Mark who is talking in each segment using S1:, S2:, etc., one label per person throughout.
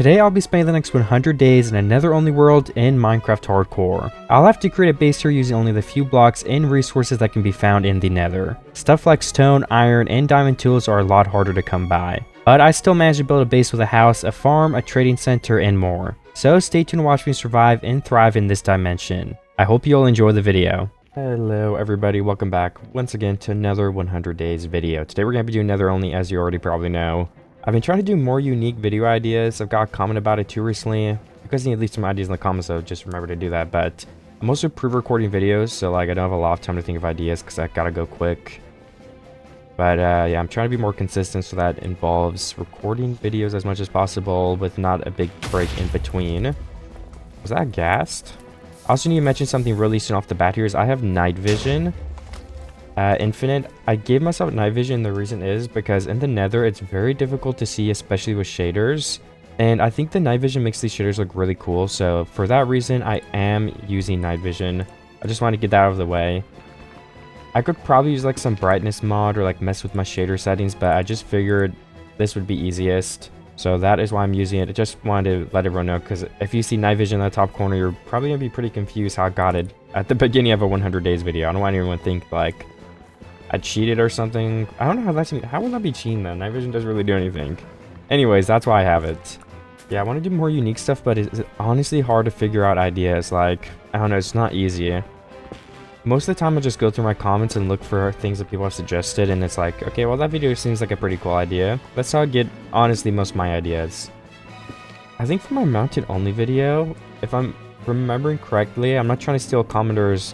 S1: Today I'll be spending the next 100 days in a nether-only world in Minecraft Hardcore. I'll have to create a base here using only the few blocks and resources that can be found in the nether. Stuff like stone, iron, and diamond tools are a lot harder to come by. But I still managed to build a base with a house, a farm, a trading center, and more. So stay tuned to watch me survive and thrive in this dimension. I hope you'll enjoy the video. Hello everybody, welcome back once again to another 100 days video. Today we're going to be doing nether only, as you already probably know. I've been trying to do more unique video ideas. I've got a comment about it too recently. You guys need to leave some ideas in the comments, so just remember to do that. But I'm also pre-recording videos, so like I don't have a lot of time to think of ideas because I gotta go quick. But yeah, I'm trying to be more consistent, so that involves recording videos as much as possible with not a big break in between. Was that gassed? I also need to mention something really soon off the bat here is I have night vision. Infinite. I gave myself night vision. The reason is because in the nether it's very difficult to see, especially with shaders. And I think the night vision makes these shaders look really cool. So for that reason, I am using night vision. I just want to get that out of the way. I could probably use like some brightness mod or like mess with my shader settings, but I just figured this would be easiest. So that is why I'm using it. I just wanted to let everyone know, because if you see night vision in the top corner, you're probably going to be pretty confused how I got it at the beginning of a 100 days video. I don't want anyone to think like I cheated or something. I don't know how that's... How would that be cheating then? Night vision doesn't really do anything. Anyways, that's why I have it. Yeah, I want to do more unique stuff, but it's honestly hard to figure out ideas. Like, I don't know, it's not easy. Most of the time I just go through my comments and look for things that people have suggested, and it's like, okay, well that video seems like a pretty cool idea. That's how I get, honestly, most of my ideas. I think for my mounted only video, if I'm remembering correctly, I'm not trying to steal Commodore's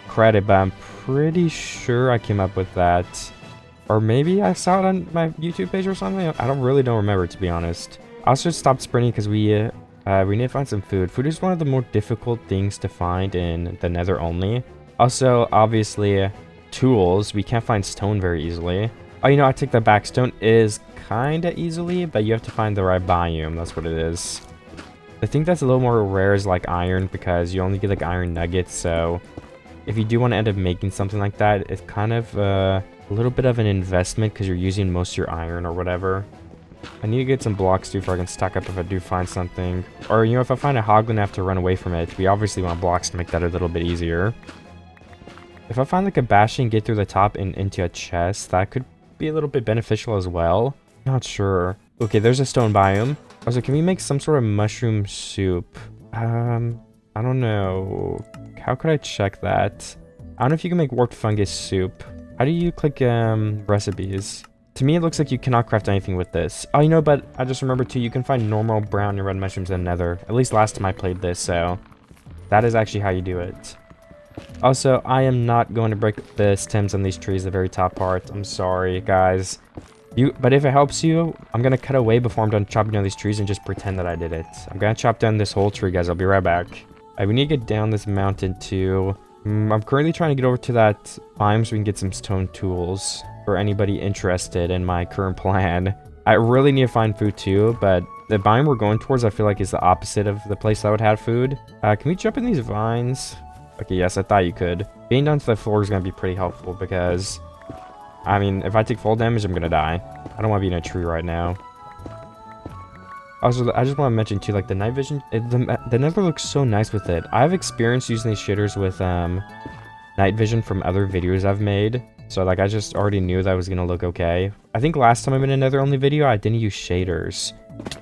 S1: credit, but I'm pretty sure I came up with that. Or maybe I saw it on my YouTube page or something. I don't remember, to be honest. I also stopped sprinting because we need to find some food. Food is one of the more difficult things to find in the nether only. Also, obviously, tools. We can't find stone very easily. Oh, you know, I take that back. Stone is kind of easily, but you have to find the right biome. That's what it is. I think that's a little more rare is like iron, because you only get like iron nuggets. So if you do want to end up making something like that, it's kind of a little bit of an investment because you're using most of your iron or whatever. I need to get some blocks too before I can stack up if I do find something. Or, you know, if I find a hoglin, I have to run away from it. We obviously want blocks to make that a little bit easier. If I find like a bastion, get through the top and into a chest, that could be a little bit beneficial as well. Not sure. Okay, there's a stone biome. Also, can we make some sort of mushroom soup? I don't know. How could I check that? I don't know if you can make warped fungus soup. How do you click recipes? To me, it looks like you cannot craft anything with this. Oh, you know, but I just remembered too, you can find normal brown and red mushrooms in nether. At least last time I played this, so that is actually how you do it. Also, I am not going to break the stems on these trees, the very top part. I'm sorry, guys. But if it helps you, I'm going to cut away before I'm done chopping down these trees and just pretend that I did it. I'm going to chop down this whole tree, guys. I'll be right back. We need to get down this mountain too. I'm currently trying to get over to that biome so we can get some stone tools. For anybody interested in my current plan. I really need to find food too, but the biome we're going towards I feel like is the opposite of the place that would have food. Can we jump in these vines? Okay, yes, I thought you could. Being down to the floor is going to be pretty helpful because, I mean, if I take full damage, I'm going to die. I don't want to be in a tree right now. Also, I just want to mention too, like the night vision, the nether looks so nice with it. I've experienced using these shaders with night vision from other videos I've made. So, like, I just already knew that was going to look okay. I think last time I made another only video, I didn't use shaders.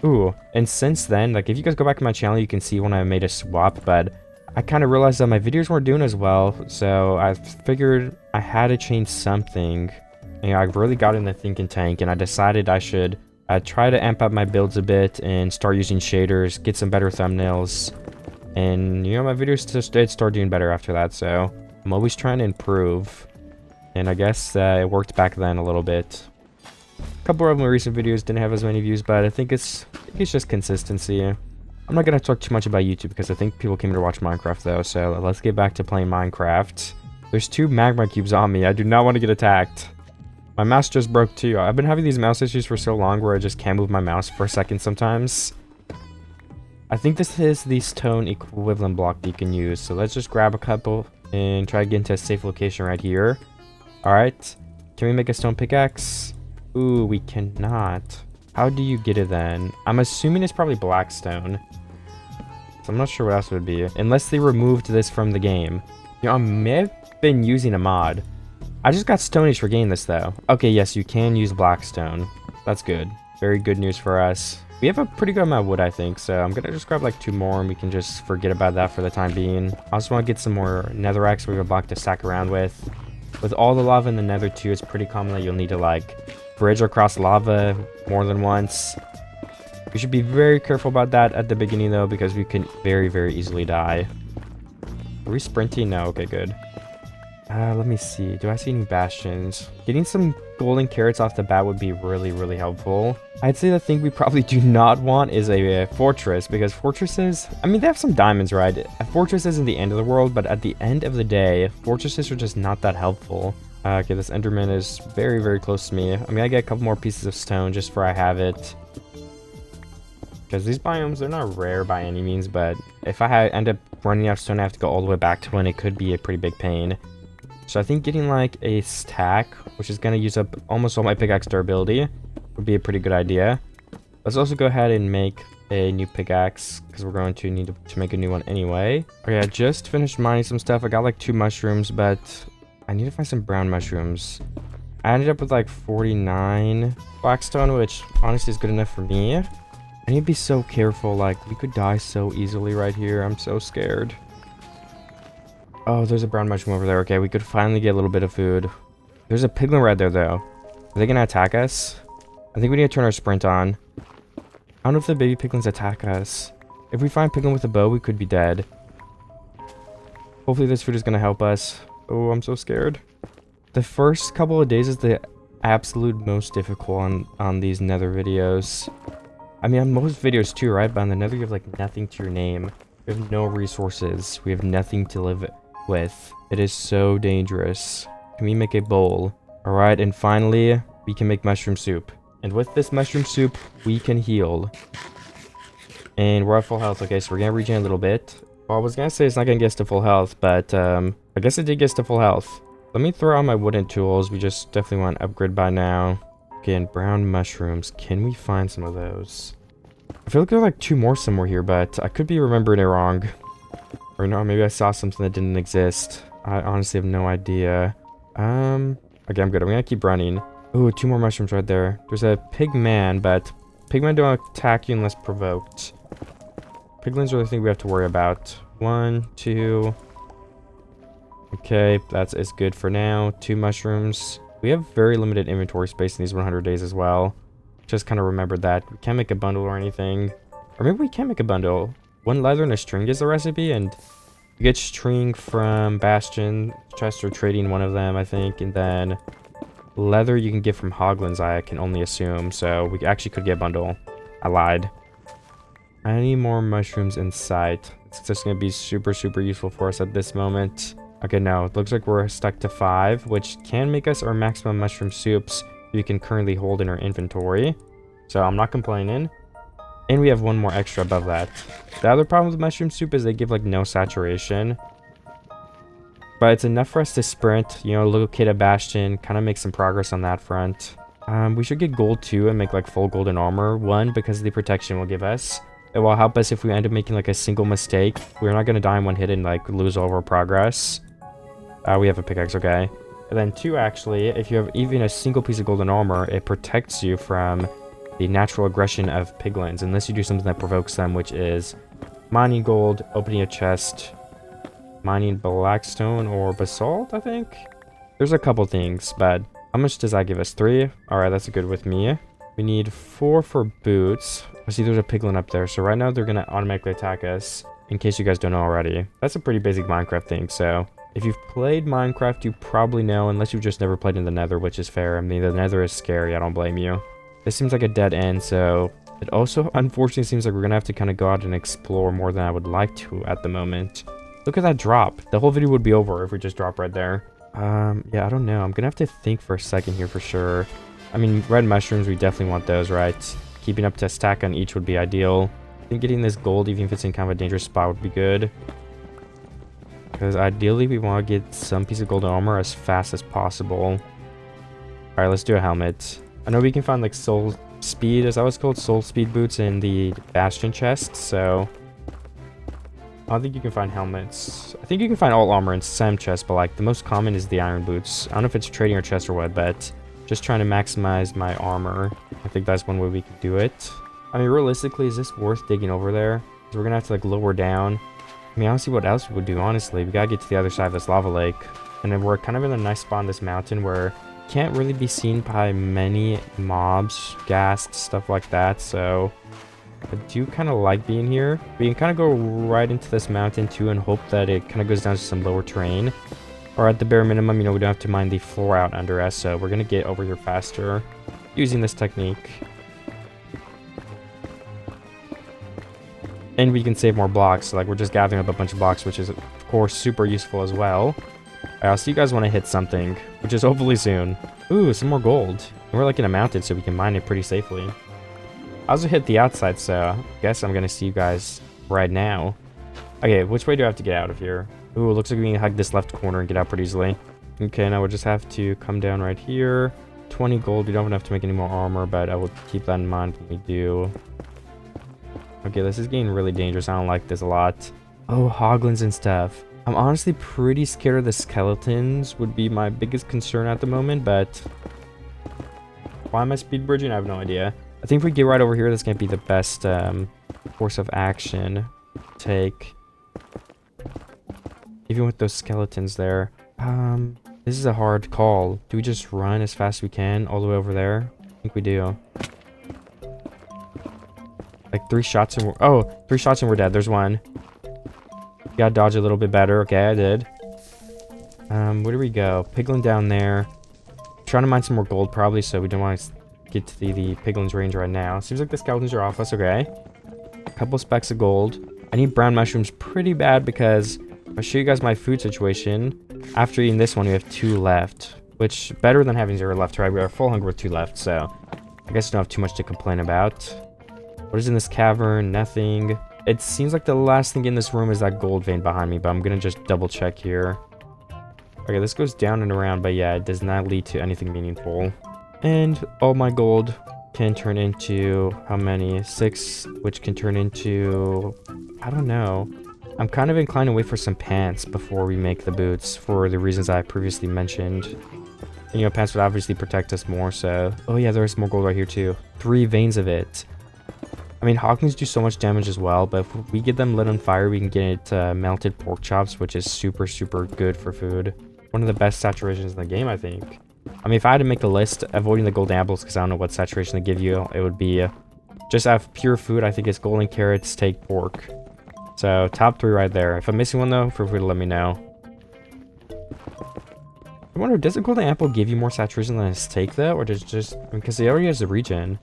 S1: Ooh, and since then, like, if you guys go back to my channel, you can see when I made a swap, but I kind of realized that my videos weren't doing as well, so I figured I had to change something. You know, I really got in the thinking tank, and I decided I should try to amp up my builds a bit and start using shaders, get some better thumbnails, and, you know, my videos just did start doing better after that, so I'm always trying to improve. And I guess it worked back then a little bit. A couple of my recent videos didn't have as many views, but I think it's just consistency. I'm not going to talk too much about YouTube because I think people came to watch Minecraft though, so let's get back to playing Minecraft. There's 2 magma cubes on me. I do not want to get attacked. My mouse just broke too. I've been having these mouse issues for so long where I just can't move my mouse for a second sometimes. I think this is the stone equivalent block that you can use, so let's just grab a couple and try to get into a safe location right here. Alright, can we make a stone pickaxe? Ooh, we cannot. How do you get it then? I'm assuming it's probably blackstone. So I'm not sure what else it would be. Unless they removed this from the game. You know, I may have been using a mod. I just got Stone Age for getting this though. Okay, yes, you can use blackstone. That's good. Very good news for us. We have a pretty good amount of wood, I think, so I'm gonna just grab like 2 more and we can just forget about that for the time being. I also want to get some more netherrack so we have a block to stack around with. With all the lava in the nether too, it's pretty common that you'll need to like bridge across lava more than once. We should be very careful about that at the beginning though, because we can very, very easily die. Are we sprinting? No, okay, good. Let me see. Do I see any bastions? Getting some golden carrots off the bat would be really, really helpful. I'd say the thing we probably do not want is a fortress, because fortresses, I mean, they have some diamonds, right? A fortress isn't the end of the world, but at the end of the day, fortresses are just not that helpful. Okay, this enderman is very, very close to me. I'm gonna get a couple more pieces of stone just for I have it. Because these biomes, they're not rare by any means, but if I end up running out of stone, I have to go all the way back to one. It could be a pretty big pain. So I think getting like a stack, which is going to use up almost all my pickaxe durability, would be a pretty good idea. Let's also go ahead and make a new pickaxe, because we're going to need to make a new one anyway. Okay, I just finished mining some stuff. I got like 2 mushrooms, but I need to find some brown mushrooms. I ended up with like 49 blackstone, which honestly is good enough for me. I need to be so careful, like we could die so easily right here. I'm so scared. Oh, there's a brown mushroom over there. Okay, we could finally get a little bit of food. There's a piglin right there, though. Are they gonna attack us? I think we need to turn our sprint on. I don't know if the baby piglins attack us. If we find piglin with a bow, we could be dead. Hopefully this food is gonna help us. Oh, I'm so scared. The first couple of days is the absolute most difficult on these nether videos. I mean, on most videos too, right? But on the nether, you have like nothing to your name. We have no resources. We have nothing to live with. It is so dangerous. Can we make a bowl? All right, and finally, we can make mushroom soup. And with this mushroom soup, we can heal. And we're at full health. Okay, so we're gonna regen a little bit. Well, I was gonna say it's not gonna get us to full health, but I guess it did get us to full health. Let me throw out my wooden tools. We just definitely want to upgrade by now. Okay, and brown mushrooms. Can we find some of those? I feel like there are like 2 more somewhere here, but I could be remembering it wrong. Or no, maybe I saw something that didn't exist. I honestly have no idea. Okay, I'm good. I'm gonna keep running. Ooh, 2 more mushrooms right there. There's a pigman, but pigmen don't attack you unless provoked. Piglins are the thing we have to worry about. 1, 2. Okay, that's as good for now. 2 mushrooms. We have very limited inventory space in these 100 days as well. Just kind of remembered that. We can't make a bundle or anything. Or maybe we can make a bundle. 1 leather and a string is the recipe, and you get string from Bastion, chest, or trading one of them, I think. And then leather you can get from Hoglins, I can only assume. So we actually could get a bundle. I lied. I need more mushrooms in sight. It's just going to be super, super useful for us at this moment. Okay, no, it looks like we're stuck to 5, which can make us our maximum mushroom soups we can currently hold in our inventory. So I'm not complaining. And we have 1 more extra above that. The other problem with mushroom soup is they give like no saturation. But it's enough for us to sprint, you know, locate a bastion, kind of make some progress on that front. We should get gold too and make like full golden armor. 1, because of the protection will give us. It will help us if we end up making like a single mistake. We're not going to die in 1 hit and like lose all of our progress. We have a pickaxe, okay. And then 2, actually, if you have even a single piece of golden armor, it protects you from the natural aggression of piglins, unless you do something that provokes them, which is mining gold, opening a chest, mining blackstone or basalt, I think. There's a couple things, but how much does that give us? 3? Alright, that's good with me. We need 4 for boots. I see there's a piglin up there, so right now they're going to automatically attack us, in case you guys don't know already. That's a pretty basic Minecraft thing, so if you've played Minecraft, you probably know, unless you've just never played in the nether, which is fair. I mean, the nether is scary, I don't blame you. This seems like a dead end, so it also unfortunately seems like we're gonna have to kind of go out and explore more than I would like to at the moment. Look at that drop. The whole video would be over if we just drop right there. Yeah, I don't know. I'm gonna have to think for a second here for sure. I mean, red mushrooms, we definitely want those, right? Keeping up to a stack on each would be ideal. I think getting this gold, even if it's in kind of a dangerous spot, would be good. Because ideally, we want to get some piece of golden armor as fast as possible. Alright, let's do a helmet. I know we can find like soul speed, is that what's called? Soul speed boots in the Bastion chest, so I don't think you can find helmets. I think you can find all armor in some chests, but like the most common is the iron boots. I don't know if it's trading or chest or what, but just trying to maximize my armor. I think that's one way we could do it. I mean, realistically, is this worth digging over there? Because we're gonna have to like lower down. I mean, I don't see what else we would do, honestly. We gotta get to the other side of this lava lake. And then we're kind of in a nice spot on this mountain where can't really be seen by many mobs, ghasts, stuff like that. So I do kind of like being here. We can kind of go right into this mountain too and hope that it kind of goes down to some lower terrain. Or at the bare minimum, you know, we don't have to mine the floor out under us. So we're going to get over here faster using this technique. And we can save more blocks. So like we're just gathering up a bunch of blocks, which is of course super useful as well. I'll see you guys when I hit something, which is hopefully soon. Ooh, some more gold. And we're like in a mountain, so we can mine it pretty safely. I also hit the outside, so I guess I'm gonna see you guys right now. Okay, which way do I have to get out of here? Ooh, looks like we can hug this left corner and get out pretty easily. Okay, now we'll just have to come down right here. 20 gold. We don't have to make any more armor, but I will keep that in mind when we do. Okay, this is getting really dangerous. I don't like this a lot. Oh, hoglins and stuff. I'm honestly pretty scared of the skeletons, would be my biggest concern at the moment, but why am I speed bridging? I have no idea. I think if we get right over here, that's going to be the best course of action to take. Even with those skeletons there. This is a hard call. Do we just run as fast as we can all the way over there? I think we do. Like 3 shots and we're... 3 shots and we're dead. There's one. Gotta dodge a little bit better. Okay, I did. Where do we go? Piglin down there. Trying to mine some more gold probably, so we don't want to get to the piglin's range right now. Seems like the skeletons are off us. Okay. A couple specks of gold. I need brown mushrooms pretty bad because I'll show you guys my food situation. After eating this one, we have 2 left, which better than having 0 left, right? We are full hunger with 2 left, so I guess we don't have too much to complain about. What is in this cavern? Nothing. It seems like the last thing in this room is that gold vein behind me, but I'm gonna just double check here. Okay, this goes down and around, but yeah, it does not lead to anything meaningful. And all my gold can turn into how many? 6, which can turn into... I don't know. I'm kind of inclined to wait for some pants before we make the boots for the reasons I previously mentioned. And, you know, pants would obviously protect us more, so... Oh yeah, there's more gold right here too. 3 veins of it. I mean, Hawkins do so much damage as well, but if we get them lit on fire, we can get melted pork chops, which is super, super good for food. One of the best saturations in the game, I think. I mean, if I had to make a list, avoiding the golden apples, because I don't know what saturation they give you, it would be just have pure food. I think it's golden carrots, steak, pork. So, top 3 right there. If I'm missing one, though, feel free to let me know. I wonder, does a golden apple give you more saturation than a steak, though? Or does it just... Because it already has a regen.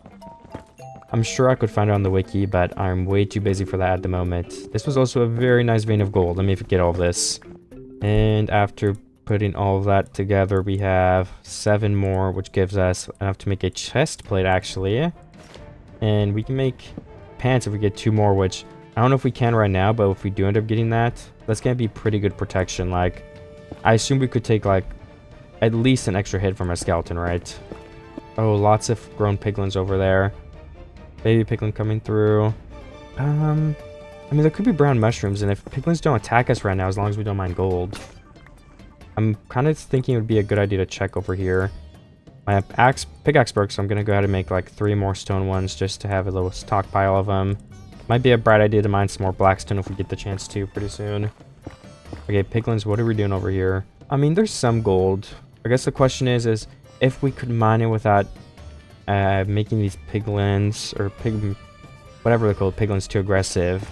S1: I'm sure I could find it on the wiki, but I'm way too busy for that at the moment. This was also a very nice vein of gold. Let me get all of this. And after putting all of that together, we have 7 more, which gives us enough to make a chest plate, actually. And we can make pants if we get 2 more, which I don't know if we can right now, but if we do end up getting that, that's going to be pretty good protection. Like, I assume we could take, like, at least an extra hit from a skeleton, right? Oh, lots of grown piglins over there. Baby piglin coming through. I mean, there could be brown mushrooms, and if piglins don't attack us right now, as long as we don't mine gold, I'm kind of thinking it would be a good idea to check over here. My pickaxe broke, so I'm going to go ahead and make like 3 more stone ones just to have a little stockpile of them. Might be a bright idea to mine some more blackstone if we get the chance to pretty soon. Okay, piglins, what are we doing over here? I mean, there's some gold. I guess the question is if we could mine it without making these piglins, or whatever they're called, piglins too aggressive.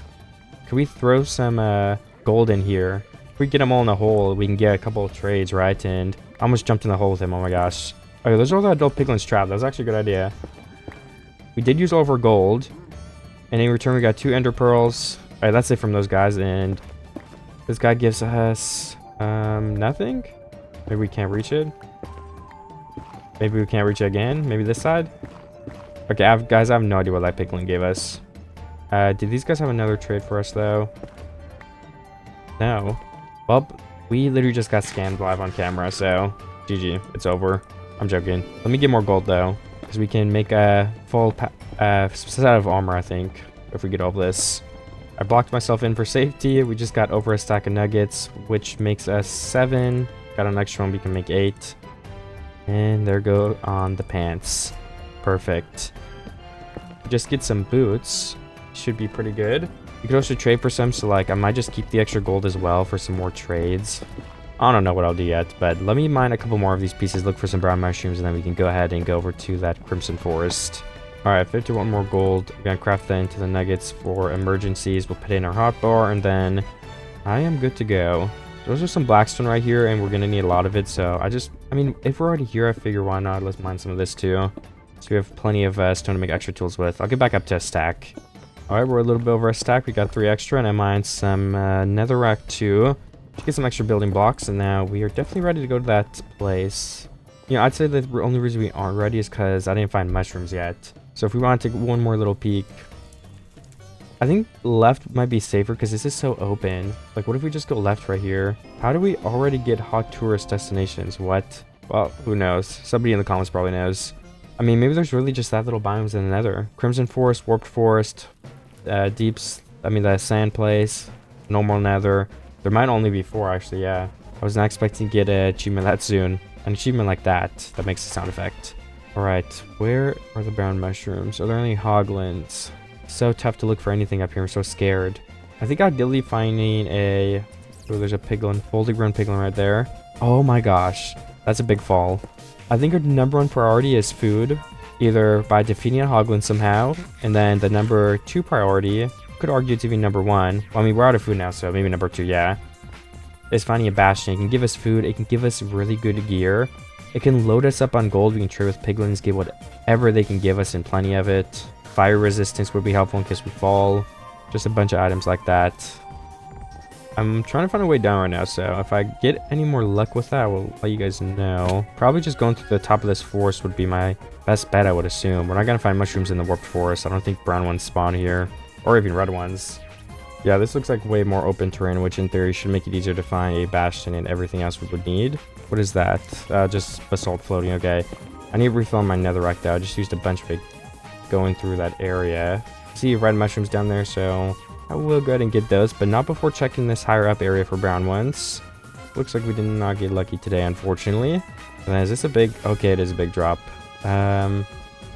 S1: Could we throw some gold in here? If we get them all in a hole, we can get a couple of trades, right? And I almost jumped in the hole with him, oh my gosh. Okay, those are all the adult piglins trapped. That was actually a good idea. We did use all of our gold. And in return, we got 2 ender pearls. Alright, that's it from those guys. And this guy gives us nothing. Maybe we can't reach it. Maybe we can't reach it again. Maybe this side. Okay, guys, I have no idea what that piglin gave us. Did these guys have another trade for us, though? No. Well, we literally just got scammed live on camera, so GG. It's over. I'm joking. Let me get more gold, though. Because we can make a full set of armor, I think, if we get all this. I blocked myself in for safety. We just got over a stack of nuggets, which makes us 7. Got an extra one, we can make 8. And there go on the pants. Perfect. Just get some boots. Should be pretty good. You could also trade for some, so like I might just keep the extra gold as well for some more trades. I don't know what I'll do yet, but let me mine a couple more of these pieces, look for some brown mushrooms, and then we can go ahead and go over to that crimson forest. Alright, 51 more gold. We're gonna craft that into the nuggets for emergencies. We'll put in our hotbar, and then I am good to go. Those are some blackstone right here, and we're gonna need a lot of it, so I mean, if we're already here, I figure why not? Let's mine some of this too. So we have plenty of stone to make extra tools with. I'll get back up to a stack. Alright, we're a little bit over a stack. We got 3 extra, and I mined some netherrack too. Should get some extra building blocks, and now we are definitely ready to go to that place. You know, I'd say the only reason we aren't ready is because I didn't find mushrooms yet. So if we want to take one more little peek, I think left might be safer because this is so open. Like, what if we just go left right here? How do we already get hot tourist destinations? What? Well, who knows? Somebody in the comments probably knows. I mean, maybe there's really just that little biomes in the nether. Crimson Forest, Warped Forest, the sand place, normal nether. There might only be 4 actually, yeah. I was not expecting to get an achievement that soon. An achievement like that makes a sound effect. Alright, where are the brown mushrooms? Are there any hoglins? So tough to look for anything up here, I'm so scared. I think ideally finding a... Oh, there's a piglin, fully grown piglin right there. Oh my gosh, that's a big fall. I think our number 1 priority is food, either by defeating a hoglin somehow, and then the number 2 priority, could argue to be number 1. Well, I mean, we're out of food now, so maybe number 2, yeah. Is finding a bastion. It can give us food, it can give us really good gear. It can load us up on gold, we can trade with piglins, get whatever they can give us and plenty of it. Fire resistance would be helpful in case we fall. Just a bunch of items like that. I'm trying to find a way down right now, so if I get any more luck with that, I will let you guys know. Probably just going through the top of this forest would be my best bet, I would assume. We're not going to find mushrooms in the warped forest. I don't think brown ones spawn here, or even red ones. Yeah, this looks like way more open terrain, which in theory should make it easier to find a bastion and everything else we would need. What is that? Just basalt floating, okay. I need to refill my netherrack though. I just used a bunch of it going through that area. See red mushrooms down there, so I will go ahead and get those, but not before checking this higher up area for brown ones. Looks like we did not get lucky today, unfortunately. And then is this a big... Okay, it is a big drop. Yeah,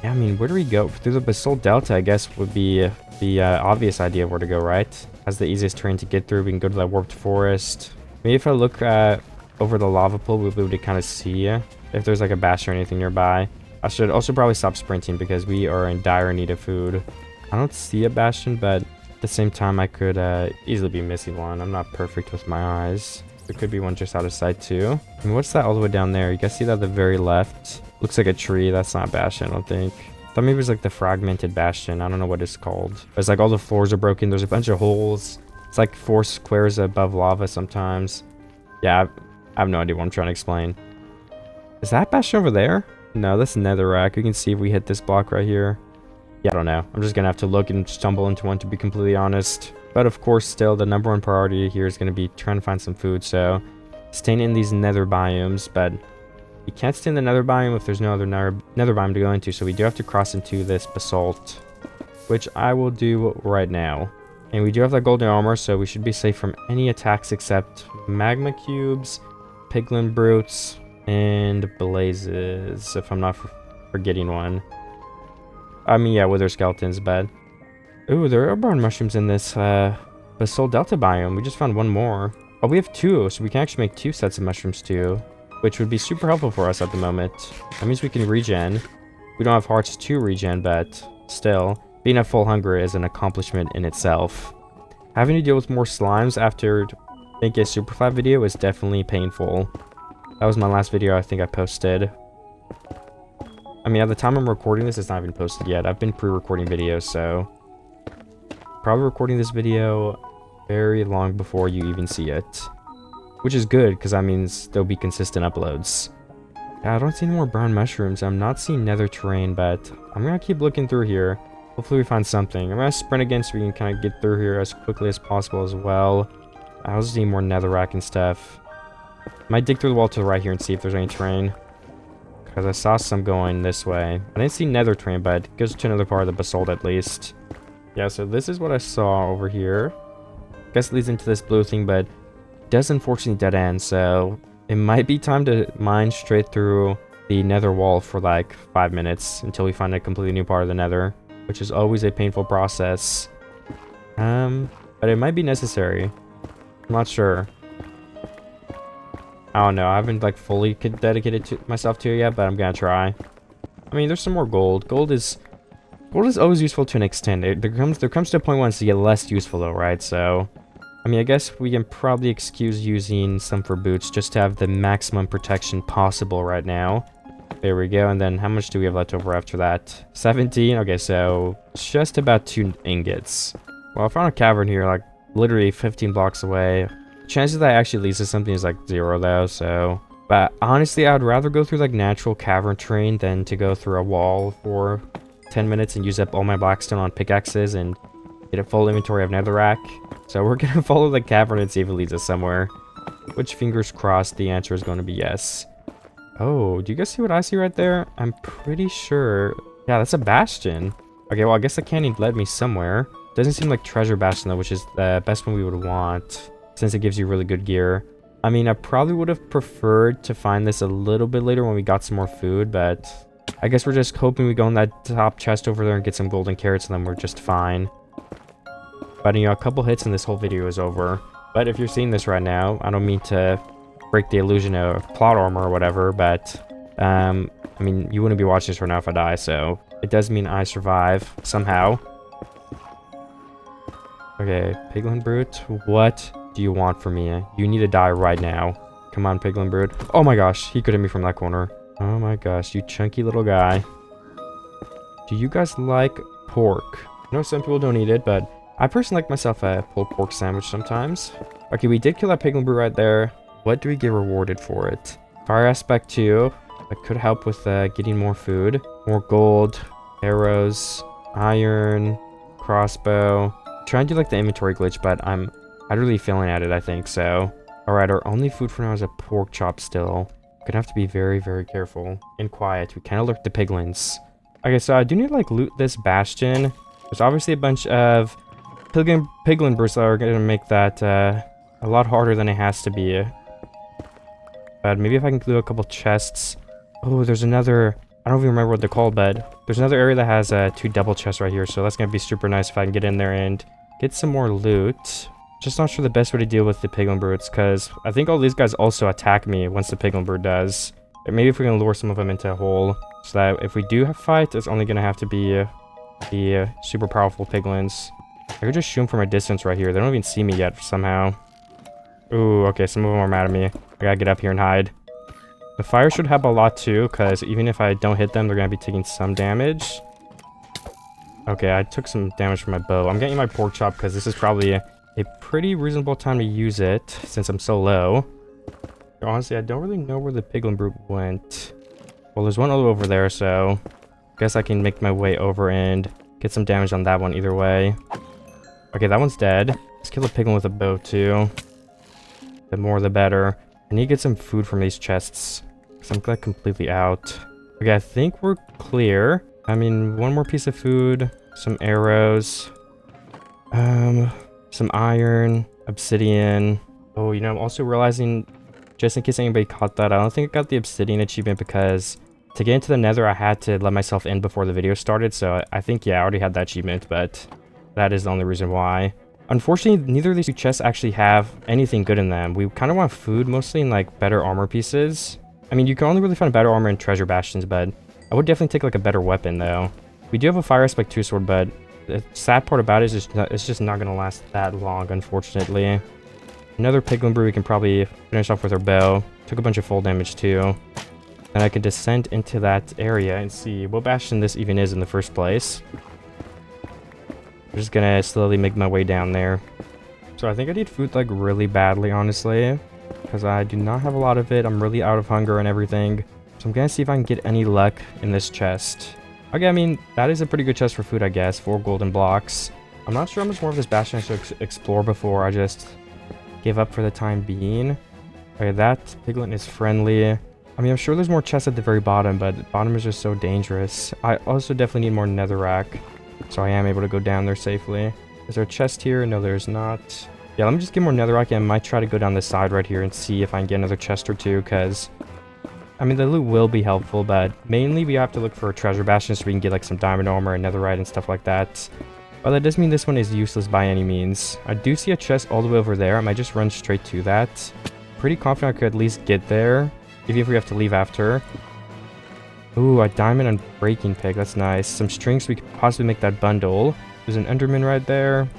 S1: I mean, where do we go? Through the Basalt Delta, I guess, would be the obvious idea of where to go, right? That's the easiest terrain to get through. We can go to that warped forest. Maybe if I look over the lava pool, we'll be able to kind of see if there's like a bastion or anything nearby. I should also probably stop sprinting because we are in dire need of food. I don't see a bastion, but at the same time, I could easily be missing one. I'm not perfect with my eyes. There could be one just out of sight too. And what's that all the way down there? You guys see that at the very left? Looks like a tree. That's not a bastion, I don't think. I thought maybe it was like the fragmented bastion. I don't know what it's called. But it's like all the floors are broken. There's a bunch of holes. It's like 4 squares above lava sometimes. Yeah, I have no idea what I'm trying to explain. Is that bastion over there? No, that's netherrack. We can see if we hit this block right here. Yeah, I don't know. I'm just gonna have to look and stumble into one, to be completely honest. But of course, still, the number 1 priority here is gonna be trying to find some food. So, staying in these nether biomes, but you can't stay in the nether biome if there's no other nether biome to go into. So we do have to cross into this basalt, which I will do right now. And we do have that golden armor, so we should be safe from any attacks except magma cubes, piglin brutes, and blazes, if I'm not forgetting one. I mean, yeah, wither skeletons, but... Ooh, there are brown mushrooms in this Basalt Delta biome. We just found one more. Oh, we have 2, so we can actually make 2 sets of mushrooms too, which would be super helpful for us at the moment. That means we can regen. We don't have hearts to regen, but still, being at full hunger is an accomplishment in itself. Having to deal with more slimes after making a Superfly video is definitely painful. That was my last video I think I posted. I mean, at the time I'm recording this, it's not even posted yet. I've been pre-recording videos, so... Probably recording this video very long before you even see it. Which is good, because that means there'll be consistent uploads. Yeah, I don't see any more brown mushrooms. I'm not seeing nether terrain, but I'm going to keep looking through here. Hopefully we find something. I'm going to sprint again so we can kind of get through here as quickly as possible as well. I also need more netherrack and stuff. Might dig through the wall to the right here and see if there's any terrain. Because I saw some going this way. I didn't see nether train, but it goes to another part of the basalt at least. Yeah, so this is what I saw over here. Guess it leads into this blue thing, but it does unfortunately dead end, so it might be time to mine straight through the nether wall for like 5 minutes until we find a completely new part of the nether, which is always a painful process. But it might be necessary. I'm not sure. I don't know. I haven't like fully dedicated to myself to it yet, but I'm gonna try. I mean, there's some more gold. Gold is always useful to an extent. There comes to a point when it's get less useful though, right? So, I mean, I guess we can probably excuse using some for boots just to have the maximum protection possible right now. There we go. And then how much do we have left over after that? 17. Okay, so just about 2 ingots. Well, I found a cavern here, like literally 15 blocks away. Chances that actually leads to something is like 0 though, so. But honestly, I would rather go through like natural cavern terrain than to go through a wall for 10 minutes and use up all my blackstone on pickaxes and get a full inventory of netherrack. So we're gonna follow the cavern and see if it leads us somewhere. Which, fingers crossed, the answer is going to be yes. Oh, do you guys see what I see right there? I'm pretty sure. Yeah, that's a bastion. Okay, well, I guess the canyon led me somewhere. Doesn't seem like treasure bastion though, which is the best one we would want, since it gives you really good gear. I mean, I probably would have preferred to find this a little bit later when we got some more food, but I guess we're just hoping we go in that top chest over there and get some golden carrots, and then we're just fine. But, you know, a couple hits and this whole video is over. But if you're seeing this right now, I don't mean to break the illusion of plot armor or whatever, but, I mean, you wouldn't be watching this right now if I die, so it does mean I survive somehow. Okay, Piglin Brute, what do you want from me? You need to die right now. Come on, Piglin Brute. Oh my gosh, he could hit me from that corner. Oh my gosh, you chunky little guy. Do you guys like pork? I know some people don't eat it, but I personally like myself a pulled pork sandwich sometimes. Okay, we did kill that Piglin Brute right there. What do we get rewarded for it? Fire aspect 2. That could help with getting more food. More gold, arrows, iron, crossbow. Trying to do like the inventory glitch, but I'm utterly failing at it, I think, so. Alright, our only food for now is a pork chop still. Gonna have to be very, very careful and quiet. We can't alert the piglins. Okay, so I do need to like loot this bastion. There's obviously a bunch of piglin bursts that are gonna make that a lot harder than it has to be. But maybe if I can loot a couple chests. Oh, there's another, I don't even remember what they're called, but there's another area that has 2 double chests right here, so that's gonna be super nice if I can get in there and get some more loot. Just not sure the best way to deal with the piglin brutes, because I think all these guys also attack me once the piglin brute does. But maybe if we can lure some of them into a hole, so that if we do have fight, it's only gonna have to be the super powerful piglins. I could just shoot them from a distance right here. They don't even see me yet somehow. Ooh, okay, some of them are mad at me. I gotta get up here and hide. The fire should help a lot too, because even if I don't hit them, they're gonna be taking some damage. Okay, I took some damage from my bow. I'm getting my pork chop because this is probably a pretty reasonable time to use it since I'm so low. Honestly, I don't really know where the piglin brute went. Well, there's one over there, so I guess I can make my way over and get some damage on that one either way. Okay, that one's dead. Let's kill a piglin with a bow too. The more the better. I need to get some food from these chests because I'm like completely out. Okay, I think we're clear. I mean, one more piece of food, some arrows, some iron, obsidian. Oh, you know, I'm also realizing, just in case anybody caught that, I don't think I got the obsidian achievement because to get into the nether, I had to let myself in before the video started. So I think, yeah, I already had that achievement, but that is the only reason why. Unfortunately, neither of these 2 chests actually have anything good in them. We kind of want food mostly in like better armor pieces. I mean, you can only really find better armor in treasure bastions, but I would definitely take like a better weapon though. We do have a fire aspect 2 sword, but the sad part about it is it's just not going to last that long, unfortunately. Another piglin brute we can probably finish off with our bow. Took a bunch of full damage too. And I can descend into that area and see what bastion this even is in the first place. I'm just gonna slowly make my way down there. So I think I need food like really badly, honestly, because I do not have a lot of it. I'm really out of hunger and everything. So I'm gonna see if I can get any luck in this chest. Okay, I mean, that is a pretty good chest for food, I guess. 4 golden blocks. I'm not sure how much more of this bastion I should explore before I just give up for the time being. Okay, that piglin is friendly. I mean, I'm sure there's more chests at the very bottom, but the bottom is just so dangerous. I also definitely need more netherrack, so I am able to go down there safely. Is there a chest here? No, there's not. Yeah, let me just get more netherrack and I might try to go down the side right here and see if I can get another chest or two, because I mean, the loot will be helpful, but mainly we have to look for a treasure bastion so we can get like some diamond armor and netherite and stuff like that. But that does mean this one is useless by any means. I do see a chest all the way over there. I might just run straight to that. Pretty confident I could at least get there, even if we have to leave after. Ooh, a diamond and breaking pick. That's nice. Some strings so we could possibly make that bundle. There's an enderman right there.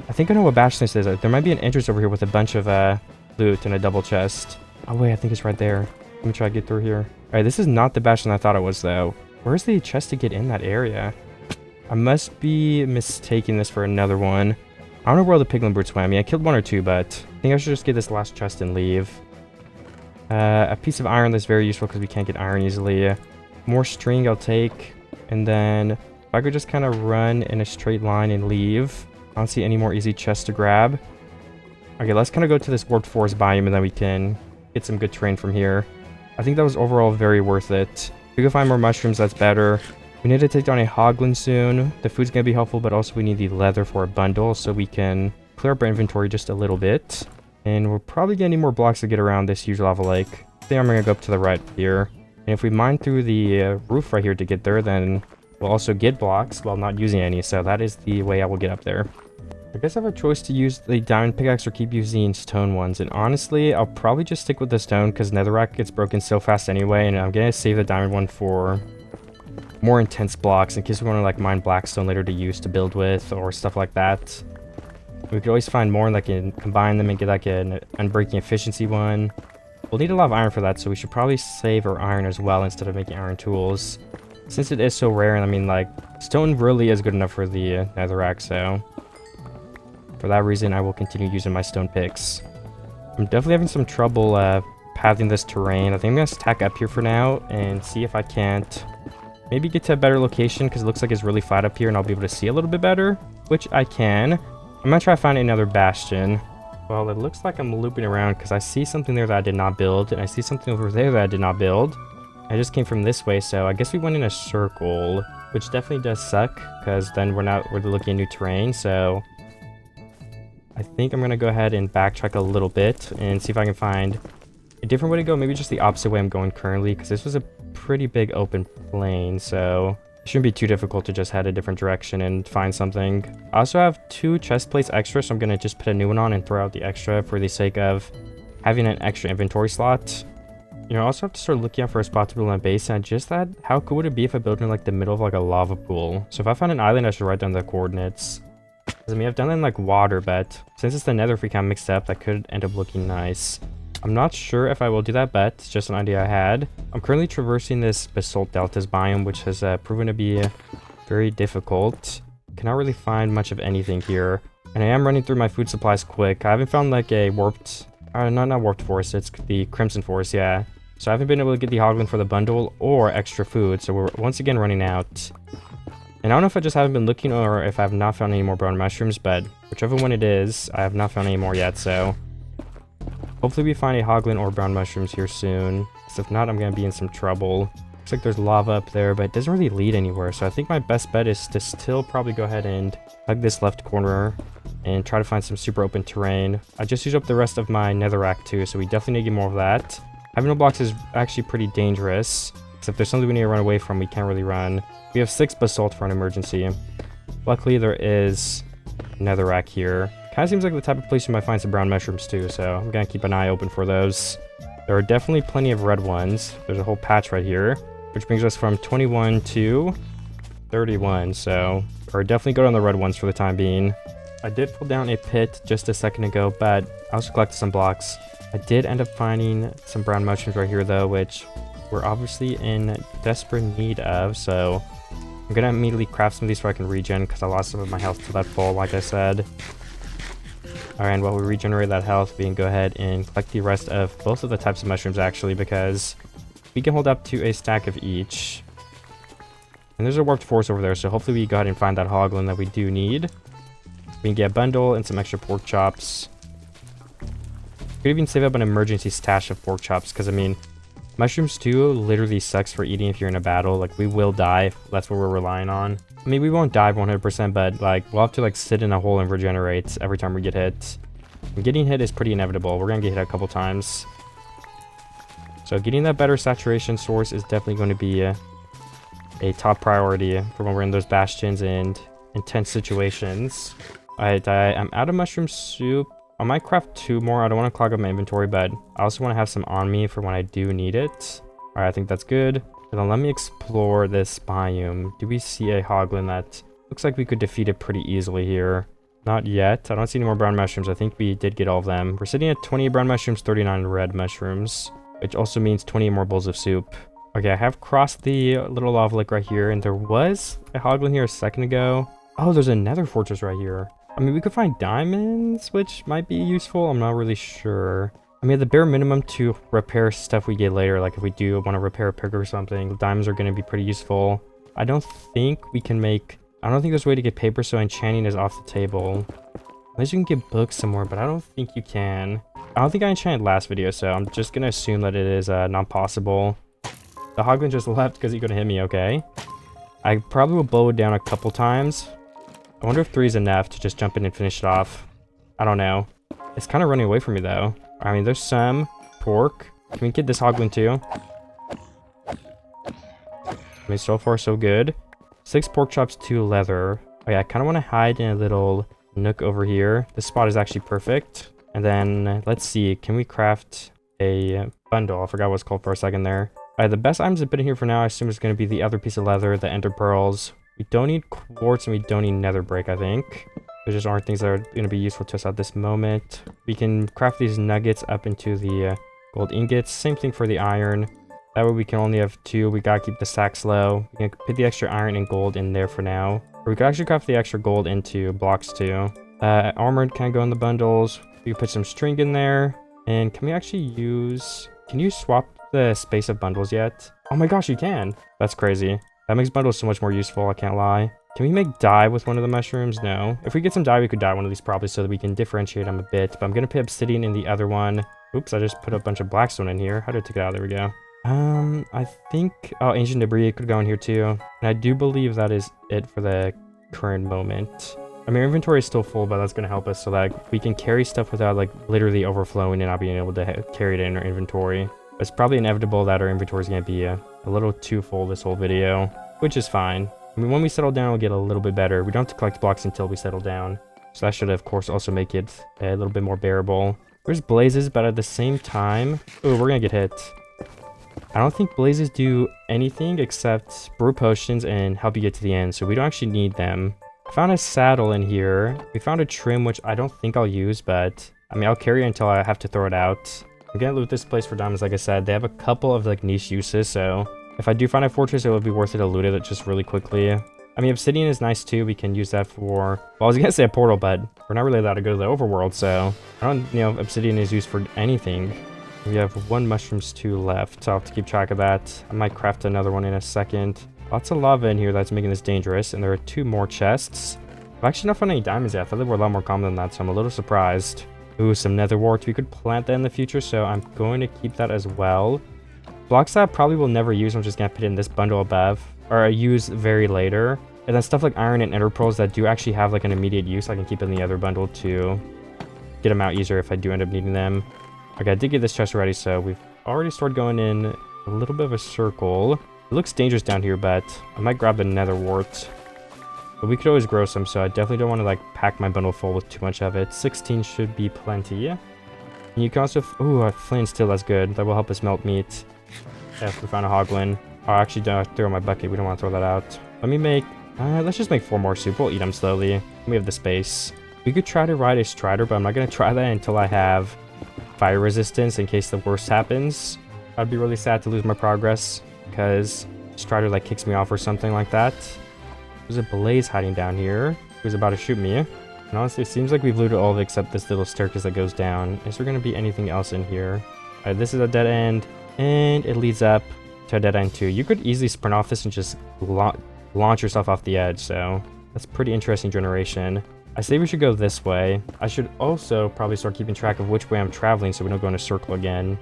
S1: I think I know what bastion this is. There might be an entrance over here with a bunch of loot and a double chest. Oh wait, I think it's right there. Let me try to get through here. Alright, this is not the bastion I thought it was, though. Where's the chest to get in that area? I must be mistaking this for another one. I don't know where all the piglin brutes went. I mean, I killed one or two, but I think I should just get this last chest and leave. A piece of iron that's very useful because we can't get iron easily. More string I'll take. And then if I could just kind of run in a straight line and leave. I don't see any more easy chests to grab. Okay, let's kind of go to this warped forest biome and then we can get some good terrain from here. I think that was overall very worth it. If we can find more mushrooms, that's better. We need to take down a hoglin soon. The food's going to be helpful, but also we need the leather for a bundle so we can clear up our inventory just a little bit. And we're probably going to need more blocks to get around this huge lava lake. I think I'm going to go up to the right here. And if we mine through the roof right here to get there, then we'll also get blocks while not using any. So that is the way I will get up there. I guess I have a choice to use the diamond pickaxe or keep using stone ones. And honestly, I'll probably just stick with the stone because netherrack gets broken so fast anyway. And I'm going to save the diamond one for more intense blocks in case we want to like mine blackstone later to use to build with or stuff like that. We could always find more like and combine them and get like an unbreaking efficiency one. We'll need a lot of iron for that, so we should probably save our iron as well instead of making iron tools. Since it is so rare, and I mean like stone really is good enough for the netherrack, so for that reason I will continue using my stone picks. I'm definitely having some trouble pathing this terrain. I think I'm going to stack up here for now and see if I can't maybe get to a better location because it looks like it's really flat up here and I'll be able to see a little bit better, which I can. I'm going to try to find another bastion. Well, it looks like I'm looping around because I see something there that I did not build and I see something over there that I did not build. I just came from this way, so I guess we went in a circle, which definitely does suck because then we're looking at new terrain, so I think I'm going to go ahead and backtrack a little bit and see if I can find a different way to go, maybe just the opposite way I'm going currently, because this was a pretty big open plain, so it shouldn't be too difficult to just head a different direction and find something. I also have 2 chest plates extra, so I'm going to just put a new one on and throw out the extra for the sake of having an extra inventory slot. You know, I also have to start looking out for a spot to build my base, and just that, how cool would it be if I built in like the middle of like a lava pool? So if I found an island, I should write down the coordinates. I mean, I've done that in like water, but since it's the nether, if we kind of mixed up, that could end up looking nice. I'm not sure if I will do that, but it's just an idea I had. I'm currently traversing this basalt deltas biome, which has proven to be very difficult. Cannot really find much of anything here, and I am running through my food supplies quick. I haven't found like a warped, not warped forest, it's the crimson forest, yeah. So I haven't been able to get the hoglin for the bundle or extra food, so we're once again running out. And I don't know if I just haven't been looking or if I have not found any more brown mushrooms, but whichever one it is, I have not found any more yet, so hopefully we find a hoglin or brown mushrooms here soon. Because if not, I'm going to be in some trouble. Looks like there's lava up there, but it doesn't really lead anywhere, so I think my best bet is to still probably go ahead and hug this left corner and try to find some super open terrain. I just used up the rest of my netherrack too, so we definitely need to get more of that. Having no blocks is actually pretty dangerous, because if there's something we need to run away from, we can't really run. We have 6 basalt for an emergency. Luckily, there is netherrack here. Kind of seems like the type of place you might find some brown mushrooms too, so I'm going to keep an eye open for those. There are definitely plenty of red ones. There's a whole patch right here, which brings us from 21 to 31, so we're definitely good on the red ones for the time being. I did fall down a pit just a second ago, but I also collected some blocks. I did end up finding some brown mushrooms right here though, which we're obviously in desperate need of, so I'm gonna immediately craft some of these so I can regen, because I lost some of my health to that fall, like I said. Alright, and while we regenerate that health, we can go ahead and collect the rest of both of the types of mushrooms actually, because we can hold up to a stack of each. And there's a warped forest over there, so hopefully we go ahead and find that hoglin that we do need. We can get a bundle and some extra pork chops. Could even save up an emergency stash of pork chops, because I mean, Mushrooms too literally sucks for eating if you're in a battle. Like, we will die. That's what we're relying on. I mean, we won't die 100%, but like, we'll have to like sit in a hole and regenerate every time we get hit. And getting hit is pretty inevitable. We're gonna get hit a couple times. So getting that better saturation source is definitely going to be a top priority for when we're in those bastions and intense situations. I'm out of mushroom soup. I might craft 2 more. I don't want to clog up my inventory, but I also want to have some on me for when I do need it. Alright, I think that's good. And then let me explore this biome. Do we see a hoglin that looks like we could defeat it pretty easily here? Not yet. I don't see any more brown mushrooms. I think we did get all of them. We're sitting at 28 brown mushrooms, 39 red mushrooms, which also means 20 more bowls of soup. Okay, I have crossed the little lava lake right here, and there was a hoglin here a second ago. Oh, there's a nether fortress right here. I mean, we could find diamonds, which might be useful. I'm not really sure. I mean, at the bare minimum to repair stuff we get later, like if we do want to repair a pick or something, diamonds are going to be pretty useful. I don't think there's a way to get paper, so enchanting is off the table. Unless you can get books somewhere, but I don't think you can. I don't think I enchanted last video, so I'm just going to assume that it is not possible. The hoglin just left because he's going to hit me, okay. I probably will blow it down a couple times. I wonder if 3 is enough to just jump in and finish it off. I don't know. It's kind of running away from me, though. I mean, there's some pork. Can we get this hoglin, too? I mean, so far, so good. 6 pork chops, 2 leather. Oh, yeah, I kind of want to hide in a little nook over here. This spot is actually perfect. And then, let's see. Can we craft a bundle? I forgot what it's called for a second there. Alright, the best items to put in here for now, I assume, is going to be the other piece of leather, the ender pearls. We don't need quartz and we don't need nether brick, I think. Those just aren't things that are going to be useful to us at this moment. We can craft these nuggets up into the gold ingots. Same thing for the iron. That way we can only have 2. We gotta keep the stacks low. We can put the extra iron and gold in there for now. Or we could actually craft the extra gold into blocks too. Armored can go in the bundles. We can put some string in there. And can we actually use... Can you swap the space of bundles yet? Oh my gosh, you can! That's crazy. That makes bundles so much more useful, I can't lie. Can we make dye with one of the mushrooms? No. If we get some dye, we could dye one of these probably so that we can differentiate them a bit. But I'm going to put obsidian in the other one. Oops, I just put a bunch of blackstone in here. How did I take it out? There we go. I think... Oh, ancient debris could go in here too. And I do believe that is it for the current moment. I mean, our inventory is still full, but that's going to help us so that we can carry stuff without like literally overflowing and not being able to carry it in our inventory. It's probably inevitable that our inventory is going to be a little too full this whole video, which is fine. I mean, when we settle down, it'll get a little bit better. We don't have to collect blocks until we settle down. So that should, of course, also make it a little bit more bearable. There's blazes, but at the same time... Oh, we're going to get hit. I don't think blazes do anything except brew potions and help you get to the end, so we don't actually need them. I found a saddle in here. We found a trim, which I don't think I'll use, but... I mean, I'll carry it until I have to throw it out. I'm going to loot this place for diamonds, like I said. They have a couple of like niche uses, so... If I do find a fortress, it would be worth it to loot it just really quickly. I mean, obsidian is nice too. We can use that for... Well, I was going to say a portal, but we're not really allowed to go to the overworld, so... I don't, obsidian is used for anything. We have 1 mushrooms 2 left, so I'll have to keep track of that. I might craft another one in a second. Lots of lava in here that's making this dangerous, and there are 2 more chests. I've actually not found any diamonds yet. I thought they were a lot more common than that, so I'm a little surprised. Ooh, some nether wart. We could plant that in the future, so I'm going to keep that as well. Blocks that I probably will never use. I'm just going to put it in this bundle above, or use very later. And then stuff like iron and ender pearls that do actually have like an immediate use, I can keep in the other bundle to get them out easier if I do end up needing them. Okay, I did get this chest already, so we've already started going in a little bit of a circle. It looks dangerous down here, but I might grab the nether wart. But we could always grow some, so I definitely don't want to like pack my bundle full with too much of it. 16 should be plenty. And you can also... Ooh, a flint steel, that's good. That will help us melt meat. Yeah, if we find a hoglin. Oh, actually, don't throw my bucket. We don't want to throw that out. Let me make... let's just make 4 more soup. We'll eat them slowly. We have the space. We could try to ride a strider, but I'm not going to try that until I have fire resistance in case the worst happens. I'd be really sad to lose my progress because strider like kicks me off or something like that. There's a blaze hiding down here who's about to shoot me. And honestly, it seems like we've looted all of it except this little staircase that goes down. Is there going to be anything else in here? Alright, this is a dead end. And it leads up to a dead end too. You could easily sprint off this and just launch yourself off the edge, so that's pretty interesting generation. I say we should go this way. I should also probably start keeping track of which way I'm traveling so we don't go in a circle again.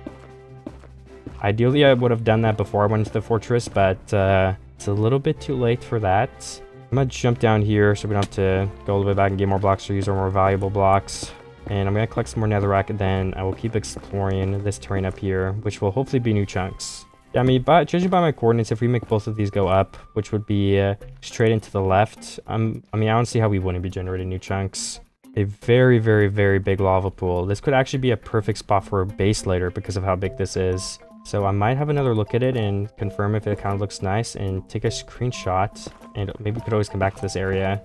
S1: Ideally, I would have done that before I went into the fortress, but it's a little bit too late for that. I'm gonna jump down here so we don't have to go all the way back and get more blocks or use our more valuable blocks. And I'm gonna collect some more netherrack, and then I will keep exploring this terrain up here, which will hopefully be new chunks. Yeah, I mean, judging by my coordinates, if we make both of these go up, which would be straight into the left, I mean, I don't see how we wouldn't be generating new chunks. A very, very, very big lava pool. This could actually be a perfect spot for a base later because of how big this is. So I might have another look at it and confirm if it kind of looks nice and take a screenshot. And maybe we could always come back to this area.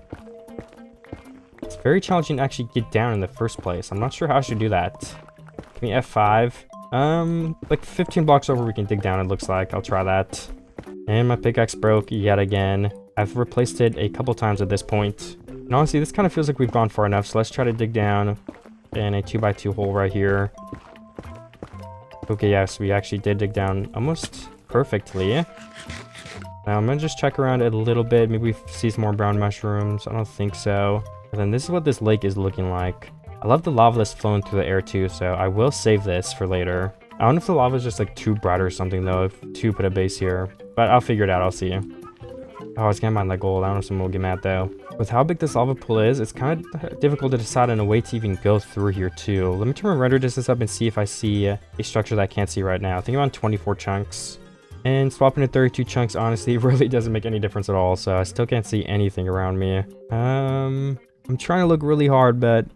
S1: It's very challenging to actually get down in the first place. I'm not sure how I should do that. Give me F5. Like 15 blocks over we can dig down, it looks like. I'll try that. And my pickaxe broke yet again. I've replaced it a couple times at this point. And honestly, this kind of feels like we've gone far enough, so let's try to dig down in a 2x2 hole right here. Okay, yes, we actually did dig down almost perfectly. Now I'm gonna just check around a little bit. Maybe we see some more brown mushrooms. I don't think so. And then this is what this lake is looking like. I love the lava that's flowing through the air too, so I will save this for later. I don't know if the lava is just like too bright or something though, to put a base here. But I'll figure it out, I'll see. Oh, I was gonna mine that gold. I don't know if someone will get mad though. With how big this lava pool is, it's kind of difficult to decide on a way to even go through here too. Let me turn my render distance up and see if I see a structure that I can't see right now. I think I'm on 24 chunks. And swapping to 32 chunks, honestly, really doesn't make any difference at all. So I still can't see anything around me. I'm trying to look really hard, but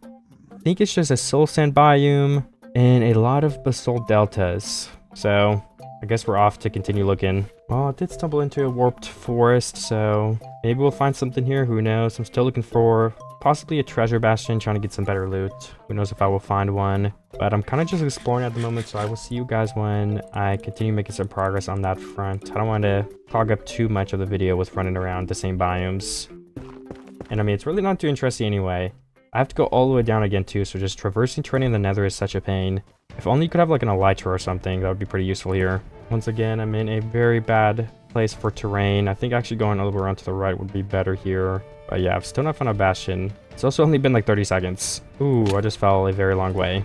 S1: I think it's just a soul sand biome and a lot of basalt deltas. So I guess we're off to continue looking. Well, I did stumble into a warped forest, so maybe we'll find something here. Who knows? I'm still looking for possibly a treasure bastion, trying to get some better loot. Who knows if I will find one. But I'm kind of just exploring at the moment, so I will see you guys when I continue making some progress on that front. I don't want to clog up too much of the video with running around the same biomes. And I mean, it's really not too interesting anyway. I have to go all the way down again too, so just traversing terrain in the nether is such a pain. If only you could have like an elytra or something, that would be pretty useful here. Once again, I'm in a very bad place for terrain. I think actually going all the way around to the right would be better here. But yeah, I've still not found a bastion. It's also only been like 30 seconds. Ooh, I just fell a very long way.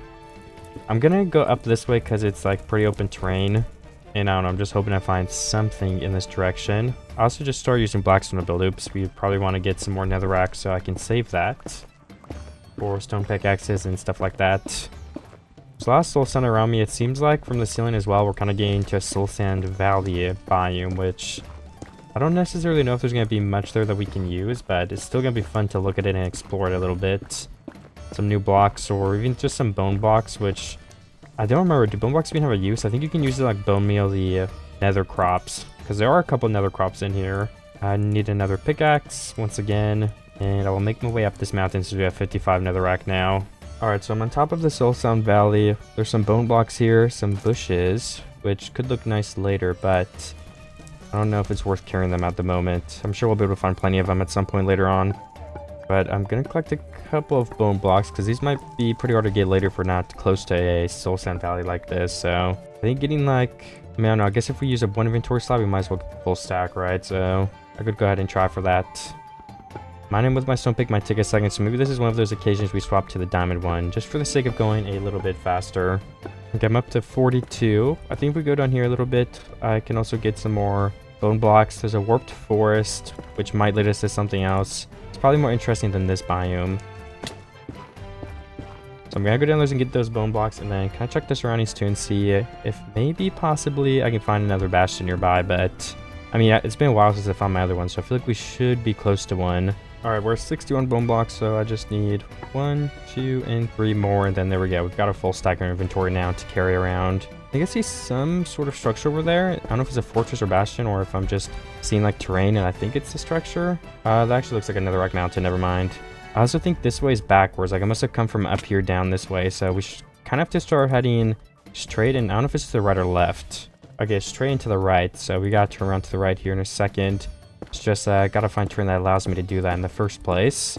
S1: I'm gonna go up this way because it's like pretty open terrain. And I don't know, I'm just hoping I find something in this direction. I also just started using blackstone to build. Oops, we probably want to get some more netherrack so I can save that for stone pickaxes and stuff like that. There's a lot of soul sand around me. It seems like from the ceiling as well, we're kind of getting to a soul sand valley biome, which I don't necessarily know if there's going to be much there that we can use, but it's still going to be fun to look at it and explore it a little bit. Some new blocks or even just some bone blocks, which I don't remember. Do bone blocks even have a use? I think you can use it like bone meal the nether crops, because there are a couple nether crops in here. I need another pickaxe once again, and I will make my way up this mountain so we have 55 netherrack now. Alright, so I'm on top of the soul sand valley. There's some bone blocks here, some bushes, which could look nice later, but I don't know if it's worth carrying them at the moment. I'm sure we'll be able to find plenty of them at some point later on. But I'm going to collect a couple of bone blocks because these might be pretty hard to get later if we're not close to a soul sand valley like this. So I think getting like, I mean, I don't know, I guess if we use a one inventory slot, we might as well get the full stack, right? So I could go ahead and try for that. Mining with my stone pick might take a second, so maybe this is one of those occasions we swap to the diamond one, just for the sake of going a little bit faster. Okay, I'm up to 42. I think if we go down here a little bit, I can also get some more bone blocks. There's a warped forest, which might lead us to something else. It's probably more interesting than this biome. So I'm gonna go down there and get those bone blocks, and then kind of check the surroundings too and see if maybe possibly I can find another bastion nearby, but I mean, it's been a while since I found my other one, so I feel like we should be close to one. Alright, we're 61 bone blocks, so I just need 1, 2, and 3 more, and then there we go. We've got a full stack of inventory now to carry around. I think I see some sort of structure over there. I don't know if it's a fortress or bastion, or if I'm just seeing like terrain, and I think it's a structure. That actually looks like another rock mountain, never mind. I also think this way is backwards, like I must have come from up here down this way, so we should kind of have to start heading straight, and I don't know if it's to the right or left. Okay, straight into the right, so we gotta turn around to the right here in a second. It's just gotta find terrain that allows me to do that in the first place.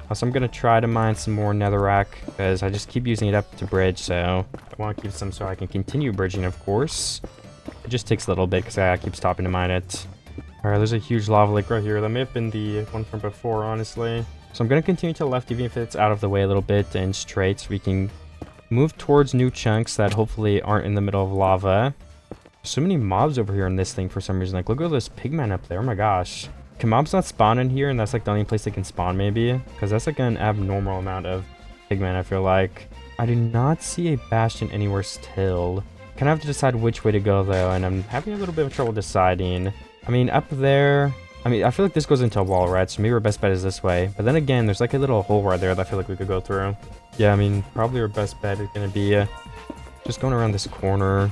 S1: Also, I'm gonna try to mine some more netherrack because I just keep using it up to bridge, so I want to keep some so I can continue bridging, of course. It just takes a little bit because I keep stopping to mine it. Alright, there's a huge lava lake right here. That may have been the one from before, honestly. So I'm gonna continue to the left even if it's out of the way a little bit and straight so we can move towards new chunks that hopefully aren't in the middle of lava. So many mobs over here in this thing for some reason. Like, look at this pigman up there. Oh my gosh. Can mobs not spawn in here? And that's like the only place they can spawn, maybe? Because that's like an abnormal amount of pigmen, I feel like. I do not see a bastion anywhere still. Kind of have to decide which way to go, though. And I'm having a little bit of trouble deciding. I mean, up there... I mean, I feel like this goes into a wall, right? So maybe our best bet is this way. But then again, there's like a little hole right there that I feel like we could go through. Yeah, I mean, probably our best bet is going to be just going around this corner.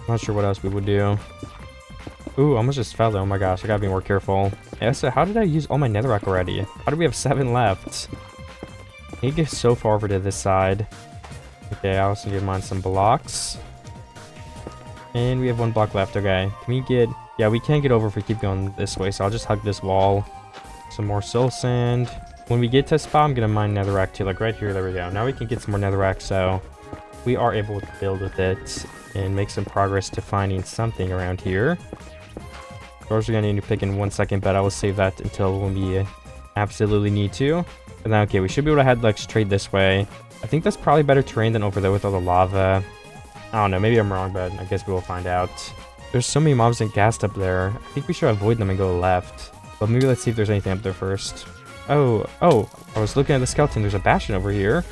S1: Not sure what else we would do. Ooh, almost just fell there. Oh my gosh, I gotta be more careful. Yeah, so how did I use all my netherrack already? How do we have 7 left? I need to get so far over to this side. Okay, I also need to mine some blocks. And we have 1 block left. Okay, can we get... Yeah, we can't get over if we keep going this way, so I'll just hug this wall. Some more soul sand. When we get to a spot, I'm gonna mine netherrack too, like right here. There we go. Now we can get some more netherrack, so we are able to build with it and make some progress to finding something around here. Doors are gonna need to pick in 1 second, but I will save that until when we absolutely need to. And then, okay, we should be able to head like straight this way. I think that's probably better terrain than over there with all the lava. I don't know, maybe I'm wrong, but I guess we will find out. There's so many mobs and ghast up there. I think we should avoid them and go left. But maybe let's see if there's anything up there first. Oh, I was looking at the skeleton. There's a bastion over here.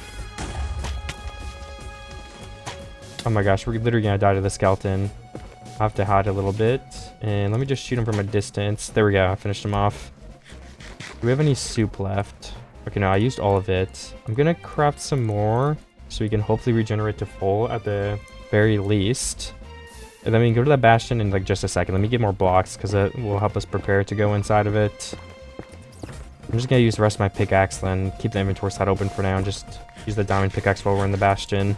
S1: Oh my gosh, we're literally gonna die to the skeleton. I'll have to hide a little bit. And let me just shoot him from a distance. There we go, I finished him off. Do we have any soup left? Okay, no, I used all of it. I'm gonna craft some more so we can hopefully regenerate to full at the very least. And then we can go to that bastion in like just a second. Let me get more blocks because it will help us prepare to go inside of it. I'm just gonna use the rest of my pickaxe then. Keep the inventory side open for now and just use the diamond pickaxe while we're in the bastion.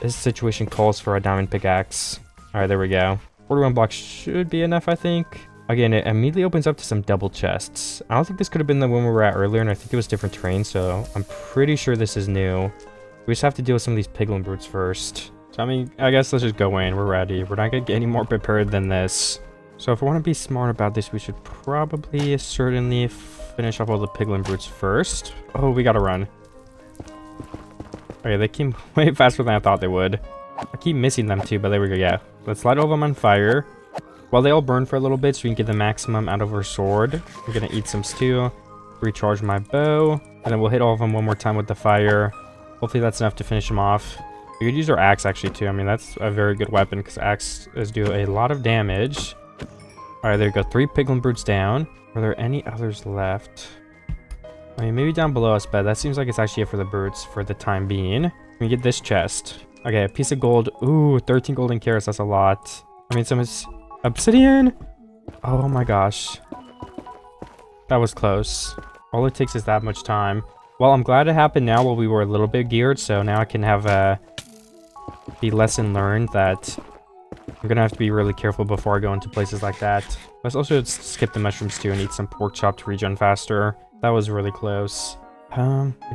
S1: This situation calls for a diamond pickaxe. Alright, there we go. 41 blocks should be enough, I think. Again, it immediately opens up to some double chests. I don't think this could have been the one we were at earlier, and I think it was different terrain, so I'm pretty sure this is new. We just have to deal with some of these piglin brutes first. So, I mean, I guess let's just go in. We're ready. We're not going to get any more prepared than this. So, if we want to be smart about this, we should probably certainly finish off all the piglin brutes first. Oh, we got to run. Okay, they came way faster than I thought they would. I keep missing them too, but there we go, yeah. Let's light all of them on fire. While they all burn for a little bit so we can get the maximum out of our sword. I'm going to eat some stew, recharge my bow, and then we'll hit all of them one more time with the fire. Hopefully that's enough to finish them off. We could use our axe actually too. I mean, that's a very good weapon because axes do a lot of damage. Alright, there you go. 3 piglin brutes down. Are there any others left? I mean, maybe down below us, but that seems like it's actually it for the brutes for the time being. We get this chest. Okay, a piece of gold. Ooh, 13 golden carrots. That's a lot. I mean, some obsidian. Oh my gosh. That was close. All it takes is that much time. Well, I'm glad it happened now while we were a little bit geared, so now I can have the lesson learned that I'm gonna have to be really careful before I go into places like that. Let's also skip the mushrooms too and eat some pork chop to regen faster. That was really close. We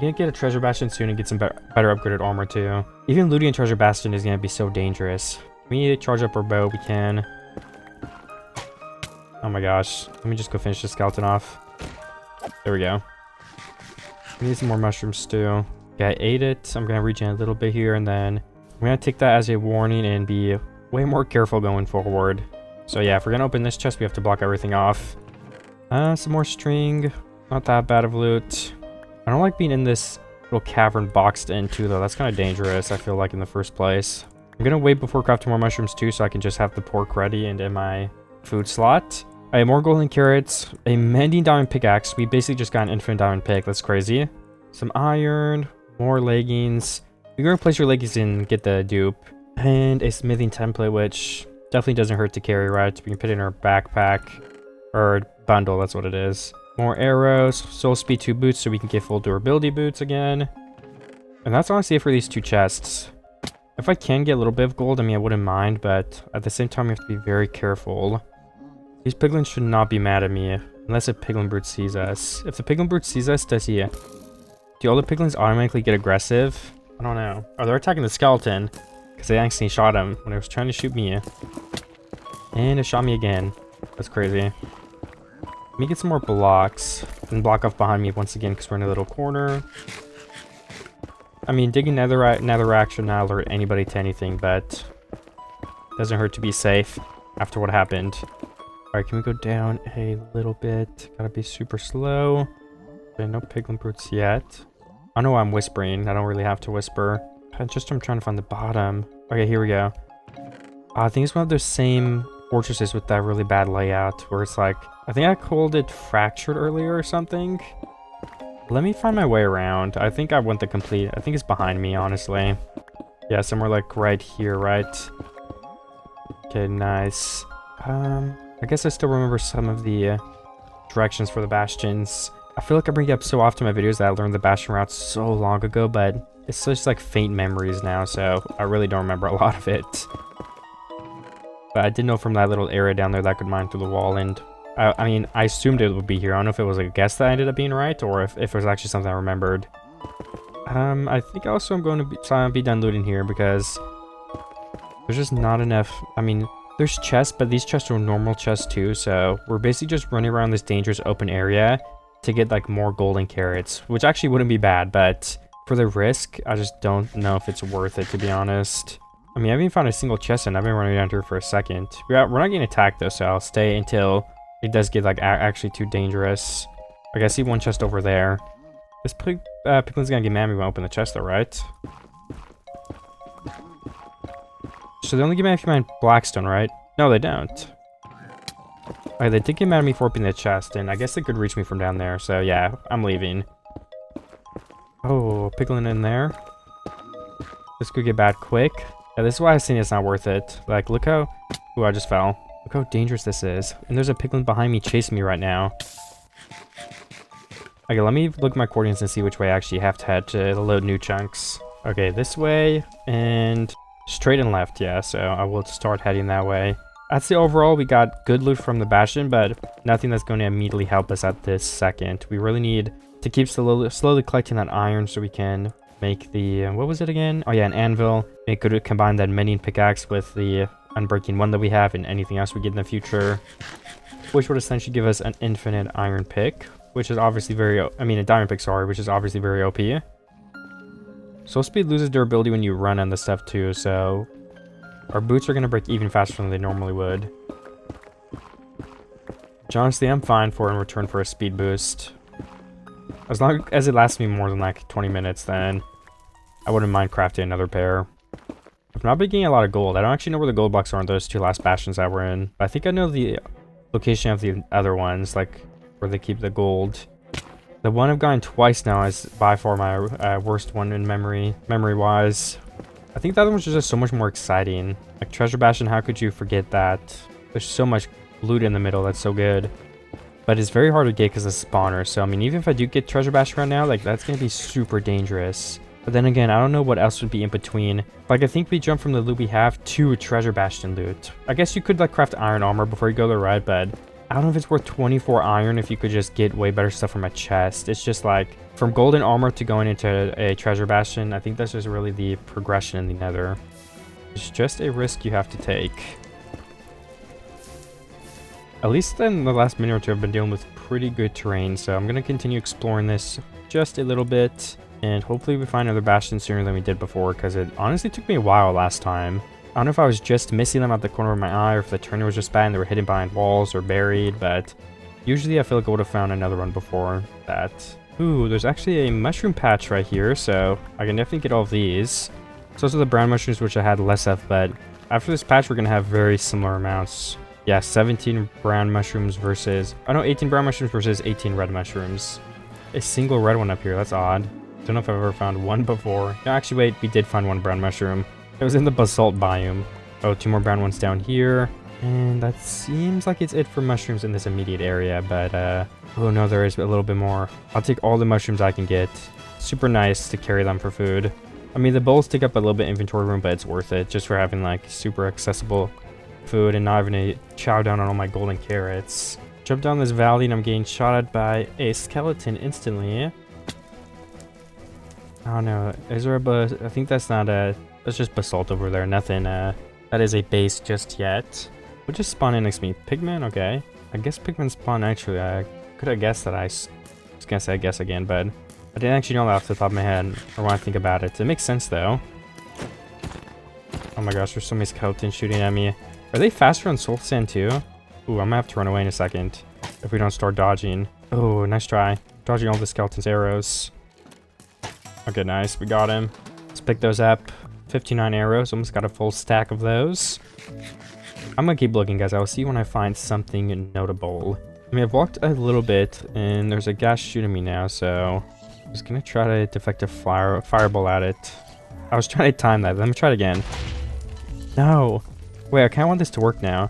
S1: need to get a treasure bastion soon and get some better upgraded armor too. Even looting a treasure bastion is gonna be so dangerous. We need to charge up our bow. We can. Oh my gosh. Let me just go finish the skeleton off. There we go. We need some more mushrooms too. Okay, I ate it. I'm gonna regen a little bit here, and then I'm gonna take that as a warning and be way more careful going forward. So yeah, if we're gonna open this chest, we have to block everything off. Some more string. Not that bad of loot. I don't like being in this little cavern boxed in too, though. That's kind of dangerous, I feel like, in the first place. I'm gonna wait before crafting more mushrooms too, so I can just have the pork ready and in my food slot. I have more golden carrots, a mending diamond pickaxe. We basically just got an infinite diamond pick. That's crazy. Some iron, more leggings. You can replace your leggings and get the dupe. And a smithing template, which definitely doesn't hurt to carry, right? We can put it in our backpack or bundle. That's what it is. More arrows, soul speed 2 boots so we can get full durability boots again. And that's honestly it for these 2 chests. If I can get a little bit of gold, I mean, I wouldn't mind, but at the same time, we have to be very careful. These piglins should not be mad at me, unless a piglin brute sees us. If the piglin brute sees us, do all the piglins automatically get aggressive? I don't know. Oh, they're attacking the skeleton, because they accidentally shot him when it was trying to shoot me. And it shot me again. That's crazy. Let me get some more blocks, and block off behind me once again, because we're in a little corner. I mean, digging netherrack should not alert anybody to anything, but Doesn't hurt to be safe after what happened. Alright, can we go down a little bit? Gotta be super slow. Okay, no piglin brutes yet. I know I'm whispering. I don't really have to whisper. I'm trying to find the bottom. Okay, here we go. I think it's one of those same fortresses with that really bad layout where it's like, I think I called it fractured earlier or something. Let me find my way around. I think I want the complete, I think it's behind me, honestly. Yeah, somewhere like right here, right? Okay, nice. I guess I still remember some of the directions for the bastions. I feel like I bring it up so often in my videos that I learned the bastion route so long ago, but it's just like faint memories now, so I really don't remember a lot of it. But I did know from that little area down there that I could mine through the wall, and I mean, I assumed it would be here. I don't know if it was a guess that ended up being right, or if it was actually something I remembered. I think also I'm going to be done looting here, because there's just not enough. I mean, there's chests, but these chests are normal chests too, so we're basically just running around this dangerous open area to get like more golden carrots, which actually wouldn't be bad, but for the risk, I just don't know if it's worth it, to be honest. I mean, I haven't found a single chest and I've been running down here for a second. We're not getting attacked though, so I'll stay until it does get like actually too dangerous. Like I see one chest over there. This piglin's gonna get mad when we open the chest though, right? So they only get mad if you mine Blackstone, right? No, they don't. Okay, they did get mad at me for opening the chest, and I guess they could reach me from down there, so yeah, I'm leaving. Oh, piglin in there. This could get bad quick. Yeah, this is why I was saying it's not worth it. Like, look how... Ooh, I just fell. Look how dangerous this is. And there's a piglin behind me chasing me right now. Okay, let me look at my coordinates and see which way I actually have to head to load new chunks. Okay, this way, and straight and left, yeah, so I will start heading that way. I'd say overall we got good loot from the bastion, but nothing that's going to immediately help us at this second. We really need to keep slowly collecting that iron so we can make the, what was it again? Oh yeah, an anvil. It could combine that mending pickaxe with the unbreaking one that we have and anything else we get in the future, which would essentially give us an infinite iron pick, which is obviously a diamond pick, sorry, which is obviously very OP. Soul speed loses durability when you run on the stuff too, so our boots are going to break even faster than they normally would. Which honestly, I'm fine for in return for a speed boost. As long as it lasts me more than like 20 minutes, then I wouldn't mind crafting another pair. I've not been getting a lot of gold. I don't actually know where the gold blocks are in those two last bastions that we're in. But I think I know the location of the other ones, like where they keep the gold. The one I've gotten twice now is by far my worst one in memory-wise. I think the other ones are just so much more exciting. Like Treasure Bastion, how could you forget that? There's so much loot in the middle that's so good. But it's very hard to get because of spawners. So, I mean, even if I do get Treasure Bastion right now, like, that's going to be super dangerous. But then again, I don't know what else would be in between. Like, I think we jump from the loot we have to a Treasure Bastion loot. I guess you could, like, craft iron armor before you go there, right? But I don't know if it's worth 24 iron if you could just get way better stuff from a chest. It's just like, from golden armor to going into a Treasure Bastion, I think that's just really the progression in the Nether. It's just a risk you have to take. At least in the last minute or two, I've been dealing with pretty good terrain, so I'm going to continue exploring this just a little bit, and hopefully we find another bastion sooner than we did before, because it honestly took me a while last time. I don't know if I was just missing them at the corner of my eye, or if the turner was just bad and they were hidden behind walls or buried, but usually I feel like I would have found another one before that. Ooh, there's actually a mushroom patch right here, so I can definitely get all of these. So those are the brown mushrooms, which I had less of, but after this patch, we're going to have very similar amounts. Yeah, 17 brown mushrooms versus... Oh no, 18 brown mushrooms versus 18 red mushrooms. A single red one up here, that's odd. Don't know if I've ever found one before. No, actually, wait, we did find one brown mushroom. It was in the basalt biome. Oh, two more brown ones down here. And that seems like it's it for mushrooms in this immediate area, but... Oh no, there is a little bit more. I'll take all the mushrooms I can get. Super nice to carry them for food. I mean, the bowls take up a little bit of inventory room, but it's worth it just for having, like, super accessible food and not having to chow down on all my golden carrots. Jump down this valley and I'm getting shot at by a skeleton instantly. Oh no, is there a I think that's not a... That's just basalt over there, nothing that is a base just yet. What just spawned in next to me? Pigmen? Okay. I guess pigmen spawn actually. I could have guessed that. I was gonna say I guess again, but I didn't actually know that off the top of my head or when I think about it. It makes sense though. Oh my gosh, there's so many skeletons shooting at me. Are they faster on soul sand too? Ooh, I'm gonna have to run away in a second if we don't start dodging. Oh, nice try. Dodging all the skeleton's arrows. Okay, nice. We got him. Let's pick those up. 59 arrows. Almost got a full stack of those. I'm gonna keep looking, guys. I'll see when I find something notable. I mean, I've walked a little bit, and there's a guy shooting me now, so I'm just gonna try to deflect a fireball at it. I was trying to time that. Let me try it again. No. Wait, I kind of want this to work now.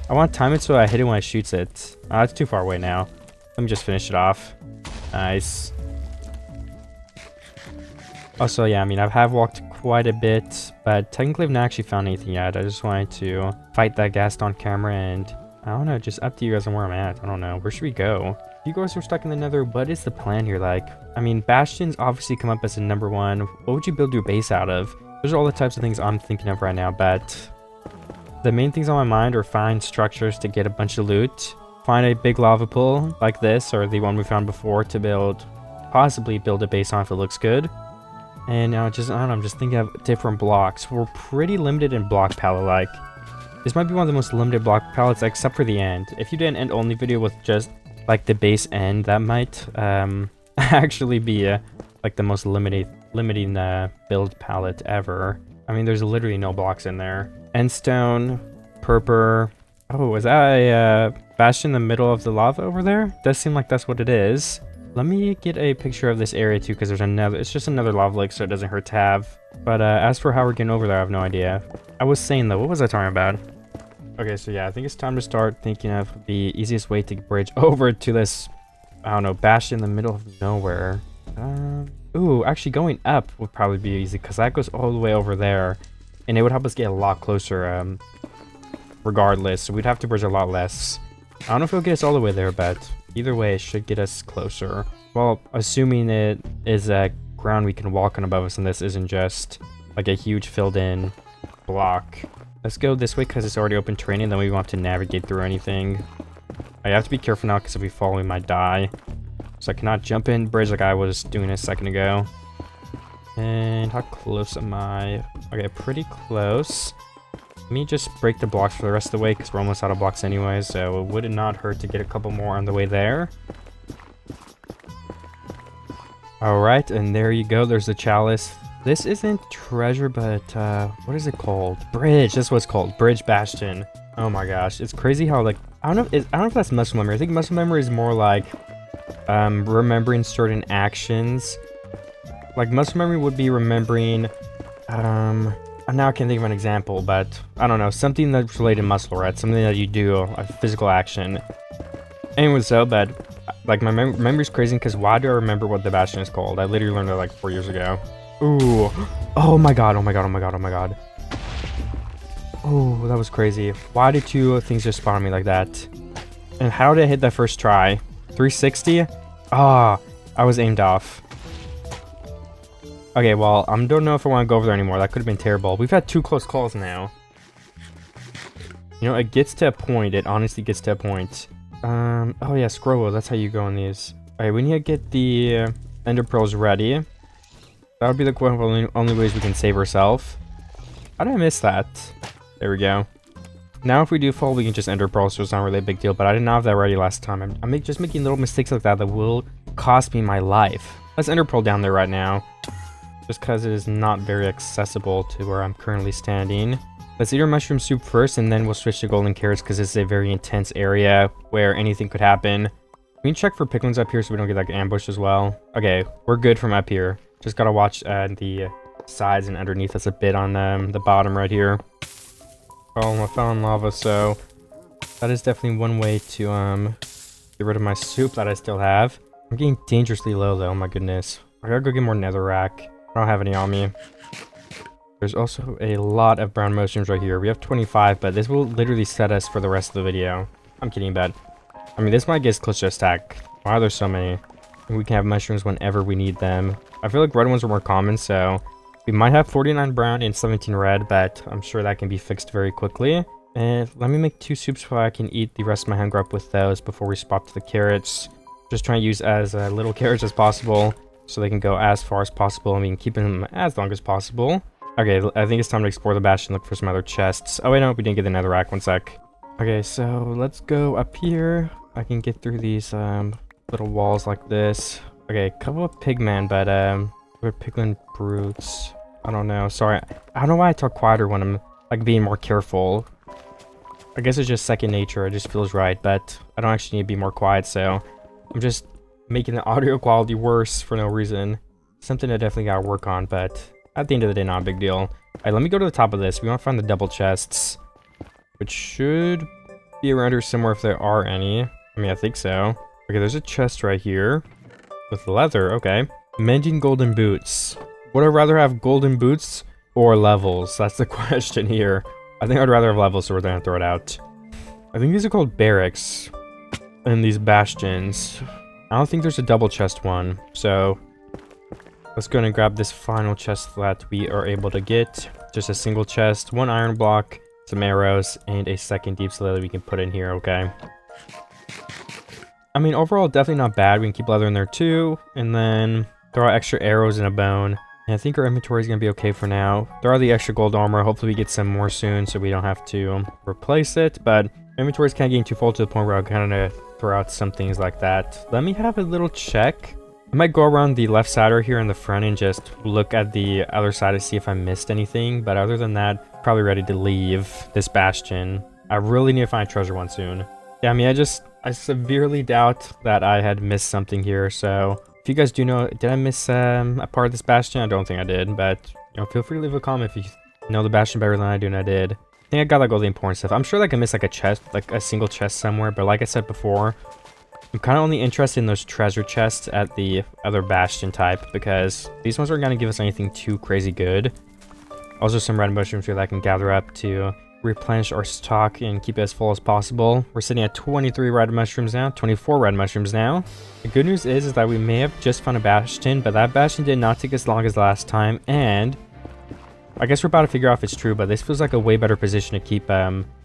S1: I want to time it so I hit it when it shoots it. It's too far away now. Let me just finish it off. Nice. Also, yeah, I mean, I have walked quite a bit, but technically I've not actually found anything yet. I just wanted to fight that ghast on camera, and I don't know, just up to you guys on where I'm at. I don't know. Where should we go? If you guys are stuck in the nether, what is the plan here? Like, I mean, bastions obviously come up as a number one. What would you build your base out of? Those are all the types of things I'm thinking of right now, but the main things on my mind are find structures to get a bunch of loot, find a big lava pool like this, or the one we found before, to possibly build a base on if it looks good. And now I don't know, I'm just thinking of different blocks. We're pretty limited in block palette, like. This might be one of the most limited block palettes, except for the end. If you did an end-only video with just, like, the base end, that might actually be, like, the most limiting build palette ever. I mean, there's literally no blocks in there. Endstone, purpur. Oh, is that a bastion in the middle of the lava over there? Does seem like that's what it is. Let me get a picture of this area too, because there's another, it's just another lava lake, so it doesn't hurt to have. But as for how we're getting over there, I have no idea. I was saying though, what was I talking about? Okay, so yeah, I think it's time to start thinking of the easiest way to bridge over to this, I don't know, bastion in the middle of nowhere. Ooh, actually going up would probably be easy, because that goes all the way over there. And it would help us get a lot closer, regardless. So we'd have to bridge a lot less. I don't know if it'll get us all the way there, but either way, it should get us closer. Well, assuming it is a ground we can walk on above us, and this isn't just like a huge filled-in block. Let's go this way because it's already open terrain, and then we won't have to navigate through anything. I have to be careful now because if we fall, we might die. So I cannot jump in bridge like I was doing a second ago. And how close am I? Okay, pretty close. Let me just break the blocks for the rest of the way because we're almost out of blocks anyway, so it would not hurt to get a couple more on the way there. Alright, and there you go. There's the chalice. This isn't treasure, but what is it called? Bridge. That's what it's called. Bridge Bastion. Oh my gosh. It's crazy how, like, I don't know if that's muscle memory. I think muscle memory is more like remembering certain actions. Like, muscle memory would be remembering, now I can't think of an example, but I don't know, something that's related to muscle, right? Something that you do, a physical action. Anyway, so, but, like, my memory's crazy because why do I remember what the bastion is called? I literally learned it like 4 years ago. Ooh. Oh my god, oh my god, oh my god, oh my god. Oh, that was crazy. Why did two things just spawn on me like that? And how did I hit that first try? 360? Ah, I was aimed off. Okay, well, I don't know if I want to go over there anymore. That could have been terrible. We've had 2 close calls now. You know, it gets to a point. It honestly gets to a point. Oh yeah, scroll. That's how you go on these. Alright, we need to get the ender pearls ready. That would be the only ways we can save ourselves. How did I miss that? There we go. Now if we do fall, we can just ender pearls, so it's not really a big deal. But I did not have that ready last time. I'm just making little mistakes like that that will cost me my life. Let's ender pearl down there right now. Just because it is not very accessible to where I'm currently standing. Let's eat our mushroom soup first, and then we'll switch to golden carrots because this is a very intense area where anything could happen. We can check for piglins up here so we don't get like ambushed as well. Okay, we're good from up here. Just gotta watch the sides and underneath us a bit on the bottom right here. Oh, I fell in lava, so that is definitely one way to get rid of my soup that I still have. I'm getting dangerously low though, oh my goodness. I gotta go get more netherrack. I don't have any on me. There's also a lot of brown mushrooms right here. We have 25, but this will literally set us for the rest of the video. I'm kidding, but I mean, this might get us close to a stack. Why are there so many? And we can have mushrooms whenever we need them. I feel like red ones are more common, so we might have 49 brown and 17 red, but I'm sure that can be fixed very quickly. And let me make 2 soups so I can eat the rest of my hunger up with those before we swap to the carrots. Just trying to use as little carrots as possible, so they can go as far as possible, and we can keep them as long as possible. Okay, I think it's time to explore the bastion, look for some other chests. Oh wait, no, we didn't get the netherrack. One sec. Okay, so let's go up here. I can get through these little walls like this. Okay, a couple of pigmen, but we're piglin brutes. I don't know. Sorry, I don't know why I talk quieter when I'm like being more careful. I guess it's just second nature. It just feels right, but I don't actually need to be more quiet, so I'm just making the audio quality worse for no reason. Something I definitely gotta work on, but at the end of the day, not a big deal. Alright, let me go to the top of this. We want to find the double chests, which should be around here somewhere if there are any. I mean, I think so. Okay, there's a chest right here with leather. Okay. Mending golden boots. Would I rather have golden boots or levels? That's the question here. I think I'd rather have levels, so we're gonna throw it out. I think these are called barracks in these bastions. I don't think there's a double chest one, so let's go and grab this final chest that we are able to get. Just a single chest, one iron block, some arrows, and a second deep slate that we can put in here, okay? I mean, overall, definitely not bad. We can keep leather in there too, and then throw out extra arrows and a bone. And I think our inventory is going to be okay for now. There are the extra gold armor. Hopefully we get some more soon so we don't have to replace it. But inventory is kind of getting too full to the point where I'll kind of throw out some things like that. Let me have a little check. I might go around the left side or here in the front and just look at the other side to see if I missed anything. But other than that, probably ready to leave this bastion. I really need to find a treasure one soon. Yeah, I mean, I severely doubt that I had missed something here, so if you guys do know, did I miss a part of this bastion? I don't think I did, but you know, feel free to leave a comment if you know the bastion better than I do, and I did. I think I got like all the important stuff. I'm sure like I missed like a chest, like a single chest somewhere, but like I said before, I'm kind of only interested in those treasure chests at the other bastion type because these ones aren't going to give us anything too crazy good. Also some red mushrooms here that I can gather up to replenish our stock and keep it as full as possible. We're sitting at 23 red mushrooms now, 24 red mushrooms now. The good news is that we may have just found a bastion, but that bastion did not take as long as last time, and I guess we're about to figure out if it's true, but this feels like a way better position to keep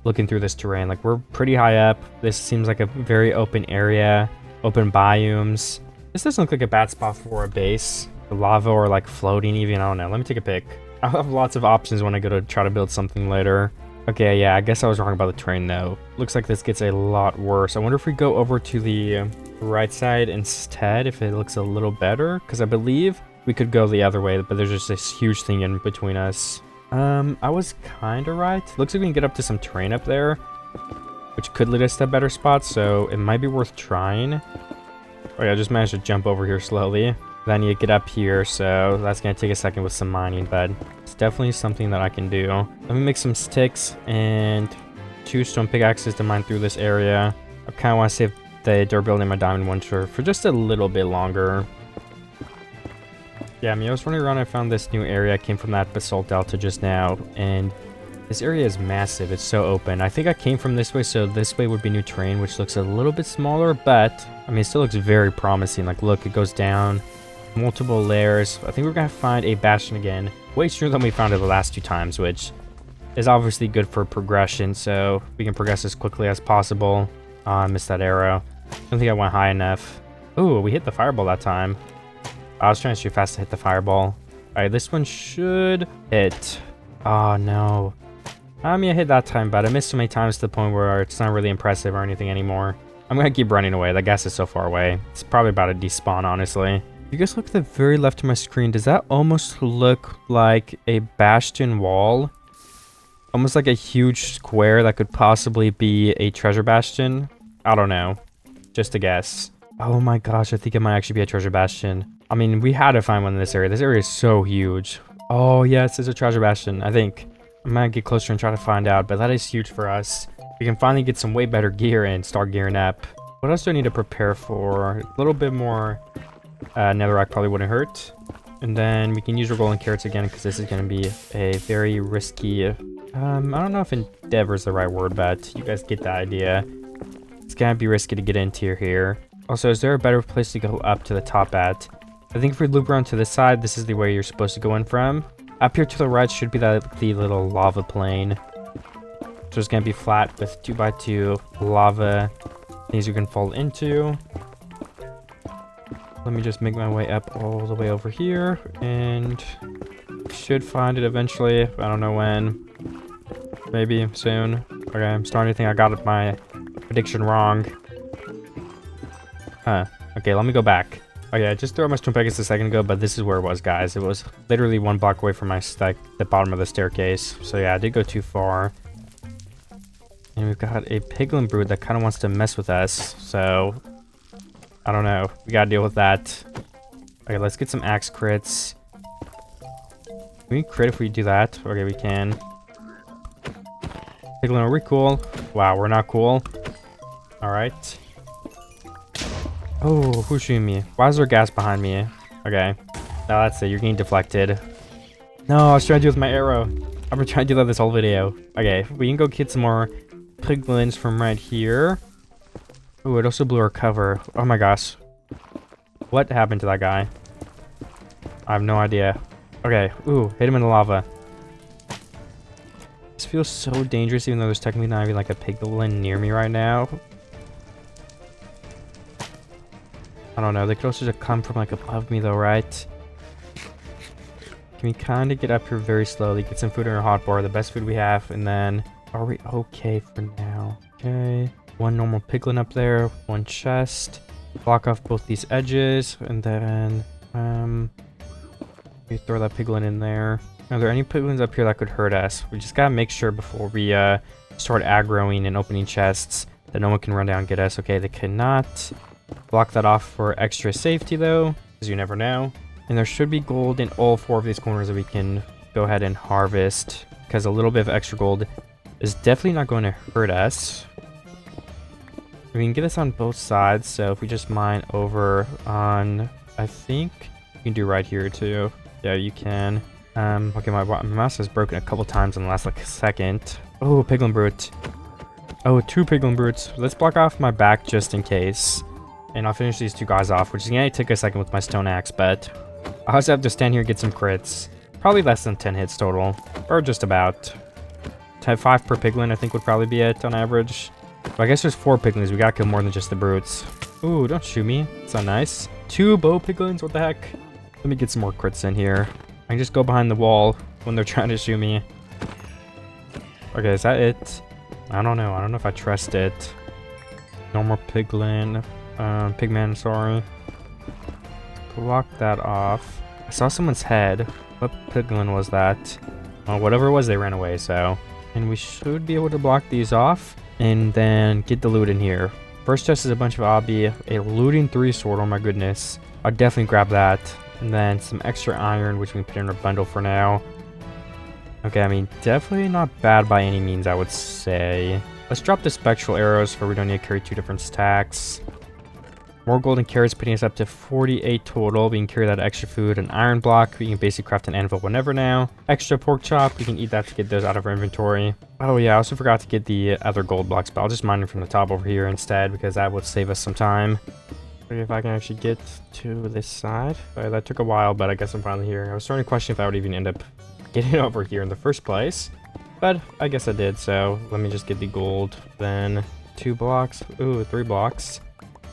S1: looking through this terrain. Like, we're pretty high up. This seems like a very open area, open biomes. This doesn't look like a bad spot for a base. The lava or like floating even, I don't know. Let me take a pic. I'll have lots of options when I go to try to build something later. Okay, yeah, I guess I was wrong about the terrain though. Looks like this gets a lot worse. I wonder if we go over to the right side instead, if it looks a little better, because I believe we could go the other way, but there's just this huge thing in between us. I was kind of right. Looks like we can get up to some terrain up there, which could lead us to a better spot, so it might be worth trying. Oh yeah, I just managed to jump over here slowly. Then I need to get up here, so that's going to take a second with some mining, but it's definitely something that I can do. Let me make some sticks and 2 stone pickaxes to mine through this area. I kind of want to save the durability of my diamond one for just a little bit longer. Yeah, I mean, I was running around, I found this new area. I came from that basalt delta just now, and this area is massive. It's so open. I think I came from this way, so this way would be new terrain, which looks a little bit smaller, but I mean, it still looks very promising. Like, look, it goes down. Multiple layers. I think we're gonna find a bastion again. Way sooner than we found it the last 2 times, which is obviously good for progression, so we can progress as quickly as possible. I missed that arrow. I don't think I went high enough. Ooh, we hit the fireball that time. I was trying to shoot fast to hit the fireball. Alright, this one should hit. Oh no. I mean, I hit that time, but I missed so many times to the point where it's not really impressive or anything anymore. I'm gonna keep running away. The gas is so far away. It's probably about to despawn, honestly. If you guys look at the very left of my screen, does that almost look like a bastion wall? Almost like a huge square that could possibly be a treasure bastion? I don't know. Just a guess. Oh my gosh, I think it might actually be a treasure bastion. I mean, we had to find one in this area. This area is so huge. Oh yes, it's a treasure bastion, I think. I might get closer and try to find out, but that is huge for us. We can finally get some way better gear and start gearing up. What else do I need to prepare for? A little bit more netherrack probably wouldn't hurt. And then we can use our golden carrots again because this is going to be a very risky... I don't know if endeavor is the right word, but you guys get the idea. It's going to be risky to get into here. Also, is there a better place to go up to the top at? I think if we loop around to this side, this is the way you're supposed to go in from. Up here to the right should be the little lava plain. So it's going to be flat with 2x2 lava things you can fall into. Let me just make my way up all the way over here, and Should find it eventually. I don't know when. Maybe soon. Okay, I'm starting to think I got my prediction wrong. Huh. Okay, let me go back. Okay, I just threw out my stone pickaxe a second ago, but this is where it was, guys. It was literally 1 block away from my the bottom of the staircase. So yeah, I did go too far. And we've got a piglin brood that kind of wants to mess with us. So, I don't know. We gotta deal with that. Okay, let's get some axe crits. Can we crit if we do that? Okay, we can. Piglin, are we cool? Wow, we're not cool. Alright. Oh, who's shooting me? Why is there gas behind me? Okay. Now that's it. You're getting deflected. No, I was trying to do it with my arrow. I've been trying to do that this whole video. Okay, we can go get some more piglins from right here. Oh, it also blew our cover. Oh my gosh. What happened to that guy? I have no idea. Okay. Ooh, hit him in the lava. This feels so dangerous even though there's technically not even like a piglin near me right now. I don't know. They could also just come from like above me though, right? Can we kind of get up here very slowly, get some food in our hotbar, the best food we have, and then are we okay for now? Okay. 1 normal piglin up there, 1 chest. Block off both these edges, and then we throw that piglin in there. Are there any piglins up here that could hurt us? We just gotta make sure before we start aggroing and opening chests that no one can run down and get us. Okay, they cannot. Block that off for extra safety though, because you never know. And there should be gold in all 4 of these corners that we can go ahead and harvest, because a little bit of extra gold is definitely not going to hurt us. We can get this on both sides, so if we just mine over on, I think you can do right here too. Yeah, you can. Okay, my mouse has broken a couple times in the last like second. Oh, piglin brute. Oh, 2 piglin brutes. Let's block off my back just in case. And I'll finish these 2 guys off, which is gonna take a second with my stone axe, but I'll also have to stand here and get some crits. Probably less than 10 hits total, or just about. 5 per piglin, I think would probably be it on average. But I guess there's 4 piglins. We gotta kill more than just the brutes. Ooh, don't shoot me. It's not nice. 2 bow piglins, what the heck? Let me get some more crits in here. I can just go behind the wall when they're trying to shoot me. Okay, is that it? I don't know. I don't know if I trust it. Normal piglin. Pigman, sorry. Block that off. I saw someone's head. What piglin was that? Well, whatever it was, they ran away, so. And we should be able to block these off. And then get the loot in here. First chest is a bunch of obby. A looting 3 sword, oh my goodness. I'll definitely grab that. And then some extra iron, which we can put in our bundle for now. Okay, I mean, definitely not bad by any means, I would say. Let's drop the spectral arrows for we don't need to carry 2 different stacks. More golden carrots, putting us up to 48 total. We can carry that extra food, an iron block. We can basically craft an anvil whenever now. Extra pork chop. We can eat that to get those out of our inventory. Oh yeah, I also forgot to get the other gold blocks, but I'll just mine them from the top over here instead because that would save us some time. Okay, if I can actually get to this side. Sorry, that took a while, but I guess I'm finally here. I was starting to question if I would even end up getting over here in the first place, but I guess I did. So let me just get the gold. Then 2 blocks. Ooh, 3 blocks.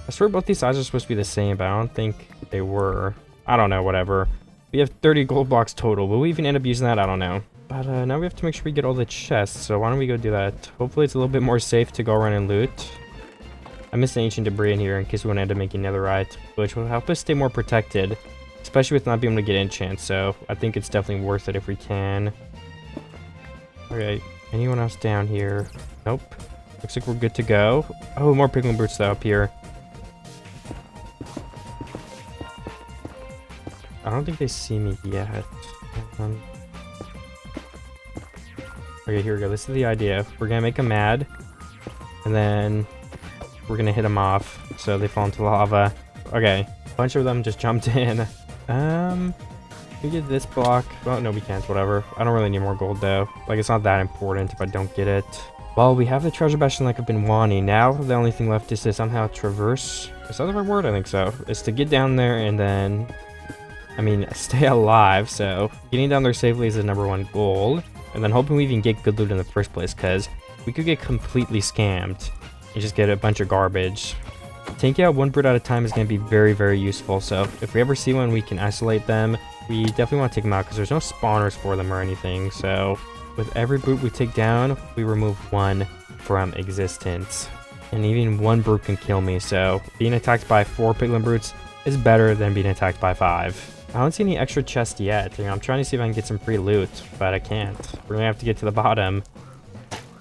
S1: I swear both these sides are supposed to be the same, but I don't think they were. I don't know, whatever. We have 30 gold blocks total. Will we even end up using that? I don't know. But now we have to make sure we get all the chests, so why don't we go do that? Hopefully it's a little bit more safe to go around and loot. I missed the ancient debris in here in case we want to end up making netherite, which will help us stay more protected, especially with not being able to get enchants, so I think it's definitely worth it if we can. Okay, anyone else down here? Nope. Looks like we're good to go. Oh, more piglin brutes though up here. I don't think they see me yet. Okay, here we go. This is the idea. We're gonna make them mad, and then we're gonna hit them off so they fall into lava. Okay, a bunch of them just jumped in. We get this block. Well, no, we can't. Whatever. I don't really need more gold though. Like, it's not that important if I don't get it. Well, we have the treasure bastion like I've been wanting. Now the only thing left is to somehow traverse. Is that the right word? I think so. Is to get down there and then, I mean, stay alive. So getting down there safely is the #1 goal. And then hoping we even get good loot in the first place, because we could get completely scammed and just get a bunch of garbage. Taking out 1 brute at a time is going to be very, very useful. So if we ever see one, we can isolate them we definitely want to take them out because there's no spawners for them or anything. So with every brute we take down, we remove one from existence. And even one brute can kill me, so being attacked by 4 piglin brutes is better than being attacked by 5. I don't see any extra chests yet. I'm trying to see if I can get some free loot, but I can't. We're gonna have to get to the bottom.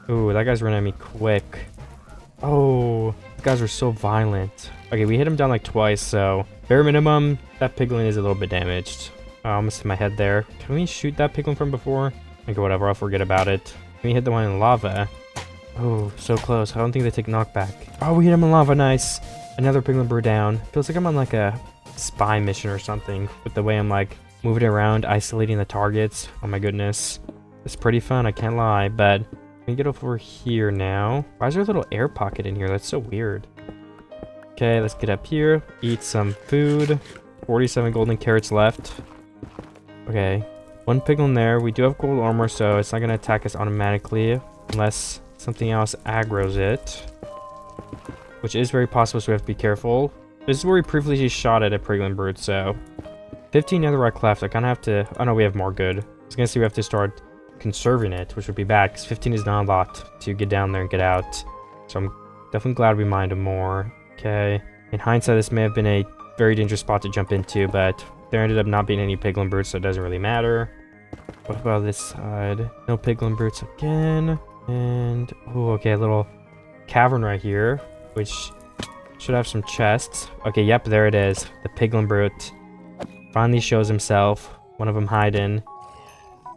S1: Ooh, that guy's running at me quick. Oh, these guys are so violent. Okay, we hit him down like twice, so bare minimum, that piglin is a little bit damaged. I almost hit my head there. Can we shoot that piglin from before? Okay, whatever, I'll forget about it. Can we hit the one in lava? Oh, so close. I don't think they take knockback. Oh, we hit him in lava. Nice. Another piglin brew down. Feels like I'm on like a spy mission or something with the way I'm like moving around, isolating the targets. Oh my goodness. It's pretty fun, I can't lie, but let me get over here now. Why is there a little air pocket in here? That's so weird. Okay, let's get up here. Eat some food. 47 golden carrots left. Okay. One piglin there. We do have gold armor, so it's not going to attack us automatically unless something else aggroes it, which is very possible, so we have to be careful. This is where we previously shot at a piglin brute, so 15 netherrack left. I kind of have to... Oh no, we have more good. I was gonna say we have to start conserving it, which would be bad because 15 is not a lot to get down there and get out, so I'm definitely glad we mined more. Okay, in hindsight this may have been a very dangerous spot to jump into, but there ended up not being any piglin brutes, so it doesn't really matter. What about this side? No piglin brutes again. And, oh, okay, a little cavern right here, which should have some chests. Okay, yep, there it is. The piglin brute finally shows himself. One of them hiding.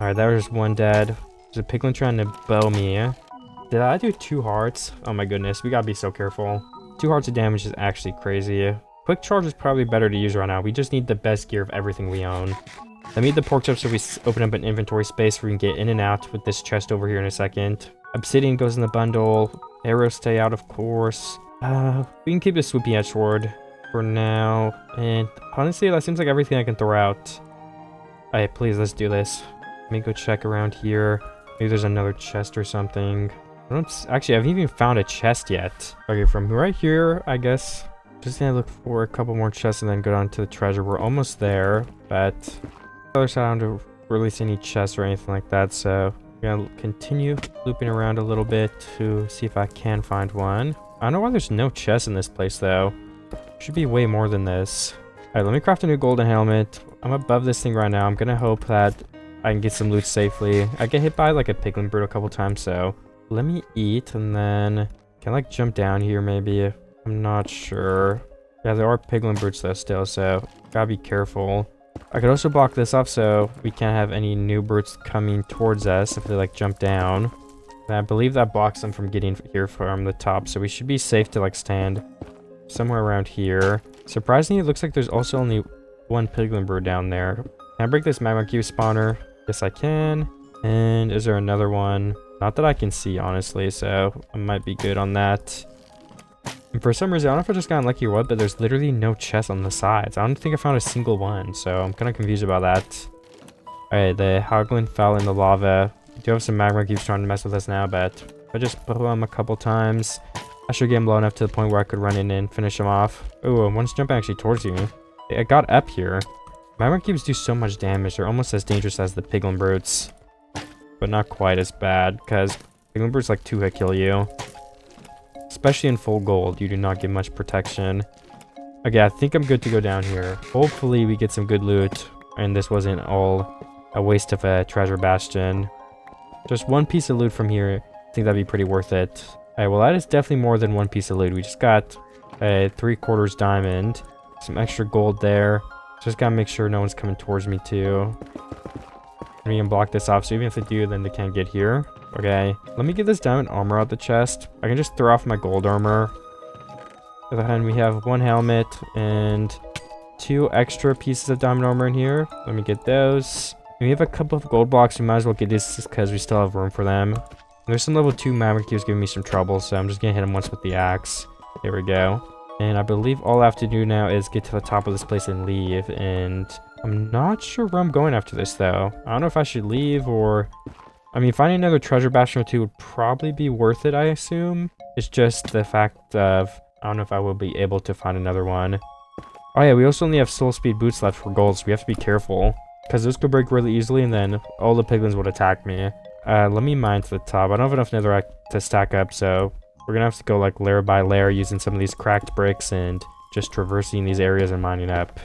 S1: Alright, there's one dead. There's a piglin trying to bow me. Did I do 2 hearts? Oh my goodness, we gotta be so careful. 2 hearts of damage is actually crazy. Quick charge is probably better to use right now. We just need the best gear of everything we own. Let me eat the pork chop so we open up an inventory space where we can get in and out with this chest over here in a second. Obsidian goes in the bundle. Arrows stay out, of course. We can keep the swoopy edge sword for now. And honestly, that seems like everything I can throw out. Alright, please, let's do this. Let me go check around here. Maybe there's another chest or something. Actually, I haven't even found a chest yet. Okay, from right here, I guess. Just gonna look for a couple more chests and then go down to the treasure. We're almost there, but the other side, I don't release any chests or anything like that, so I'm gonna continue looping around a little bit to see if I can find one. I don't know why there's no chest in this place though. Should be way more than this. Alright, let me craft a new golden helmet. I'm above this thing right now. I'm gonna hope that I can get some loot safely. I get hit by like a piglin brute a couple times, so let me eat and then can I like jump down here maybe? I'm not sure. Yeah, there are piglin brutes though still, so gotta be careful. I could also block this off so we can't have any new brutes coming towards us if they like jump down. And I believe that blocks them from getting here from the top, so we should be safe to like stand somewhere around here. Surprisingly, it looks like there's also only one piglin brute down there. Can I break this magma cube spawner? Yes, I can. And is there another one? Not that I can see, honestly, so I might be good on that. And for some reason, I don't know if I just got unlucky or what, but there's literally no chest on the sides. I don't think I found a single one, so I'm kind of confused about that. Alright, the Hoglin fell in the lava. We do have some magma cubes trying to mess with us now, but if I just blow them a couple times, I should get him low enough to the point where I could run in and finish him off. Oh, one's jumping actually towards you. I got up here. Magma cubes do so much damage. They're almost as dangerous as the piglin brutes, but not quite as bad because piglin brutes like 2-hit kill you. Especially in full gold, you do not get much protection. Okay, I think I'm good to go down here. Hopefully we get some good loot and this wasn't all a waste of a treasure bastion. Just one piece of loot from here, I think that'd be pretty worth it. Alright, well that is definitely more than one piece of loot. We just got a 3/4 diamond, some extra gold there. Just gotta make sure no one's coming towards me too. And we can block this off, so even if they do, then they can't get here. Okay, let me get this diamond armor out the chest. I can just throw off my gold armor. On the other hand, we have one helmet and 2 extra pieces of diamond armor in here. Let me get those. And we have a couple of gold blocks. We might as well get this because we still have room for them. And there's some level 2 magma cubes giving me some trouble, so I'm just gonna hit them once with the axe. There we go. And I believe all I have to do now is get to the top of this place and leave. And I'm not sure where I'm going after this though. I don't know if I should leave or... I mean, finding another treasure bastion or 2 would probably be worth it, I assume. It's just the fact of, I don't know if I will be able to find another one. Oh yeah, we also only have soul speed boots left for gold, so we have to be careful. because this could break really easily, and then all the piglins would attack me. Let me mine to the top. I don't have enough netherrack to stack up, so we're gonna have to go like layer by layer using some of these cracked bricks and just traversing these areas and mining up.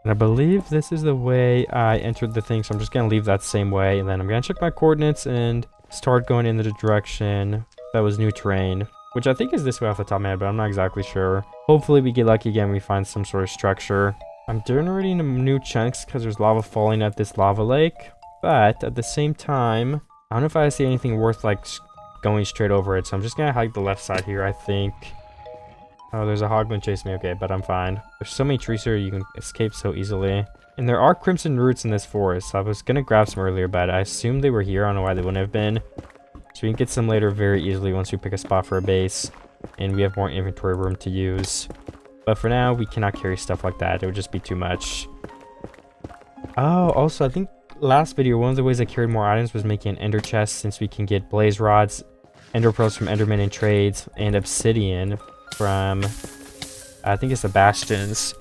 S1: And I believe this is the way I entered the thing, so I'm just gonna leave that same way, and then I'm gonna check my coordinates and start going in the direction that was new terrain, which I think is this way off the top of my head, but I'm not exactly sure. Hopefully we get lucky again and we find some sort of structure. I'm generating new chunks because there's lava falling at this lava lake, but at the same time, I don't know if I see anything worth like going straight over it, so I'm just gonna hike the left side here, I think. Oh, there's a hoglin chasing me. Okay, but I'm fine. There's so many trees here, you can escape so easily. And there are crimson roots in this forest, so I was gonna grab some earlier, but I assumed they were here. I don't know why they wouldn't have been. So we can get some later very easily once we pick a spot for a base, and we have more inventory room to use. But for now, we cannot carry stuff like that. It would just be too much. Oh, also, I think last video, one of the ways I carried more items was making an ender chest, since we can get blaze rods, ender pearls from endermen and trades, and obsidian from, I think it's the bastions.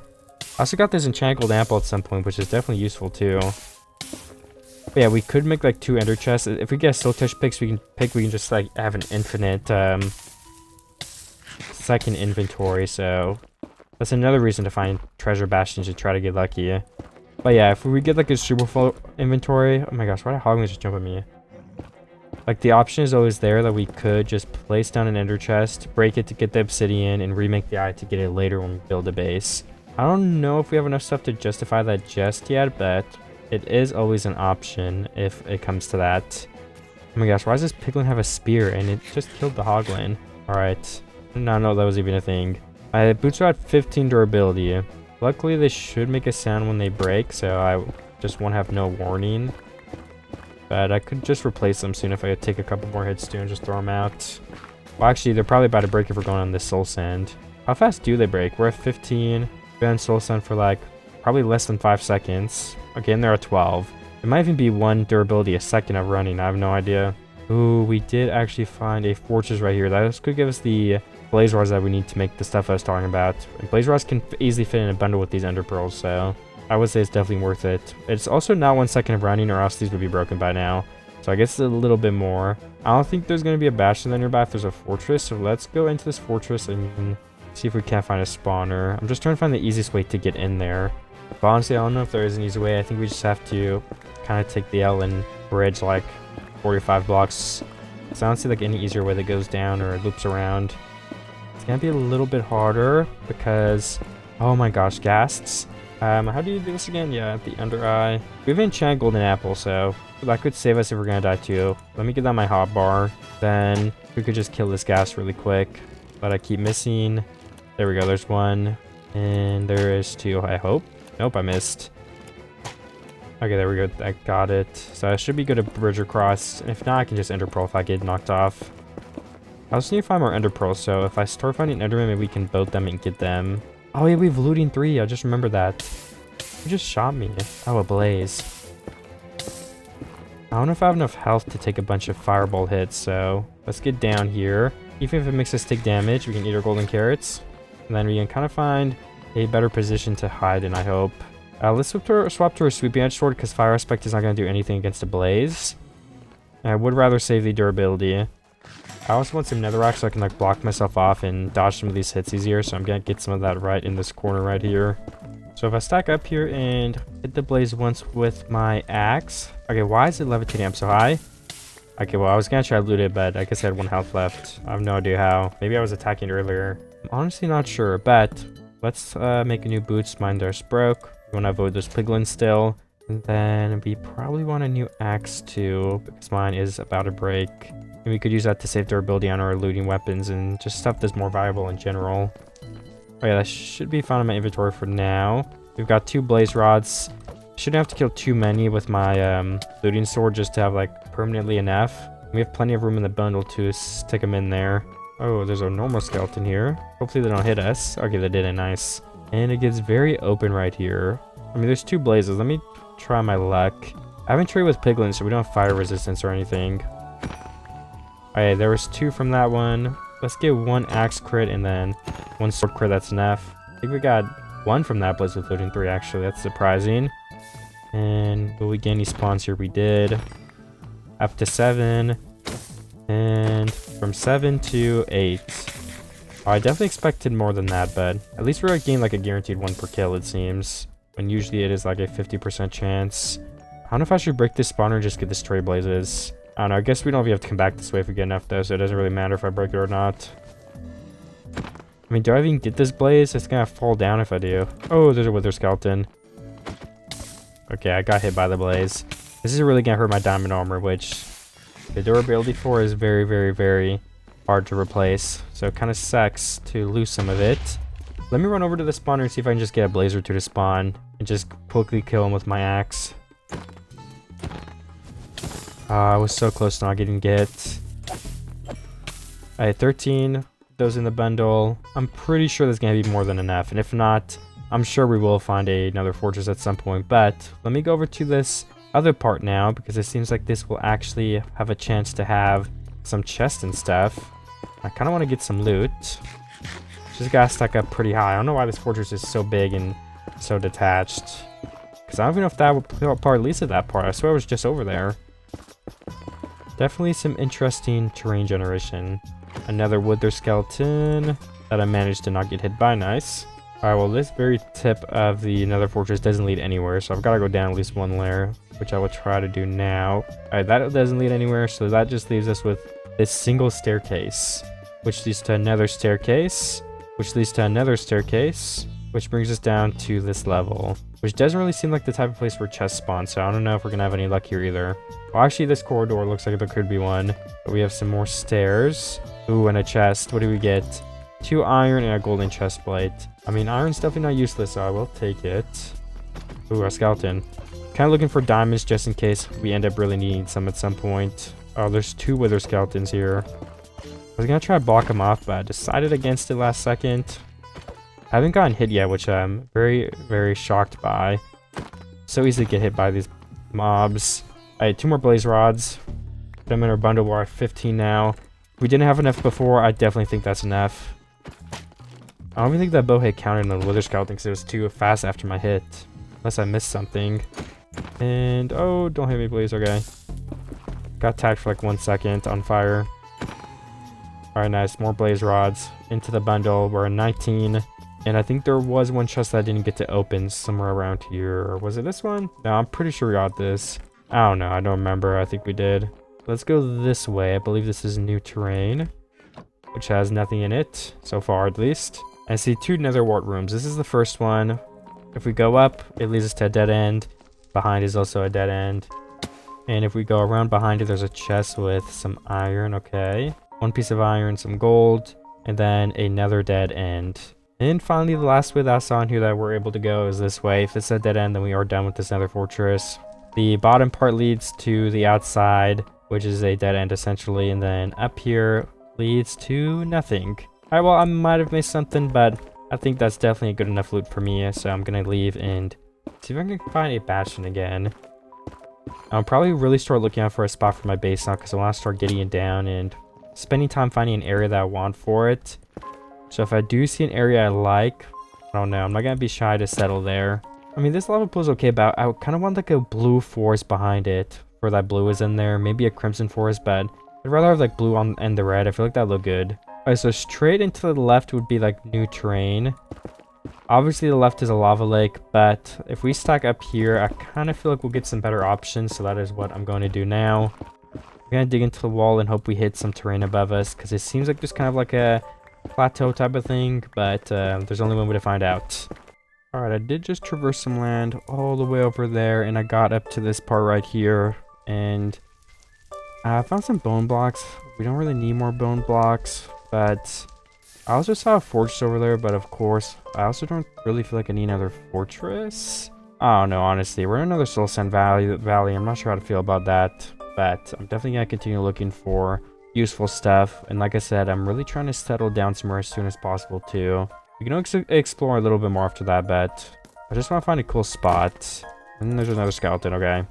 S1: I also got this enchanted apple at some point, which is definitely useful too. But yeah, we could make like 2 ender chests. If we get silk touch picks, we can just like have an infinite second inventory. So that's another reason to find treasure bastions and try to get lucky. But yeah, if we get like a super full inventory, oh my gosh, why did hoglins just jump at me? Like the option is always there that we could just place down an ender chest, break it to get the obsidian, and remake the eye to get it later when we build a base. I don't know if we have enough stuff to justify that just yet, but it is always an option if it comes to that. Oh my gosh, why does this piglin have a spear and it just killed the hoglin? Alright, I did not know that was even a thing. My boots are at 15 durability. Luckily, they should make a sound when they break, so I just won't have no warning. But I could just replace them soon if I take a couple more hits too and just throw them out. Well, actually, they're probably about to break if we're going on this soul sand. How fast do they break? We're at 15. Been on soul sand for like probably less than 5 seconds. Again, they're at 12. It might even be 1 durability a second of running. I have no idea. Ooh, we did actually find a fortress right here. That could give us the blaze rods that we need to make the stuff I was talking about. And blaze rods can easily fit in a bundle with these ender pearls, so I would say it's definitely worth it. It's also not 1 second of running, or else these would be broken by now. So I guess it's a little bit more. I don't think there's going to be a bastion there nearby if there's a fortress. So let's go into this fortress and see if we can't find a spawner. I'm just trying to find the easiest way to get in there. But honestly, I don't know if there is an easy way. I think we just have to kind of take the L and bridge like 45 blocks. So I don't see like any easier way that goes down or loops around. It's going to be a little bit harder because, oh my gosh, ghasts. How do you do this again? Yeah, the under eye. We have an enchanted golden apple, so that could save us if we're gonna die too. Let me get down my hot bar. Then we could just kill this gas really quick. But I keep missing. There we go, there's 1. And there is 2, I hope. Nope, I missed. Okay, there we go, I got it. So I should be good to bridge across. If not, I can just ender pearl if I get knocked off. I also need to find more ender pearls, so if I start finding endermen, maybe we can boat them and get them. Oh yeah, we have looting 3. I just remembered that. Who just shot me? Oh, a blaze. I don't know if I have enough health to take a bunch of fireball hits, so let's get down here. Even if it makes us take damage, we can eat our golden carrots. And then we can kind of find a better position to hide in, I hope. Let's swap to a sweeping edge sword because fire aspect is not going to do anything against a blaze. And I would rather save the durability. I also want some netherrack so I can like block myself off and dodge some of these hits easier. So I'm going to get some of that right in this corner right here. So if I stack up here and hit the blaze once with my axe. Okay, why is it levitating up so high? Okay, well, I was going to try to loot it, but I guess I had 1 health left. I have no idea how. Maybe I was attacking earlier. I'm honestly not sure, but let's make a new boots. Mine there's broke. We want to avoid those piglins still. And then we probably want a new axe too, because mine is about to break. And we could use that to save durability on our looting weapons and just stuff that's more valuable in general. Oh yeah, that should be found in my inventory for now. We've got 2 blaze rods. Shouldn't have to kill too many with my looting sword just to have like permanently enough. We have plenty of room in the bundle to stick them in there. Oh, there's a normal skeleton here. Hopefully they don't hit us. Okay, they didn't. Nice. And it gets very open right here. I mean, there's 2 blazes. Let me try my luck. I haven't traded with piglins, so we don't have fire resistance or anything. Okay, there was 2 from that one. Let's get 1 axe crit and then 1 sword crit. That's enough. I think we got 1 from that blaze with looting 3, actually. That's surprising. And will we get any spawns here? We did. Up to 7. And from 7 to 8. I definitely expected more than that, but at least we're getting like a guaranteed 1 per kill, it seems. When usually it is like a 50% chance. I don't know if I should break this spawner and just get the stray blazes. I don't know, I guess we don't have to come back this way if we get enough though, so it doesn't really matter if I break it or not. I mean, do I even get this blaze? It's gonna fall down if I do. Oh, there's a wither skeleton. Okay, I got hit by the blaze. This is really gonna hurt my diamond armor, which the durability for is very, very, very hard to replace. So it kind of sucks to lose some of it. Let me run over to the spawner and see if I can just get a blaze or two to spawn and just quickly kill him with my axe. I was so close to not getting get. I had 13 those in the bundle. I'm pretty sure there's gonna be more than enough, and if not, I'm sure we will find another fortress at some point. But let me go over to this other part now, because it seems like this will actually have a chance to have some chests and stuff. I kind of want to get some loot. Just gotta stack up pretty high. I don't know why this fortress is so big and so detached, because I don't even know if that part leads to that part. I swear it was just over there. Definitely some interesting terrain generation. Another wither skeleton that I managed to not get hit by. Nice. Alright, well, this very tip of the nether fortress doesn't lead anywhere, so I've got to go down at least 1 layer, which I will try to do now. Alright, that doesn't lead anywhere, so that just leaves us with this single staircase, which leads to another staircase, which leads to another staircase, which brings us down to this level, which doesn't really seem like the type of place where chests spawn, so I don't know if we're going to have any luck here either. Well, actually, this corridor looks like there could be one, but we have some more stairs. Ooh, and a chest. What do we get? 2 iron and a golden chest plate. I mean, iron's definitely not useless, so I will take it. Ooh, a skeleton. Kind of looking for diamonds just in case we end up really needing some at some point. Oh, there's 2 wither skeletons here. I was gonna try to block them off, but I decided against it last second. I haven't gotten hit yet, which I'm very, very shocked by. So easy to get hit by these mobs. I had 2 more blaze rods. Put them in our bundle. We're at 15 now. If we didn't have enough before, I definitely think that's enough. I don't even think that bow hit counted on the wither skeleton because it was too fast after my hit. Unless I missed something. And, oh, don't hit me, please. Okay. Got tagged for like 1 second on fire. Alright, nice. More blaze rods into the bundle. We're at 19. And I think there was 1 chest that I didn't get to open somewhere around here. Or was it this one? No, I'm pretty sure we got this. I don't know. I don't remember. I think we did. Let's go this way. I believe this is new terrain, which has nothing in it, so far at least. I see 2 nether wart rooms. This is the first one. If we go up, it leads us to a dead end. Behind is also a dead end. And if we go around behind it, there's a chest with some iron. Okay. 1 piece of iron, some gold, and then another dead end. And finally, the last way that I saw in here that we're able to go is this way. If it's a dead end, then we are done with this nether fortress. The bottom part leads to the outside, which is a dead end essentially, and then up here leads to nothing. Alright, well, I might have missed something, but I think that's definitely a good enough loot for me, so I'm gonna leave and see if I can find a bastion again. I'll probably really start looking out for a spot for my base now, because I want to start getting it down and spending time finding an area that I want for it. So if I do see an area I like, I don't know, I'm not gonna be shy to settle there. I mean, this lava pool is okay, but I kind of want like a blue forest behind it, where that blue is in there. Maybe a crimson forest, but I'd rather have like blue on and the red. I feel like that would look good. Alright, so straight into the left would be like new terrain. Obviously the left is a lava lake, but if we stack up here, I kind of feel like we'll get some better options, so that is what I'm going to do now. I'm gonna dig into the wall and hope we hit some terrain above us, because it seems like there's kind of like a plateau type of thing, but there's only one way to find out. Alright, I did just traverse some land all the way over there, and I got up to this part right here, and I found some bone blocks. We don't really need more bone blocks, but I also saw a fortress over there, but of course, I also don't really feel like I need another fortress. I don't know, honestly. We're in another soul sand valley. I'm not sure how to feel about that, but I'm definitely going to continue looking for useful stuff. And like I said, I'm really trying to settle down somewhere as soon as possible, too. We can explore a little bit more after that, but I just want to find a cool spot. And there's another skeleton, okay.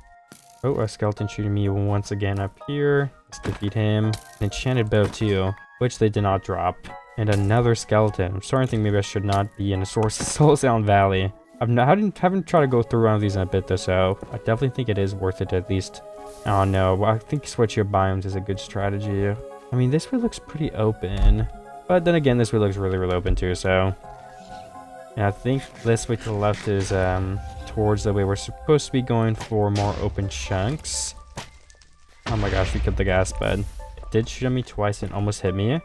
S1: Oh, a skeleton shooting me once again up here. Let's defeat him. An enchanted bow, too, which they did not drop. And another skeleton. I'm starting to think maybe I should not be in a soul sand valley. haven't tried to go through one of these in a bit though, so I definitely think it is worth it to at least. Oh no, well, I think switch your biomes is a good strategy. I mean, this way looks pretty open, but then again, this way looks really, really open too. So yeah, I think this way to the left is towards the way we're supposed to be going for more open chunks. Oh my gosh, we killed the gas bed. It did shoot at me twice and almost hit me.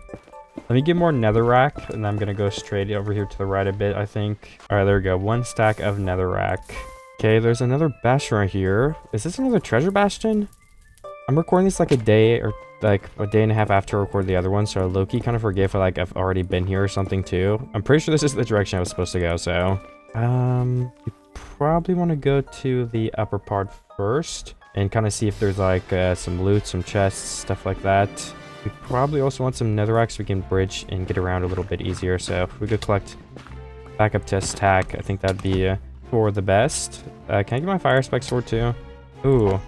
S1: Let me get more netherrack, and I'm gonna go straight over here to the right a bit, I think. All right, there we go. 1 stack of netherrack. Okay, there's another bastion right here. Is this another treasure bastion? I'm recording this like a day or like a day and a half after I record the other one, so low-key kind of forget if I've already been here or something too. I'm pretty sure this is the direction I was supposed to go, so you probably want to go to the upper part first and kind of see if there's like some loot, some chests, stuff like that. We probably also want some netherrack so we can bridge and get around a little bit easier. So if we could collect back up to stack, I think that'd be for the best. Can I get my fire spec sword too? Ooh.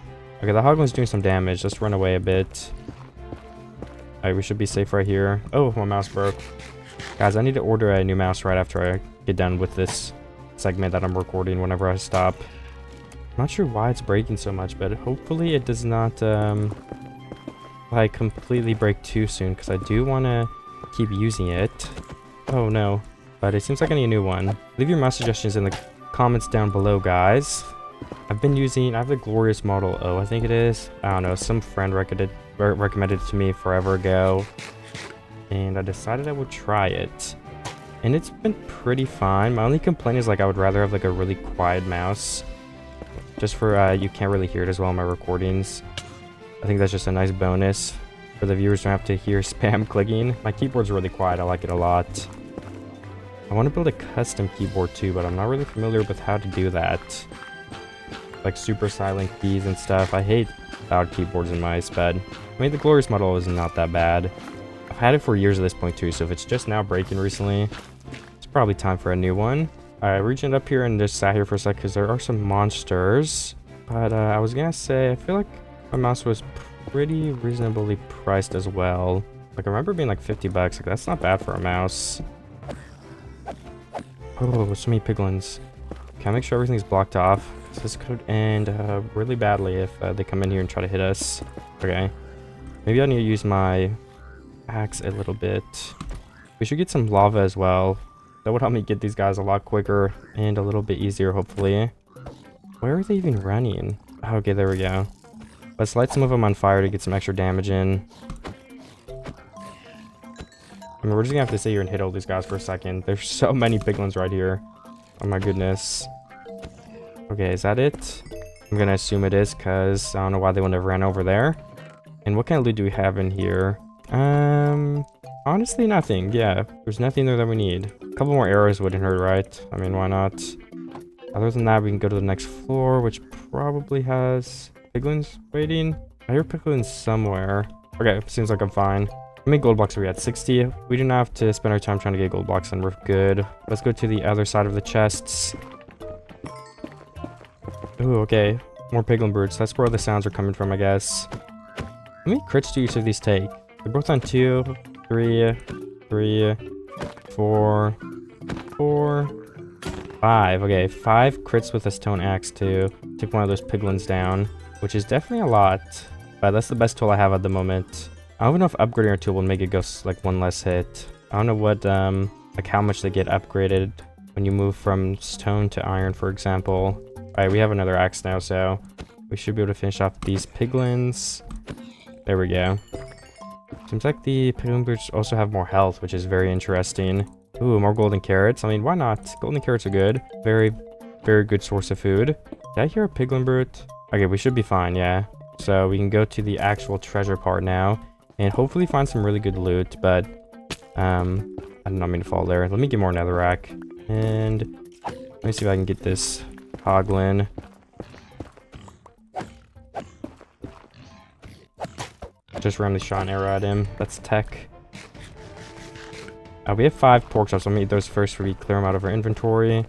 S1: Okay, the hogman's doing some damage. Let's run away a bit. Alright, we should be safe right here. Oh, my mouse broke. Guys, I need to order a new mouse right after I get done with this segment that I'm recording whenever I stop. I'm not sure why it's breaking so much, but hopefully it does not like completely break too soon, because I do want to keep using it. Oh no, but it seems like I need a new one. Leave your mouse suggestions in the comments down below, guys. I have the glorious model O, I think it is. I don't know, some friend recommended it to me forever ago, and I decided I would try it, and it's been pretty fine. My only complaint is like I would rather have like a really quiet mouse, just for you can't really hear it as well in my recordings. I think that's just a nice bonus for the viewers, don't have to hear spam clicking. My keyboard's really quiet, I like it a lot. I want to build a custom keyboard too, but I'm not really familiar with how to do that. Like super silent keys and stuff. I hate loud keyboards and mice, but I mean the glorious model is not that bad. I've had it for years at this point too, so if it's just now breaking recently, it's probably time for a new one. Alright, we jumped up here and just sat here for a sec because there are some monsters. But I was gonna say, I feel like my mouse was pretty reasonably priced as well. Like I remember being like 50 bucks. Like that's not bad for a mouse. Oh, so many piglins. Can I make sure everything's blocked off? This could end really badly if they come in here and try to hit us. Okay. Maybe I need to use my axe a little bit. We should get some lava as well. That would help me get these guys a lot quicker and a little bit easier, hopefully. Where are they even running? Okay, there we go. Let's light some of them on fire to get some extra damage in. I mean, we're just gonna have to sit here and hit all these guys for a second. There's so many piglins right here. Oh my goodness. Okay, is that it? I'm gonna assume it is, because I don't know why they wouldn't have ran over there. And what kind of loot do we have in here? Honestly, nothing. Yeah, there's nothing there that we need. A couple more arrows wouldn't hurt, right? I mean, why not? Other than that, we can go to the next floor, which probably has piglins waiting. I hear piglins somewhere. Okay, seems like I'm fine. How many gold blocks are we at? 60. We do not have to spend our time trying to get gold blocks, and we're good. Let's go to the other side of the chests. Ooh, okay. More piglin brutes. That's where the sounds are coming from, I guess. How many crits do each of these take? They're both on 2, 3, 4, 5. Okay, 5 crits with a stone axe to take one of those piglins down, which is definitely a lot, but that's the best tool I have at the moment. I don't know if upgrading our tool will make it go like 1 less hit. I don't know what like how much they get upgraded when you move from stone to iron, for example. Alright, we have another axe now, so we should be able to finish off these piglins. There we go. Seems like the piglin brutes also have more health, which is very interesting. Ooh, more golden carrots. I mean, why not? Golden carrots are good. Very, very good source of food. Did I hear a piglin brute? Okay, we should be fine, yeah. So we can go to the actual treasure part now and hopefully find some really good loot, but I did not mean to fall there. Let me get more netherrack. And let me see if I can get this hoglin. Just randomly shot an arrow at him. That's tech. We have 5 pork chops. I'll eat those first before we clear them out of our inventory.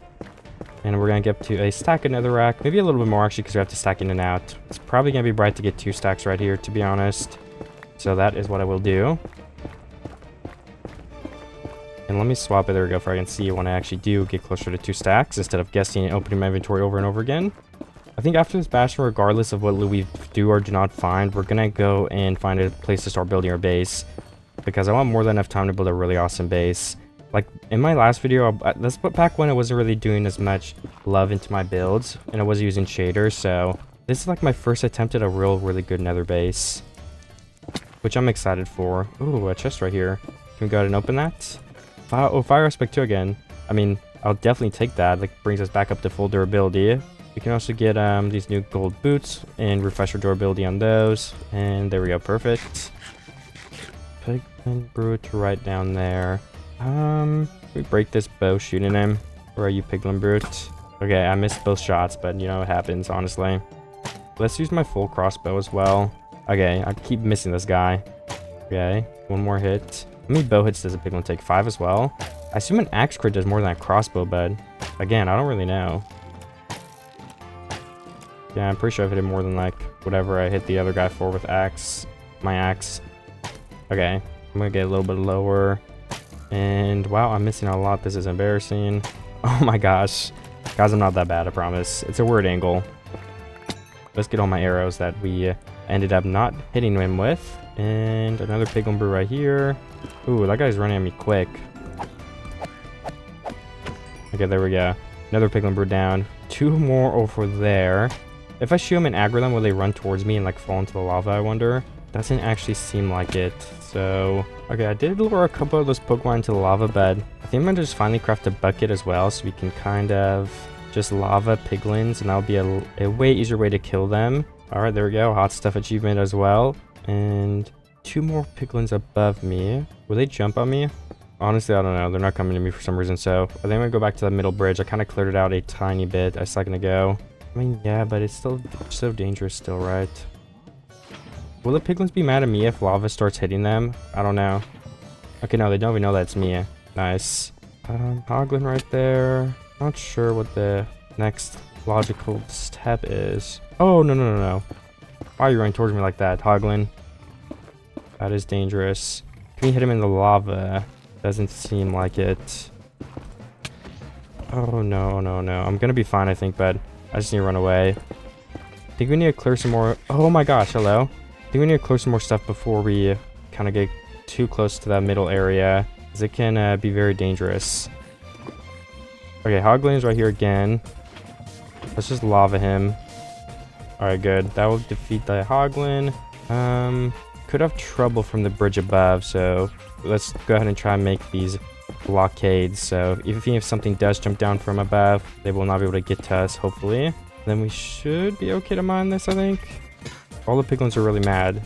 S1: And we're going to get up to a stack of netherrack. Maybe a little bit more, actually, because we have to stack in and out. It's probably going to be bright to get 2 stacks right here, to be honest. So that is what I will do. And let me swap it. There we go. For I can see when I actually do get closer to 2 stacks instead of guessing and opening my inventory over and over again. I think after this bastion, regardless of what loot we do or do not find, we're going to go and find a place to start building our base. Because I want more than enough time to build a really awesome base. Like in my last video, that's back when I wasn't really doing as much love into my builds. And I was using shaders. So this is like my first attempt at a really good nether base. Which I'm excited for. Ooh, a chest right here. Can we go ahead and open that? Oh, fire aspect 2 again. I mean, I'll definitely take that. Like, brings us back up to full durability. We can also get these new gold boots and refresh our durability on those. And there we go, perfect. Piglin brute right down there. We break this bow shooting him. Where are you, Piglin brute? Okay, I missed both shots, but you know what happens, honestly. Let's use my full crossbow as well. Okay, I keep missing this guy. Okay, one more hit. How many bow hits does a piglin take? 5 as well? I assume an axe crit does more than a crossbow, but again, I don't really know. Yeah, I'm pretty sure I've hit it more than like whatever I hit the other guy for with my axe. Okay, I'm gonna get a little bit lower. And wow, I'm missing a lot. This is embarrassing. Oh my gosh. Guys, I'm not that bad, I promise. It's a weird angle. Let's get all my arrows that we ended up not hitting him with. And another piglin brew right here. Ooh, that guy's running at me quick. Okay, there we go. Another piglin brew down. 2 more over there. If I shoot them and aggro them, will they run towards me and like fall into the lava, I wonder? Doesn't actually seem like it. So, okay, I did lure a couple of those Pokemon into the lava bed. I think I'm gonna just finally craft a bucket as well, so we can kind of just lava piglins, and that'll be a way easier way to kill them. All right, there we go. Hot stuff achievement as well. And 2 more piglins above me. Will they jump on me? Honestly, I don't know. They're not coming to me for some reason. So I think I'm gonna go back to the middle bridge. I kind of cleared it out a tiny bit a second ago. I mean, yeah, but it's still so dangerous still, right? Will the piglins be mad at me if lava starts hitting them? I don't know. Okay, no, they don't even know that's me. Nice. Hoglin right there. Not sure what the next logical step is. Oh, no. Why are you running towards me like that, Hoglin? That is dangerous. Can we hit him in the lava? Doesn't seem like it. Oh, no. I'm gonna be fine, I think, but I just need to run away. I think we need to clear some more. Oh my gosh, hello. I think we need to clear some more stuff before we kind of get too close to that middle area, because it can be very dangerous. Okay, Hoglin's right here again. Let's just lava him. Alright, good. That will defeat the Hoglin. Could have trouble from the bridge above, so let's go ahead and try and make these blockades. So even if something does jump down from above, they will not be able to get to us, hopefully. Then we should be okay to mine this, I think. All the piglins are really mad,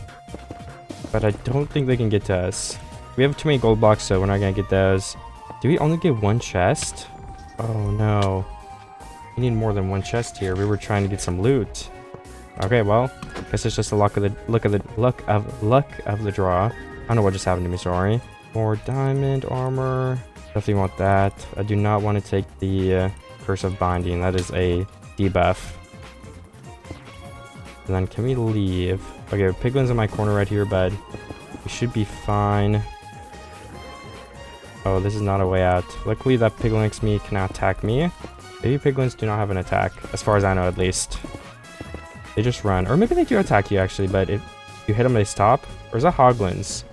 S1: but I don't think they can get to us. We have too many gold blocks, so we're not gonna get those. Do we only get 1 chest? Oh no. We need more than 1 chest here. We were trying to get some loot. Okay, well, guess it's just the luck of the draw. I don't know what just happened to me, sorry. More diamond armor. Definitely want that. I do not want to take the curse of binding. That is a debuff. And then can we leave? Okay, piglin's in my corner right here, but we should be fine. Oh, this is not a way out. Luckily, that piglin next to me cannot attack me. Baby piglins do not have an attack, as far as I know, at least. They just run. Or maybe they do attack you, actually, but if you hit them, they stop. Or is that Hoglins?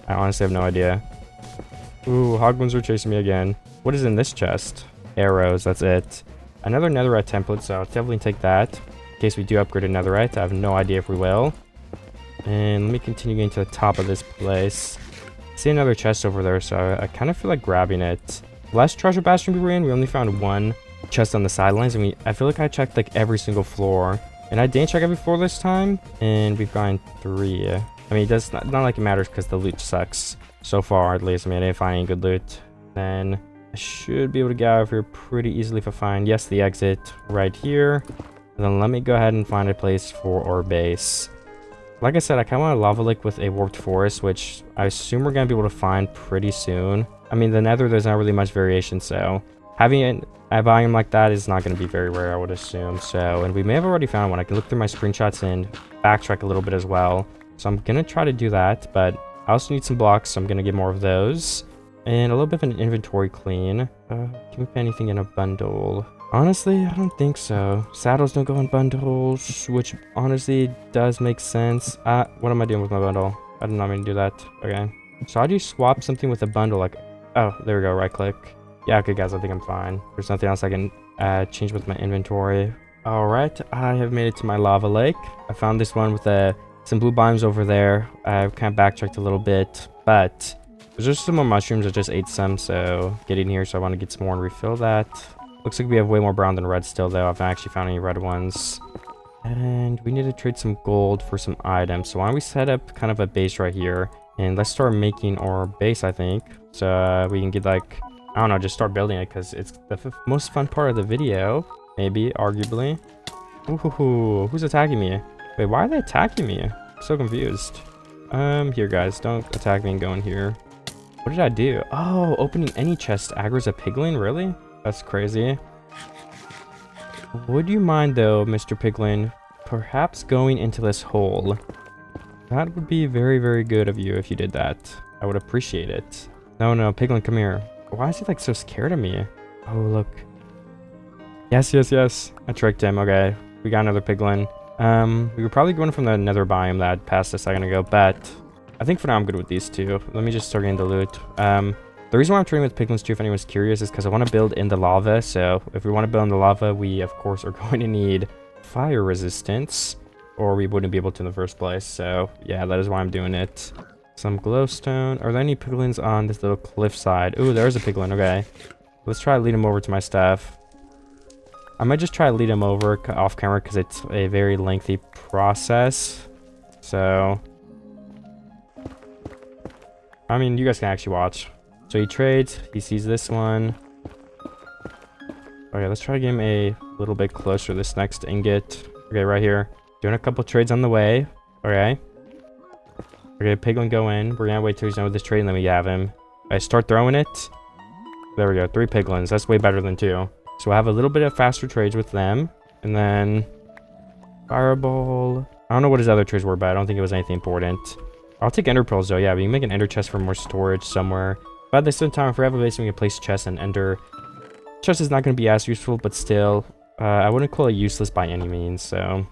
S1: I honestly have no idea. Ooh, Hoglins are chasing me again. What is in this chest? Arrows, that's it. Another netherite template, so I'll definitely take that. In case we do upgrade a netherite. I have no idea if we will. And let me continue getting to the top of this place. I see another chest over there, so I kind of feel like grabbing it. Last treasure bastion we were in, we only found 1 chest on the sidelines, and I feel like I checked like every single floor. And I didn't check every floor this time, and we've gotten 3. I mean, it does not like it matters because the loot sucks. So far, at least. I mean, I didn't find any good loot. Then I should be able to get out of here pretty easily if I find, yes, the exit right here. And then let me go ahead and find a place for our base. Like I said, I kind of want a lava lake with a warped forest, which I assume we're going to be able to find pretty soon. I mean, the nether, there's not really much variation, so having a volume like that is not going to be very rare, I would assume. So, and we may have already found one. I can look through my screenshots and backtrack a little bit as well. So I'm going to try to do that, but I also need some blocks, so I'm going to get more of those. And a little bit of an inventory clean. Can we put anything in a bundle? Honestly, I don't think so. Saddles don't go in bundles, which honestly does make sense. What am I doing with my bundle? I did not mean to do that. Okay. So how do you swap something with a bundle? Like, oh, there we go, right click. Yeah, okay guys, I think I'm fine. There's nothing else I can change with my inventory. Alright, I have made it to my lava lake. I found this one with some blue biomes over there. I've kind of backtracked a little bit, but there's just some more mushrooms. I just ate some, so get in here. So I want to get some more and refill that. Looks like we have way more brown than red still, though. I've not actually found any red ones. And we need to trade some gold for some items. So why don't we set up kind of a base right here. And let's start making our base, I think. So we can get like, I don't know, just start building it because it's the most fun part of the video. Maybe, arguably. Ooh, who's attacking me? Wait, why are they attacking me? I'm so confused. Here guys, don't attack me and go in here. What did I do? Oh, opening any chest aggro's a piglin? Really? That's crazy. Would you mind though, Mr. Piglin, perhaps going into this hole? That would be very, very good of you if you did that. I would appreciate it. No, Piglin, come here. Why is he like so scared of me? Oh, look. Yes. I tricked him. Okay, we got another Piglin. We were probably going from the nether biome that passed a second ago, but I think for now I'm good with these two. Let me just start getting the loot. The reason why I'm trading with piglins too, if anyone's curious, is because I want to build in the lava. So if we want to build in the lava, we of course are going to need fire resistance, or we wouldn't be able to in the first place. So yeah, that is why I'm doing it. Some glowstone. Are there any piglins on this little cliffside? Ooh, there's a piglin. Okay, let's try to lead him over to my stuff. I might just try to lead him over off camera because it's a very lengthy process. So I mean, you guys can actually watch. So he trades, he sees this one. Okay, let's try to get him a little bit closer. This next ingot. Okay, right here. Doing a couple trades on the way. Okay. Okay, piglin go in. We're gonna wait till he's done with this trade and then we have him. I start throwing it. There we go, 3 piglins. That's way better than 2. So we'll have a little bit of faster trades with them. And then fireball. I don't know what his other trades were, but I don't think it was anything important. I'll take ender pearls though. Yeah, we can make an ender chest for more storage somewhere. But at the same time, if we have a base, we can place chests and ender. Chest is not going to be as useful, but still, I wouldn't call it useless by any means. So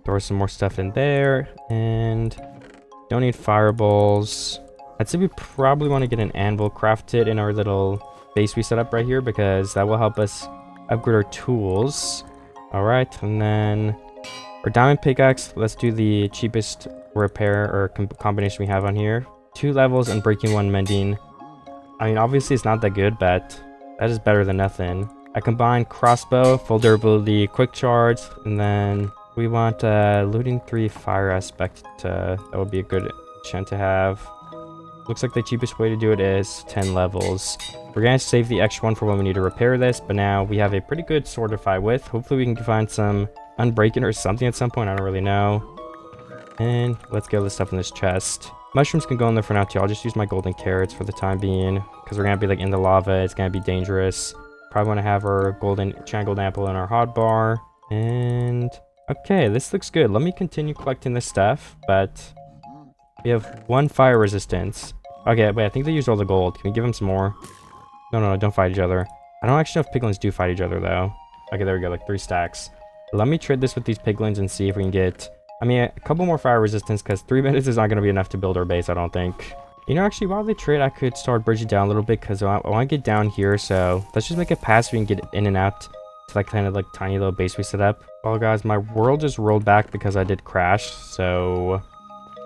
S1: throw some more stuff in there, and don't need fireballs. I'd say we probably want to get an anvil crafted in our little base we set up right here, because that will help us upgrade our tools. All right, and then our diamond pickaxe. Let's do the cheapest repair or combination we have on here. 2 levels and breaking 1 mending. I mean, obviously it's not that good, but that is better than nothing. I combine crossbow, full durability, quick charge, and then we want looting 3 fire aspect. That would be a good enchant to have. Looks like the cheapest way to do it is 10 levels. We're gonna save the extra one for when we need to repair this, but now we have a pretty good sword to fight with. Hopefully we can find some unbreaking or something at some point. I don't really know. And let's get all this stuff in this chest. Mushrooms can go in there for now too. I'll just use my golden carrots for the time being, because we're gonna be like in the lava. It's gonna be dangerous. Probably want to have our golden changled apple in our hotbar. And okay, this looks good. Let me continue collecting this stuff, but we have 1 fire resistance. Okay, wait, I think they used all the gold. Can we give them some more? No, don't fight each other. I don't actually know if piglins do fight each other though. Okay, there we go, like 3 stacks. Let me trade this with these piglins and see if we can get, I mean, a couple more fire resistance, because 3 minutes is not going to be enough to build our base, I don't think. You know, actually, while they trade, I could start bridging down a little bit, because I want to get down here, so let's just make a pass so we can get in and out to that kind of like tiny little base we set up. Well, guys, my world just rolled back because I did crash, so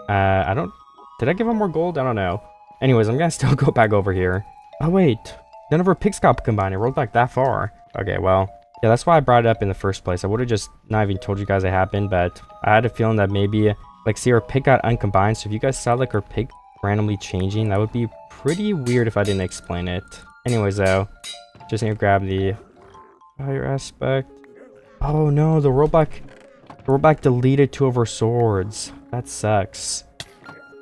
S1: did I give them more gold? I don't know. Anyways, I'm going to still go back over here. Oh, wait. None of our pigs got combined. It rolled back that far. Okay, well, yeah, that's why I brought it up in the first place. I would have just not even told you guys it happened, but I had a feeling that maybe, like, see, our pig got uncombined. So if you guys saw, like, our pig randomly changing, that would be pretty weird if I didn't explain it. Anyways, though, just need to grab the fire aspect. Oh, no, the rollback deleted 2 of our swords. That sucks.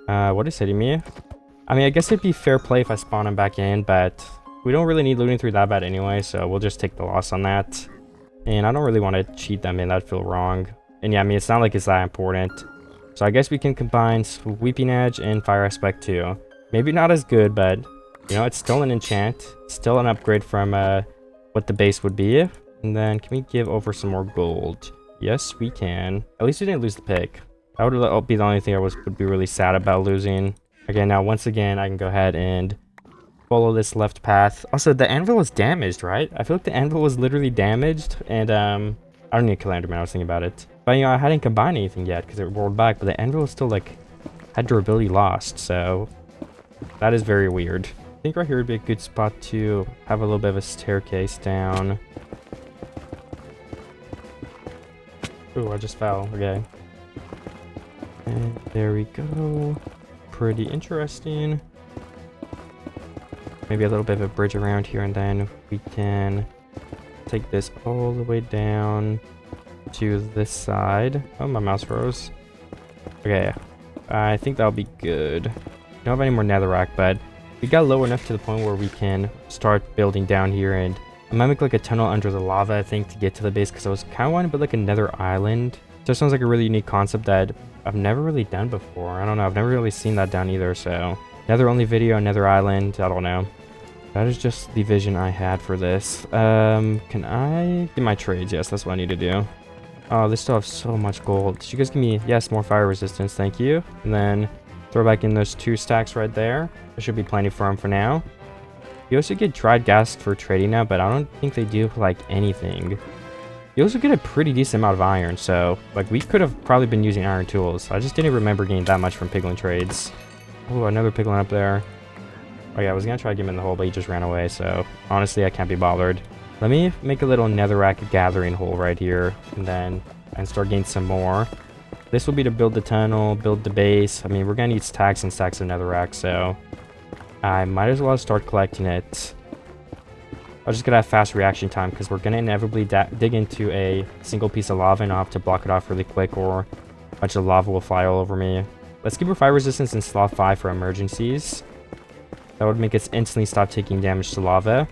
S1: What is hitting me? I mean, I guess it'd be fair play if I spawn him back in, but we don't really need looting through that bad anyway, so we'll just take the loss on that. And I don't really want to cheat them in. That'd feel wrong. And yeah, I mean, it's not like it's that important. So I guess we can combine Sweeping Edge and Fire Aspect too. Maybe not as good, but You know, it's still an enchant. Still an upgrade from what the base would be. And then can we give over some more gold? Yes, we can. At least we didn't lose the pick. That would be the only thing I would be really sad about losing. Okay, now once again, I can go ahead and follow this left path. Also, the anvil was damaged, right? I feel like the anvil was literally damaged. And I don't need a Calendarman, I was thinking about it. But you know, I hadn't combined anything yet because it rolled back. But the anvil was still like, had durability lost. So that is very weird. I think right here would be a good spot to have a little bit of a staircase down. Ooh, I just fell. Okay. And there we go. Pretty interesting. Maybe a little bit of a bridge around here, and then we can take this all the way down to this side. Oh, my mouse froze. Okay. I think that'll be good. Don't have any more netherrack, but we got low enough to the point where we can start building down here, and I might make like a tunnel under the lava, I think, to get to the base, because I was kind of wanting to build like a nether island. Just sounds like a really unique concept that I've never really done before. I don't know, I've never really seen that done either, so nether only video, nether island, I don't know. That is just the vision I had for this. Can I get my trades? Yes, that's what I need to do. Oh, they still have so much gold. Did you guys give me, yes, more fire resistance, thank you. And then throw back in those 2 stacks right there. There should be plenty for them for now. You also get dried gas for trading now, but I don't think they do like anything. You also get a pretty decent amount of iron, so like we could have probably been using iron tools. I just didn't remember getting that much from piglin trades. Oh, another piglin up there. Oh yeah, I was gonna try to get him in the hole, but he just ran away, so honestly I can't be bothered. Let me make a little netherrack gathering hole right here, and start getting some more. This will be to build the tunnel, build the base. I mean, we're gonna need stacks and stacks of netherrack, so I might as well start collecting it. I'm just gonna have fast reaction time because we're gonna inevitably dig into a single piece of lava and I'll have to block it off really quick, or a bunch of lava will fly all over me. Let's keep our fire resistance in slot 5 for emergencies. That would make us instantly stop taking damage to lava.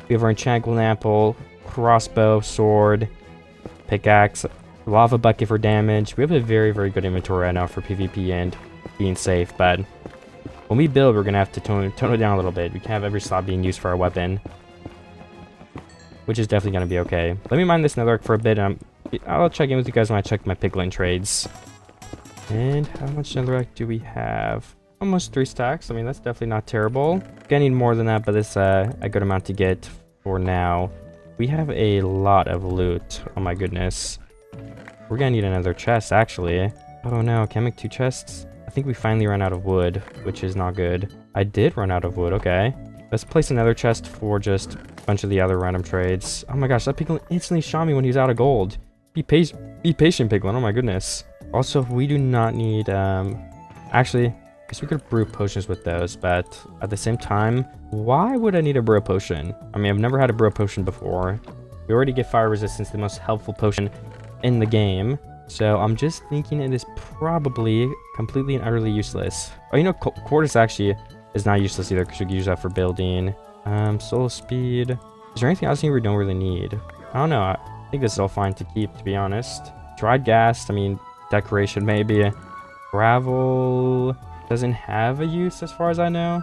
S1: We have our enchantment apple, crossbow, sword, pickaxe, lava bucket for damage. We have a very, very good inventory right now for PvP and being safe, but when we build, we're gonna have to tone it down a little bit. We can't have every slot being used for our weapon, which is definitely gonna be okay. Let me mine this netherrack for a bit. I'll check in with you guys when I check my piglin trades. And how much netherrack do we have? Almost 3 stacks. I mean, that's definitely not terrible. Gonna need more than that, but this a good amount to get for now. We have a lot of loot. Oh my goodness. We're gonna need another chest, actually. Oh no, can I make 2 chests? I think we finally ran out of wood, which is not good. I did run out of wood, okay. Let's place another chest for just a bunch of the other random trades. Oh my gosh, that piglin instantly shot me when he was out of gold. Be patient, piglin. Oh my goodness. Also, we do not need, actually, I guess we could brew potions with those, but at the same time, why would I need a brew potion? I mean, I've never had a brew potion before. We already get fire resistance, the most helpful potion in the game. So I'm just thinking it is probably completely and utterly useless. Oh, you know, quartz actually is not useless either because we can use that for building. Soul speed. Is there anything else here we don't really need? I don't know. I think this is all fine to keep, to be honest. Dried gas, I mean, decoration maybe. Gravel doesn't have a use as far as I know.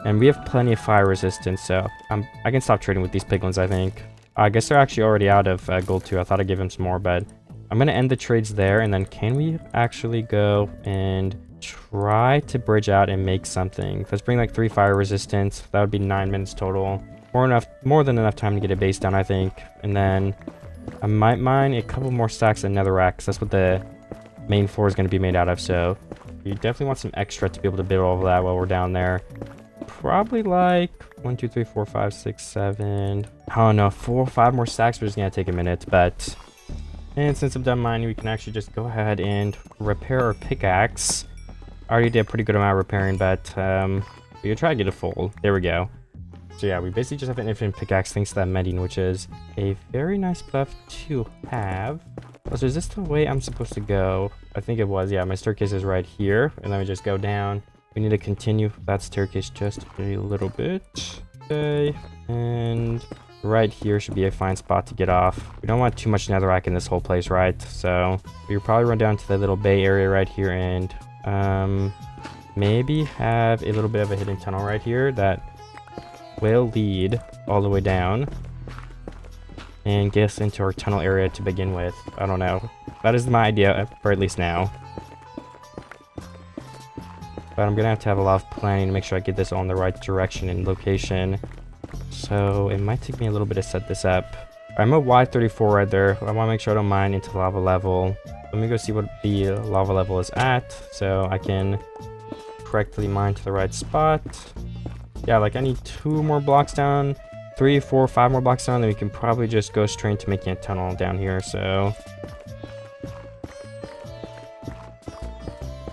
S1: And we have plenty of fire resistance, so I can stop trading with these piglins, I think. I guess they're actually already out of gold too. I thought I'd give him some more, but I'm going to end the trades there. And then can we actually go and try to bridge out and make something? Let's bring like 3 fire resistance. That would be 9 minutes total. More than enough time to get a base down, I think. And then I might mine a couple more stacks of netherrack, because that's what the main floor is going to be made out of. So you definitely want some extra to be able to build all of that while we're down there. Probably like 1, 2, 3, 4, 5, 6, 7. I don't know, 4 or 5 more stacks, but it's going to take a minute. But, and since I'm done mining, we can actually just go ahead and repair our pickaxe. I already did a pretty good amount of repairing, but we could try to get it full. There we go. So yeah, we basically just have an infinite pickaxe thanks to that mending, which is a very nice buff to have. Oh, so is this the way I'm supposed to go? I think it was. Yeah, my staircase is right here. And then we just go down. We need to continue that staircase just a little bit. Okay. And right here should be a fine spot to get off. We don't want too much netherrack in this whole place, right? So we will probably run down to the little bay area right here and maybe have a little bit of a hidden tunnel right here that will lead all the way down and get us into our tunnel area to begin with. I don't know. That is my idea, for at least now. But I'm gonna have to have a lot of planning to make sure I get this all in the right direction and location. So it might take me a little bit to set this up. I'm at Y34 right there. I want to make sure I don't mine into lava level. Let me go see what the lava level is at so I can correctly mine to the right spot. Yeah, like I need 2 more blocks down, 3, 4, 5 more blocks down, then we can probably just go straight to making a tunnel down here. So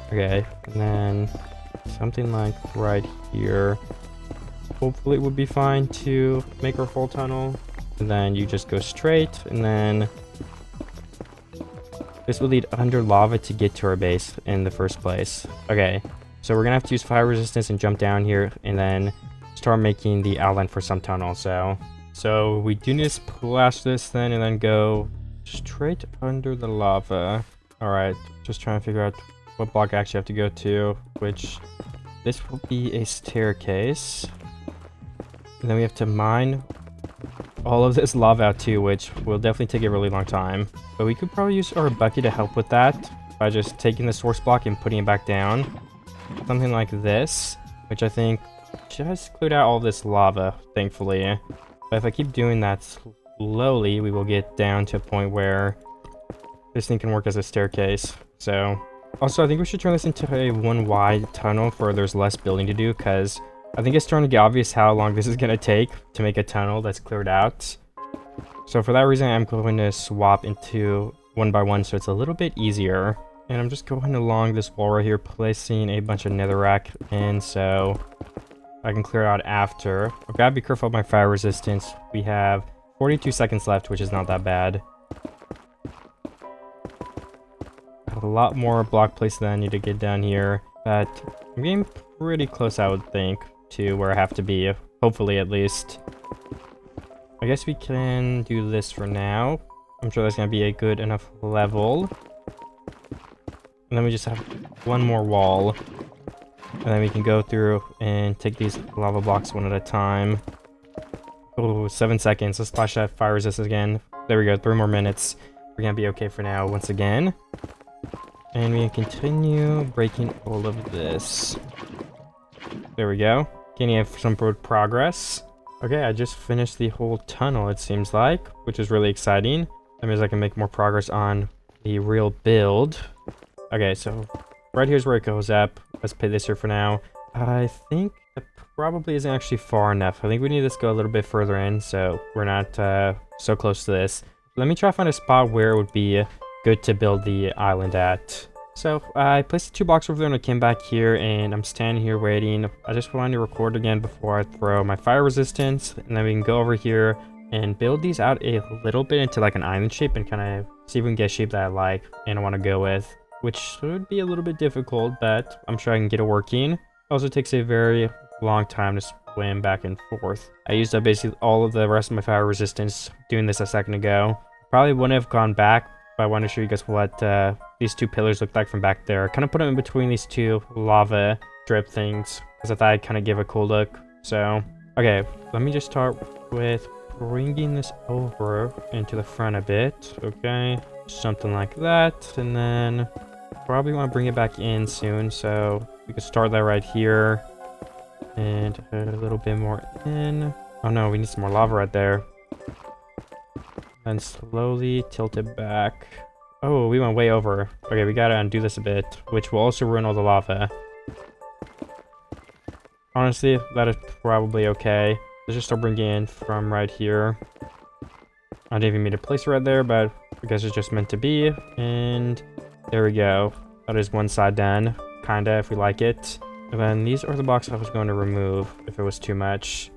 S1: okay, and then something like right here hopefully it would be fine to make our full tunnel. And then you just go straight, and then this will lead under lava to get to our base in the first place. Okay, so we're gonna have to use fire resistance and jump down here and then start making the outline for some tunnel. So we do need to splash this then and then go straight under the lava. All right, just trying to figure out what block I actually have to go to, which this will be a staircase. And then we have to mine all of this lava out too, which will definitely take a really long time. But we could probably use our bucket to help with that by just taking the source block and putting it back down. Something like this, which I think just cleared out all this lava, thankfully. But if I keep doing that slowly, we will get down to a point where this thing can work as a staircase. So also, I think we should turn this into a 1 wide tunnel for there's less building to do, because I think it's starting to get obvious how long this is going to take to make a tunnel that's cleared out. So for that reason, I'm going to swap into 1 by 1 so it's a little bit easier. And I'm just going along this wall right here, placing a bunch of netherrack in so I can clear out after. I've got to be careful of my fire resistance. We have 42 seconds left, which is not that bad. A lot more block placed than I need to get down here, but I'm getting pretty close, I would think, to where I have to be, hopefully at least. I guess we can do this for now. I'm sure that's going to be a good enough level. And then we just have 1 more wall. And then we can go through and take these lava blocks one at a time. Oh, 7 seconds. Let's splash that fire resistance again. There we go, 3 more minutes. We're going to be okay for now once again. And we can continue breaking all of this. There we go. Can you have some progress? Okay, I just finished the whole tunnel, it seems like, which is really exciting. That means I can make more progress on the real build. Okay, so right here's where it goes up. Let's pay this here for now. I think that probably isn't actually far enough. I think we need this to go a little bit further in, so we're not so close to this. Let me try to find a spot where it would be good to build the island at. So I placed the 2 blocks over there and I came back here and I'm standing here waiting. I just wanted to record again before I throw my fire resistance, and then we can go over here and build these out a little bit into like an island shape and kind of see if we can get a shape that I like and I want to go with, which should be a little bit difficult, but I'm sure I can get it working. It also takes a very long time to swim back and forth. I used up basically all of the rest of my fire resistance doing this a second ago. Probably wouldn't have gone back, but I want to show you guys what these 2 pillars look like from back there. Kind of put them in between these 2 lava drip things because I thought I'd kind of give a cool look. So, okay, let me just start with bringing this over into the front a bit. Okay, something like that. And then probably want to bring it back in soon. So we can start that right here and a little bit more in. Oh no, we need some more lava right there. And slowly tilt it back. Oh, we went way over. Okay, we gotta undo this a bit, which will also ruin all the lava. Honestly, that is probably okay. Let's just start bringing in from right here. I didn't even mean to place it right there, but I guess it's just meant to be. And there we go. That is 1 side done, kinda, if we like it. And then these are the blocks I was going to remove if it was too much.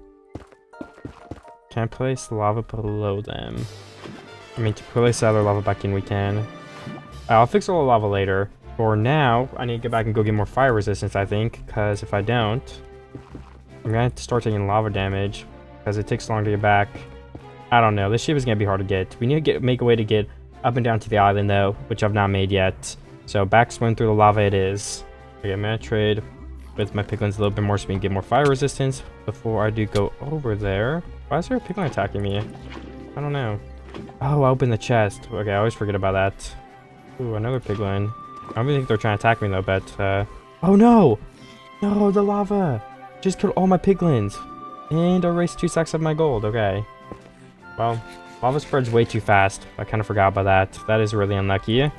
S1: Can I place the lava below them? I mean, to place the other lava back in, we can. I'll fix all the lava later. For now, I need to get back and go get more fire resistance, I think. Because if I don't, I'm going to have to start taking lava damage. Because it takes long to get back. I don't know. This ship is going to be hard to get. We need to make a way to get up and down to the island, though. Which I've not made yet. So back swim through the lava it is. Okay, I'm going to trade with my piglins a little bit more so we can get more fire resistance before I do go over there. Why is there a piglin attacking me? I don't know. Oh, I opened the chest. Okay, I always forget about that. Ooh, another piglin. I don't even think they're trying to attack me though, but oh no! No, the lava! Just killed all my piglins! And erased 2 stacks of my gold, okay. Well, lava spreads way too fast. I kind of forgot about that. That is really unlucky.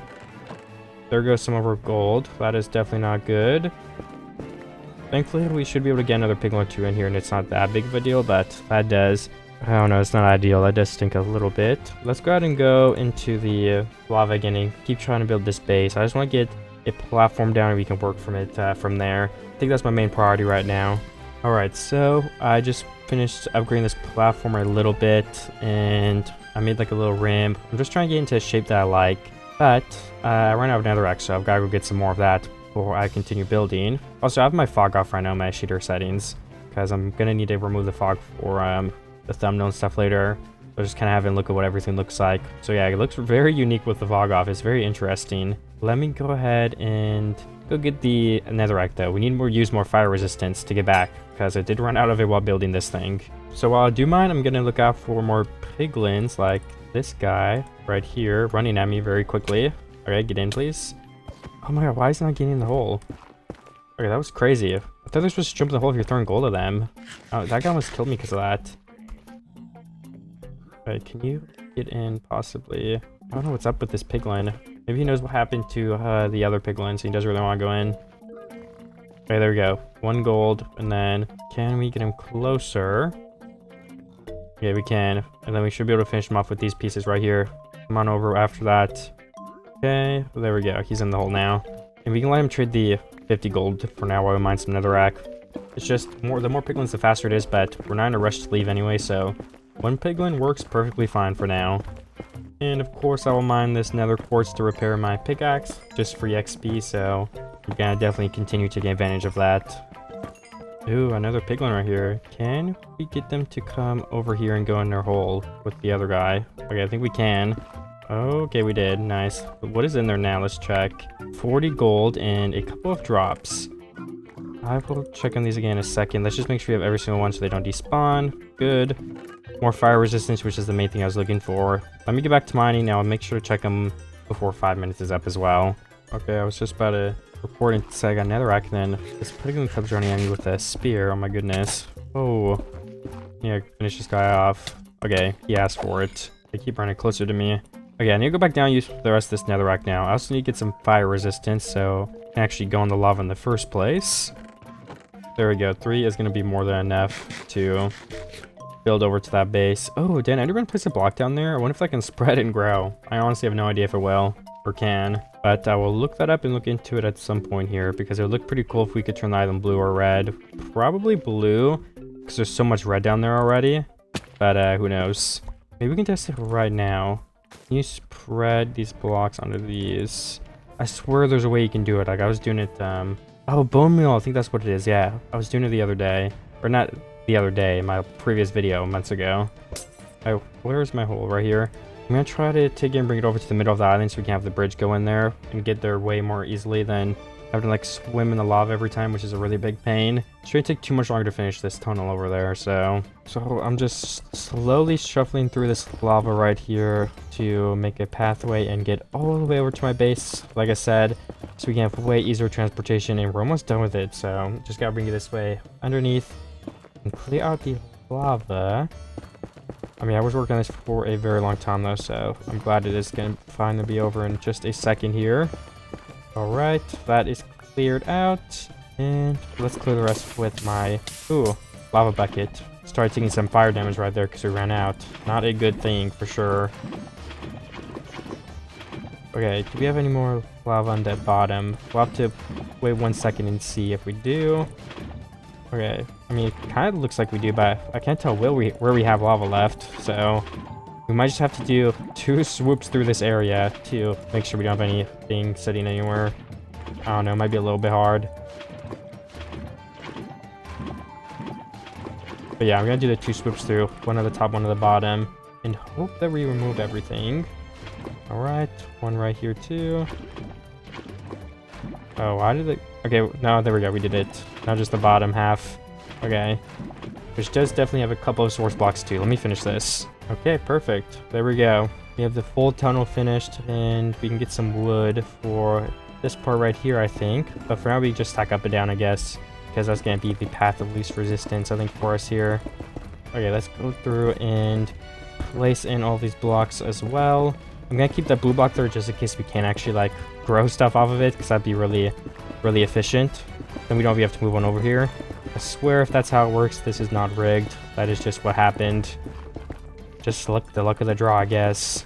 S1: There goes some of our gold. That is definitely not good. Thankfully, we should be able to get another piglin or 2 in here, and it's not that big of a deal, but that does... I don't know, it's not ideal. That does stink a little bit. Let's go ahead and go into the lava again and keep trying to build this base. I just want to get a platform down and we can work from it from there. I think that's my main priority right now. Alright, so I just finished upgrading this platform a little bit, and I made like a little rim. I'm just trying to get into a shape that I like, but I ran out of netherrack, so I've got to go get some more of that before I continue building. Also, I have my fog off right now, my shader settings, because I'm going to need to remove the fog for the thumbnail and stuff later. So just kind of having a look at what everything looks like. So yeah, it looks very unique with the fog off. It's very interesting. Let me go ahead and go get the netherrack though. We need to use more fire resistance to get back, because I did run out of it while building this thing. So while I do mine, I'm gonna look out for more piglins like this guy right here running at me very quickly. Okay, get in please. Oh my god, why is he not getting in the hole? Okay, that was crazy. I thought they're supposed to jump in the hole if you're throwing gold at them. Oh, that guy almost killed me because of that. Okay, can you get in possibly? I don't know what's up with this piglin. Maybe he knows what happened to the other piglin, so he doesn't really want to go in. Okay, there we go. 1 gold, and then can we get him closer? Yeah, we can. And then we should be able to finish him off with these pieces right here. Come on over after that. Okay, well, there we go. He's in the hole now. And we can let him trade the 50 gold for now while we mine some netherrack. It's just the more piglins, the faster it is, but we're not in a rush to leave anyway, so 1 piglin works perfectly fine for now. And of course I will mine this nether quartz to repair my pickaxe, just for XP, so I'm gonna definitely continue to take advantage of that. Ooh, another piglin right here. Can we get them to come over here and go in their hole with the other guy? Okay, I think we can. Okay, we did. Nice. But what is in there now? Let's check. 40 gold and a couple of drops. I will check on these again in a second. Let's just make sure we have every single one so they don't despawn. Good. More fire resistance, which is the main thing I was looking for. Let me get back to mining now and make sure to check them before 5 minutes is up as well. Okay, I was just about to report and say I got netherrack, and then this piglin comes running at me with a spear. Oh my goodness. Oh. Yeah, finish this guy off. Okay, he asked for it. They keep running closer to me. Okay, I need to go back down and use the rest of this netherrack now. I also need to get some fire resistance so I can actually go in the lava in the first place. There we go. 3 is going to be more than enough to build over to that base. Oh, did Enderman place a block down there? I wonder if that can spread and grow. I honestly have no idea if it will or can, but I will look that up and look into it at some point here, because it would look pretty cool if we could turn either blue or red. Probably blue, because there's so much red down there already, but who knows. Maybe we can test it right now. Can you spread these blocks onto these? I swear there's a way you can do it. Like I was doing it, oh, bone meal, I think that's what it is. Yeah, I was doing it the other day, or not the other day, my previous video months ago. Oh, where's my hole? Right here. I'm gonna try to take it and bring it over to the middle of the island so we can have the bridge go in there and get there way more easily than having to like swim in the lava every time, which is a really big pain. It's gonna take too much longer to finish this tunnel over there, so I'm just slowly shuffling through this lava right here to make a pathway and get all the way over to my base, like I said, so we can have way easier transportation, and we're almost done with it. So just gotta bring it this way underneath and clear out the lava. I mean, I was working on this for a very long time though, so I'm glad it is gonna finally be over in just a second here. All right, that is cleared out, and let's clear the rest with my lava bucket. Started taking some fire damage right there because we ran out. Not a good thing for sure. Okay, do we have any more lava on that bottom? We'll have to wait 1 second and see if we do. Okay, I mean, it kind of looks like we do, but I can't tell where we have lava left, so we might just have to do 2 swoops through this area to make sure we don't have anything sitting anywhere. I don't know, it might be a little bit hard. But yeah, I'm gonna do the 2 swoops through, one at the top, one at the bottom, and hope that we remove everything. All right, one right here too. Oh, why did it? Okay, no, there we go. We did it. Now just the bottom half. Okay. Which does definitely have a couple of source blocks too. Let me finish this. Okay, perfect. There we go. We have the full tunnel finished, and we can get some wood for this part right here, I think. But for now, we just stack up and down, I guess, because that's going to be the path of least resistance, I think, for us here. Okay, let's go through and place in all these blocks as well. I'm going to keep that blue block there just in case we can actually, like, grow stuff off of it, because that'd be really, really efficient. Then we don't have to move on over here. I swear if that's how it works, this is not rigged. That is just what happened. Just the luck of the draw, I guess.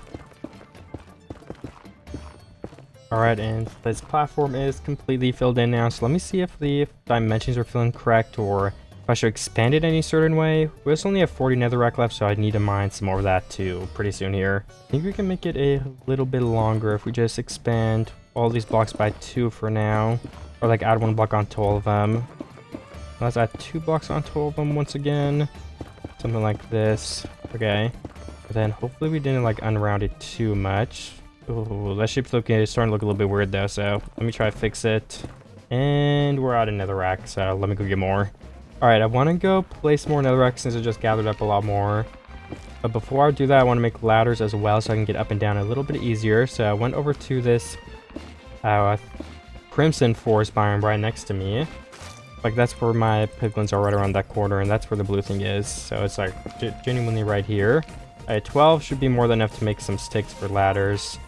S1: Alright, and this platform is completely filled in now, so let me see if the dimensions are feeling correct, or if I should expand it any certain way. We also only have 40 netherrack left, so I need to mine some more of that too pretty soon here. I think we can make it a little bit longer if we just expand all these blocks by 2 for now. Or like add 1 block onto all of them. Let's add 2 blocks onto all of them once again. Something like this. Okay. And then hopefully we didn't like unround it too much. Ooh, that shap's starting to look a little bit weird though, so let me try to fix it. And we're out of netherrack, so let me go get more. Alright, I want to go place more netherrack since it just gathered up a lot more. But before I do that, I want to make ladders as well so I can get up and down a little bit easier. So I went over to this crimson forest biome right next to me. Like that's where my piglins are, right around that corner, and that's where the blue thing is. So it's like genuinely right here. 12 should be more than enough to make some sticks for ladders.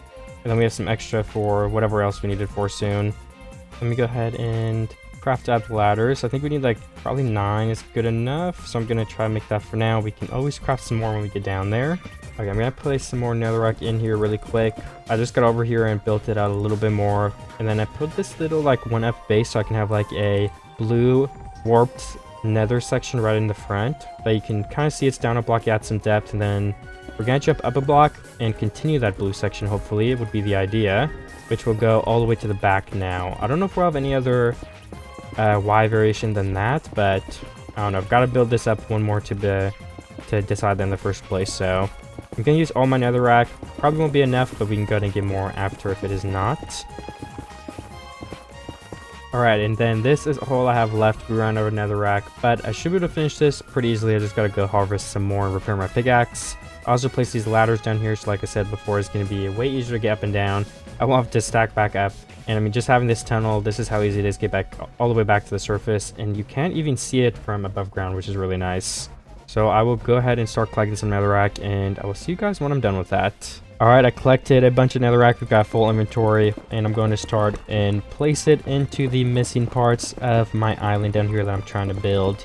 S1: And then we have some extra for whatever else we need it for soon. Let me go ahead and craft out the ladders. I think we need like probably 9 is good enough. So I'm going to try and make that for now. We can always craft some more when we get down there. Okay, I'm going to place some more netherrack in here really quick. I just got over here and built it out a little bit more. And then I put this little like 1F base so I can have like a blue warped nether section right in the front. But you can kind of see it's down a block, add some depth, and then we're going to jump up a block and continue that blue section, hopefully. It would be the idea, which will go all the way to the back now. I don't know if we'll have any other Y variation than that, but I don't know. I've got to build this up one more to decide that in the first place. So I'm going to use all my netherrack. Probably won't be enough, but we can go ahead and get more after if it is not. Alright, and then this is all I have left. We ran over netherrack, but I should be able to finish this pretty easily. I just got to go harvest some more and repair my pickaxe. I also place these ladders down here, so like I said before, it's going to be way easier to get up and down. I won't have to stack back up. And I mean, just having this tunnel, this is how easy it is to get back all the way back to the surface. And you can't even see it from above ground, which is really nice. So I will go ahead and start collecting some netherrack, and I will see you guys when I'm done with that. Alright, I collected a bunch of netherrack. We've got full inventory, and I'm going to start and place it into the missing parts of my island down here that I'm trying to build.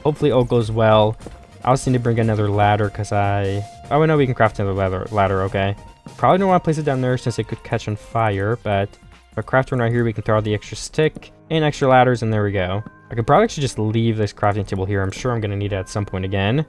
S1: Hopefully all goes well. I also need to bring another ladder because oh, no, we can craft another ladder, okay. Probably don't want to place it down there since it could catch on fire, but if I craft one right here, we can throw out the extra stick and extra ladders, and there we go. I could probably actually just leave this crafting table here. I'm sure I'm going to need it at some point again.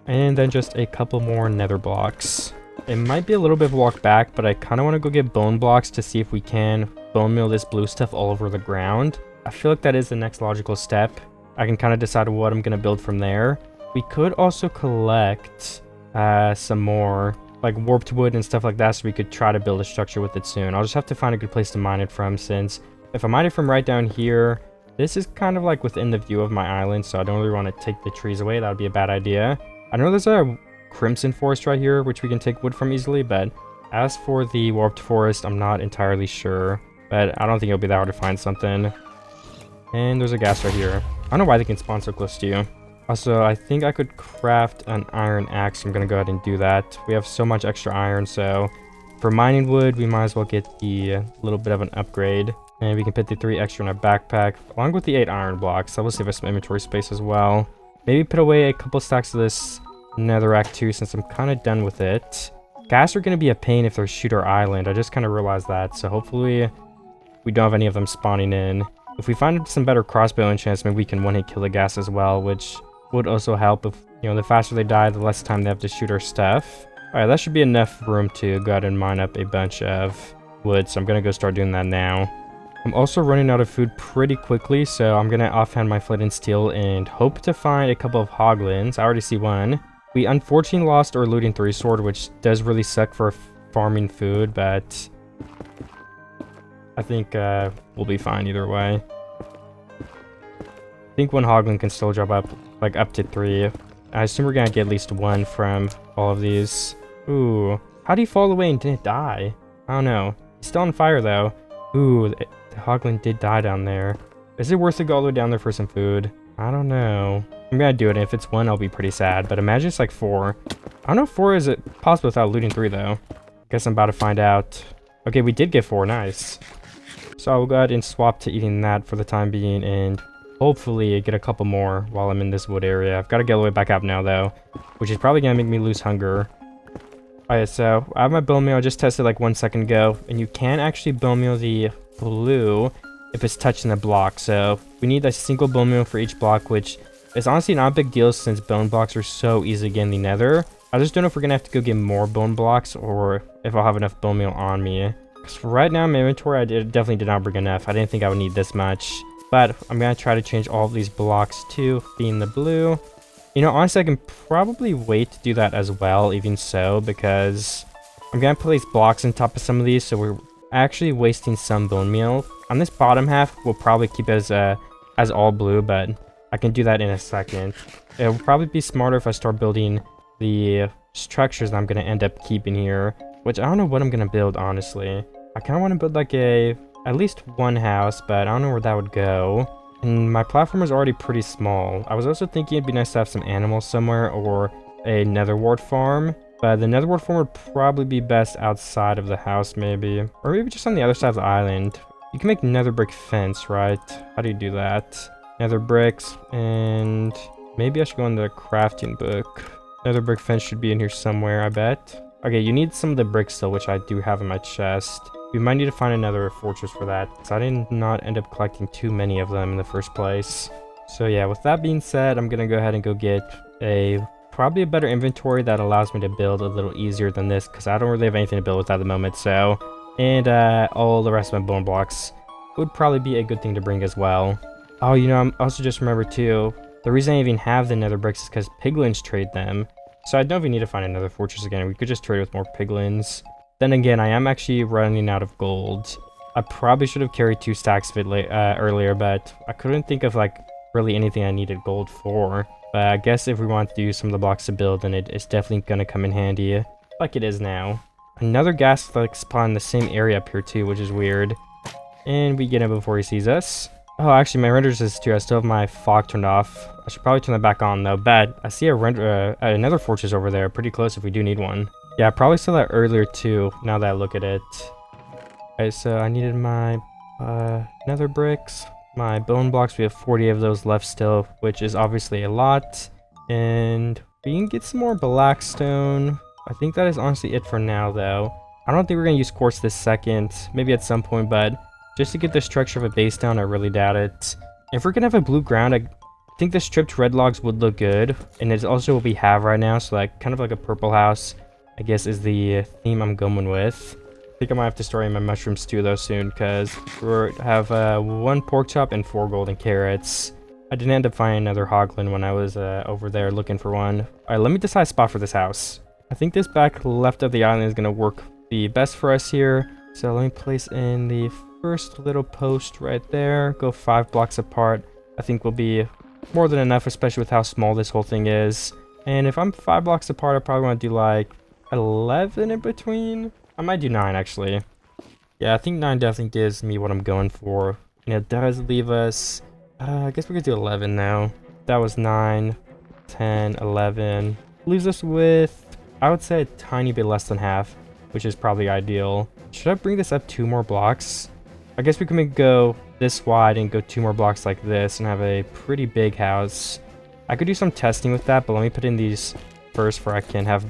S1: And then just a couple more nether blocks. It might be a little bit of a walk back, but I kind of want to go get bone blocks to see if we can bone meal this blue stuff all over the ground. I feel like that is the next logical step. I can kind of decide what I'm going to build from there. We could also collect some more like warped wood and stuff like that, so we could try to build a structure with it soon. I'll just have to find a good place to mine it from, since if I mine it from right down here, this is kind of like within the view of my island, so I don't really want to take the trees away. That would be a bad idea. I know there's a crimson forest right here, which we can take wood from easily, but as for the warped forest, I'm not entirely sure, but I don't think it'll be that hard to find something. And there's a gas right here. I don't know why they can spawn so close to you. Also, I think I could craft an iron axe. I'm going to go ahead and do that. We have so much extra iron, so for mining wood, we might as well get the little bit of an upgrade. And we can put the 3 extra in our backpack, along with the 8 iron blocks. That will save us some inventory space as well. Maybe put away a couple stacks of this netherrack too, since I'm kind of done with it. Ghast are going to be a pain if they shoot our island. I just kind of realized that, so hopefully we don't have any of them spawning in. If we find some better crossbow enchants, maybe we can one-hit kill the ghast as well, which would also help. If, you know, the faster they die, the less time they have to shoot our stuff. Alright, that should be enough room to go ahead and mine up a bunch of wood, so I'm going to go start doing that now. I'm also running out of food pretty quickly, so I'm going to offhand my flint and steel and hope to find a couple of hoglins. I already see one. We unfortunately lost our looting 3 sword, which does really suck for farming food, but I think we'll be fine either way. I think one hoglin can still drop up, like, up to 3. I assume we're gonna get at least 1 from all of these. Ooh. How do you fall away and didn't die? I don't know. He's still on fire, though. Ooh, the hoglin did die down there. Is it worth to go all the way down there for some food? I don't know. I'm gonna do it. If it's 1, I'll be pretty sad. But imagine it's like 4. I don't know if 4 is it possible without looting 3, though. Guess I'm about to find out. Okay, we did get 4. Nice. So I'll go ahead and swap to eating that for the time being, and hopefully get a couple more while I'm in this wood area. I've got to get all the way back up now, though, which is probably going to make me lose hunger. Alright, so I have my bone meal. I just tested like 1 second ago, and you can actually bone meal the blue if it's touching the block. So we need a single bone meal for each block, which is honestly not a big deal since bone blocks are so easy to get in the nether. I just don't know if we're going to have to go get more bone blocks or if I'll have enough bone meal on me. Because for right now in my inventory, I definitely did not bring enough. I didn't think I would need this much. But I'm going to try to change all of these blocks to being the blue. You know, honestly, I can probably wait to do that as well, even so, because I'm going to place blocks on top of some of these, so we're actually wasting some bone meal. On this bottom half, we'll probably keep it as all blue, but I can do that in a second. It will probably be smarter if I start building the structures that I'm going to end up keeping here, which I don't know what I'm going to build, honestly. I kind of want to build like at least 1 house, but I don't know where that would go. And my platform is already pretty small. I was also thinking it'd be nice to have some animals somewhere or a nether wart farm. But the nether wart farm would probably be best outside of the house, maybe. Or maybe just on the other side of the island. You can make nether brick fence, right? How do you do that? Nether bricks, and maybe I should go in the crafting book. Nether brick fence should be in here somewhere, I bet. Okay, you need some of the bricks still, which I do have in my chest. We might need to find another fortress for that, because I did not end up collecting too many of them in the first place. So yeah, with that being said, I'm going to go ahead and go get probably a better inventory that allows me to build a little easier than this, because I don't really have anything to build with at the moment, so... And all the rest of my bone blocks would probably be a good thing to bring as well. Oh, you know, I'm also just remember too, the reason I even have the nether bricks is because piglins trade them. So I don't know if we need to find another fortress again. We could just trade with more piglins. Then again, I am actually running out of gold. I probably should have carried 2 stacks of it earlier, but I couldn't think of like really anything I needed gold for. But I guess if we want to use some of the blocks to build, then it's definitely going to come in handy, like it is now. Another gas like spawn in the same area up here too, which is weird. And we get him before he sees us. Oh, actually, my render says too. I still have my fog turned off. I should probably turn that back on though. But I see another fortress over there, pretty close if we do need one. Yeah, I probably saw that earlier too, now that I look at it. Okay, so I needed my nether bricks, my bone blocks. We have 40 of those left still, which is obviously a lot. And we can get some more black stone. I think that is honestly it for now though. I don't think we're going to use quartz this second, maybe at some point, but just to get the structure of a base down, I really doubt it. If we're going to have a blue ground, I think the stripped red logs would look good. And it's also what we have right now, so like kind of like a purple house, I guess, is the theme I'm going with. I think I might have to start eating my mushrooms too though soon, because we have 1 pork chop and 4 golden carrots. I didn't end up finding another hoglin when I was over there looking for one. Alright, let me decide a spot for this house. I think this back left of the island is going to work the best for us here. So let me place in the first little post right there. Go 5 blocks apart. I think will be more than enough, especially with how small this whole thing is. And if I'm 5 blocks apart, I probably want to do like 11 in between. I might do 9 actually. Yeah, I think 9 definitely gives me what I'm going for. And it does leave us, I guess we could do 11 now. That was 9, 10, 11. Leaves us with, I would say, a tiny bit less than half, which is probably ideal. Should I bring this up 2 more blocks? I guess we can go this wide and go 2 more blocks like this and have a pretty big house. I could do some testing with that, but let me put in these first where I can have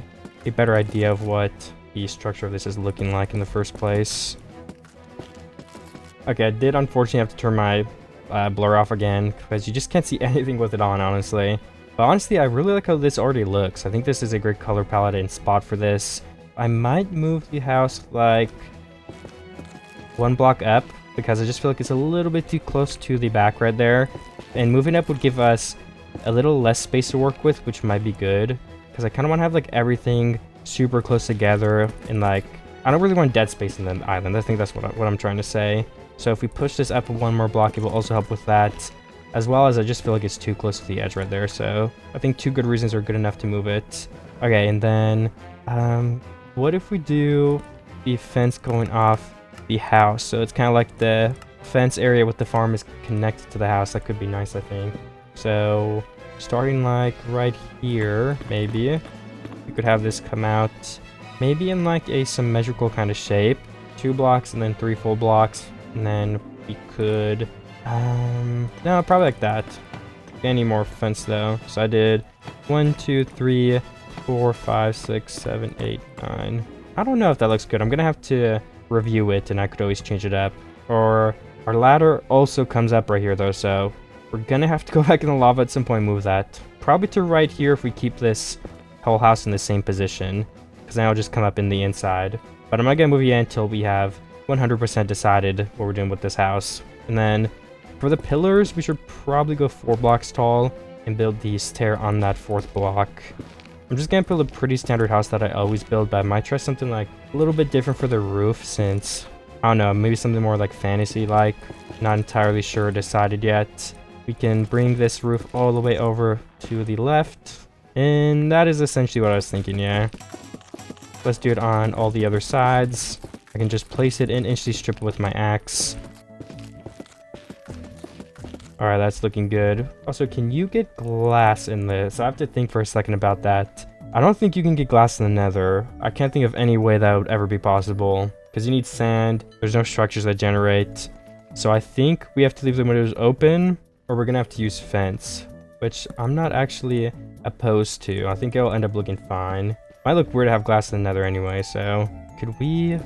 S1: a better idea of what the structure of this is looking like in the first place. Okay, I did unfortunately have to turn my blur off again, because you just can't see anything with it on, honestly. But honestly, I really like how this already looks. I think this is a great color palette and spot for this. I might move the house like 1 block up, because I just feel like it's a little bit too close to the back right there. And moving up would give us a little less space to work with, which might be good. Because I kind of want to have like everything super close together and like I don't really want dead space in the island. I think that's what I'm trying to say. So if we push this up one more block, it will also help with that. As well as I just feel like it's too close to the edge right there. So I think 2 good reasons are good enough to move it. Okay, and then what if we do the fence going off the house? So it's kind of like the fence area with the farm is connected to the house. That could be nice, I think. So starting like right here, maybe we could have this come out maybe in like a symmetrical kind of shape. 2 blocks and then 3 full blocks. And then we could, no, probably like that. Any more fence though. So I did 1, 2, 3, 4, 5, 6, 7, 8, 9. I don't know if that looks good. I'm gonna have to review it and I could always change it up. Or our ladder also comes up right here though, so we're gonna have to go back in the lava at some point and move that. Probably to right here if we keep this whole house in the same position, because then it'll just come up in the inside. But I'm not gonna move it until we have 100% decided what we're doing with this house. And then for the pillars, we should probably go 4 blocks tall and build the stair on that 4th block. I'm just gonna build a pretty standard house that I always build, but I might try something like a little bit different for the roof since, I don't know, maybe something more like fantasy-like. Not entirely sure, decided yet. We can bring this roof all the way over to the left. And that is essentially what I was thinking, yeah. Let's do it on all the other sides. I can just place it and instantly strip it with my axe. Alright, that's looking good. Also, can you get glass in this? I have to think for a second about that. I don't think you can get glass in the nether. I can't think of any way that would ever be possible. Because you need sand. There's no structures that generate. So I think we have to leave the windows open. Or we're going to have to use fence. Which I'm not actually opposed to. I think it'll end up looking fine. Might look weird to have glass in the nether anyway, so... Could we...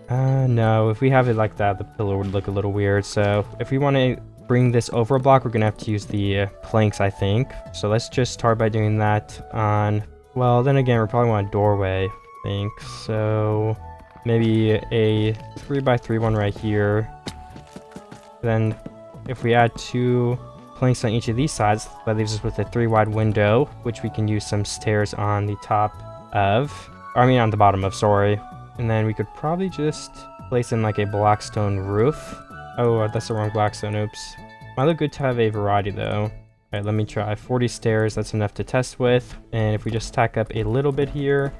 S1: no, if we have it like that, the pillar would look a little weird. So if we want to bring this over a block, we're going to have to use the planks, I think. So let's just start by doing that on... Well, then again, we probably want a doorway, I think. So maybe a 3x3 one right here. Then if we add 2 planks on each of these sides, that leaves us with a 3-wide window, which we can use some stairs on the top of. Or, I mean on the bottom of, sorry. And then we could probably just place in like a blackstone roof. Oh, that's the wrong blackstone, oops. Might look good to have a variety though. Alright, let me try 40 stairs, that's enough to test with. And if we just stack up a little bit here,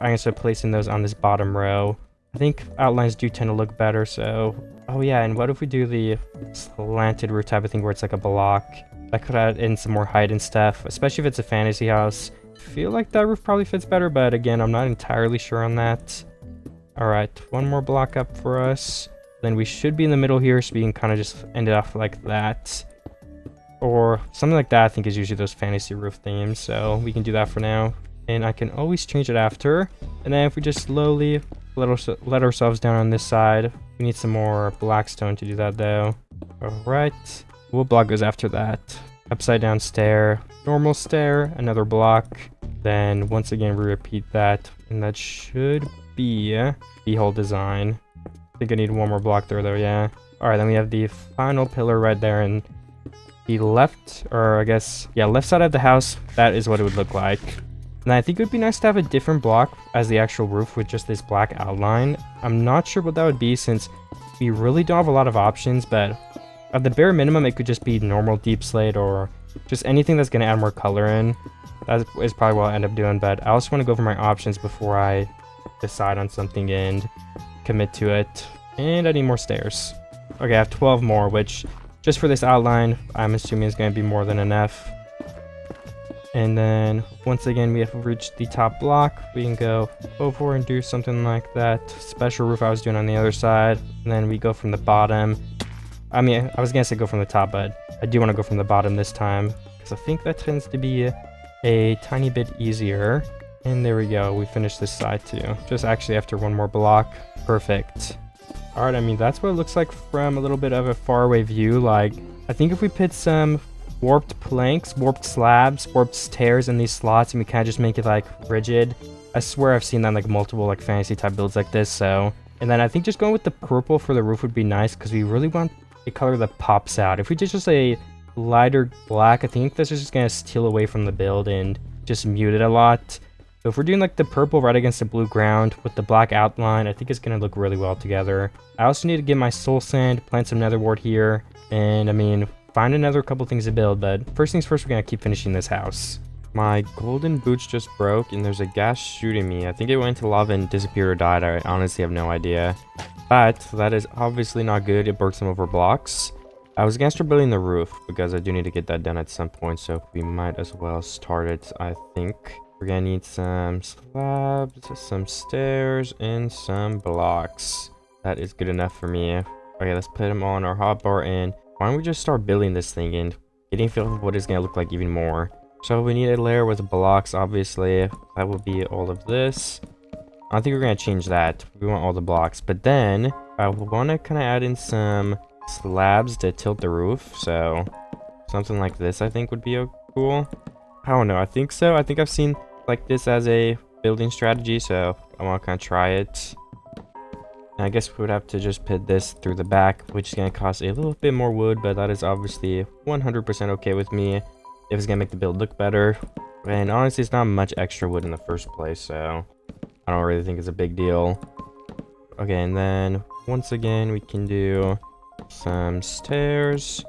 S1: I'm gonna start placing those on this bottom row. I think outlines do tend to look better, so... Oh yeah, and what if we do the slanted roof type of thing where it's like a block? That could add in some more height and stuff, especially if it's a fantasy house. I feel like that roof probably fits better, but again, I'm not entirely sure on that. Alright, 1 more block up for us. Then we should be in the middle here, so we can kind of just end it off like that. Or something like that, I think is usually those fantasy roof themes, so we can do that for now. And I can always change it after. And then if we just slowly let ourselves down on this side. We need some more blackstone to do that though. Alright. What block goes after that? Upside down stair, normal stair, another block. Then once again we repeat that. And that should be the whole design. I think I need 1 more block there though, yeah. Alright, then we have the final pillar right there and the left, or I guess, yeah, left side of the house, that is what it would look like. And I think it would be nice to have a different block as the actual roof with just this black outline. I'm not sure what that would be since we really don't have a lot of options, but at the bare minimum, it could just be normal deep slate or just anything that's going to add more color in. That is probably what I'll end up doing, but I also want to go over my options before I decide on something and commit to it. And I need more stairs. Okay, I have 12 more, which just for this outline, I'm assuming is going to be more than enough. And then once again, we have reached the top block. We can go over and do something like that special roof I was doing on the other side. And then we go from the bottom. I mean, I was gonna say go from the top, but I do want to go from the bottom this time because I think that tends to be a tiny bit easier. And there we go. We finished this side too. Just actually after 1 more block. Perfect. All right. I mean, that's what it looks like from a little bit of a faraway view. Like, I think if we put some warped planks, warped slabs, warped stairs in these slots, and we kind of just make it like rigid. I swear I've seen that in like multiple like fantasy type builds like this. So, and then I think just going with the purple for the roof would be nice because we really want a color that pops out. If we did just a lighter black, I think this is just gonna steal away from the build and just mute it a lot. So if we're doing like the purple red against the blue ground with the black outline, I think it's going to look really well together. I also need to get my soul sand, plant some nether wart here, and I mean, find another couple things to build, but first things first, we're going to keep finishing this house. My golden boots just broke and there's a gas shooting me. I think it went into lava and disappeared or died. I honestly have no idea. But that is obviously not good. It broke some over blocks. I was gonna start building the roof because I do need to get that done at some point. So we might as well start it, I think. We're gonna need some slabs, some stairs, and some blocks. That is good enough for me. Okay, let's put them on our hotbar and why don't we just start building this thing and getting a feel of what it's gonna look like even more. So we need a layer with blocks, obviously. That will be all of this. I don't think we're going to change that. We want all the blocks. But then I want to kind of add in some slabs to tilt the roof. So something like this I think would be cool. I don't know. I think so. I think I've seen like this as a building strategy. So I want to kind of try it. And I guess we would have to just put this through the back, which is going to cost a little bit more wood. But that is obviously 100% okay with me. If it's gonna make the build look better. And honestly, it's not much extra wood in the first place, so I don't really think it's a big deal. Okay, and then once again we can do some stairs.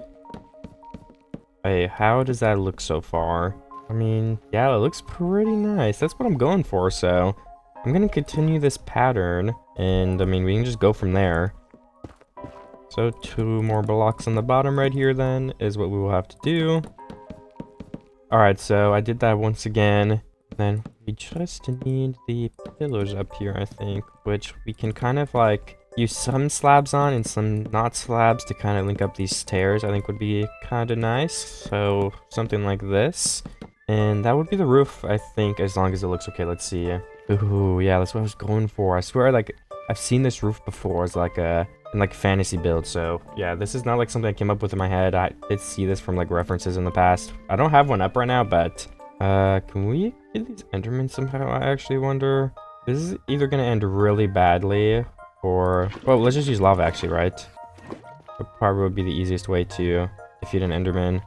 S1: Hey, how does that look so far? I mean, yeah, it looks pretty nice. That's what I'm going for, so I'm gonna continue this pattern, and I mean, we can just go from there. So 2 more blocks on the bottom right here then is what we will have to do. Alright, so I did that once again. Then we just need the pillars up here, I think, which we can kind of like use some slabs on and some not slabs to kind of link up these stairs. I think would be kind of nice. So something like this. And that would be the roof, I think, as long as it looks okay. Let's see. Ooh, yeah, that's what I was going for. I swear, like, I've seen this roof before as like a in like fantasy build. So yeah, this is not like something I came up with in my head. I did see this from like references in the past. I don't have one up right now, but can we get these endermen somehow? I actually wonder. This is either gonna end really badly or, well, let's just use lava actually, right? That probably would be the easiest way to defeat an enderman.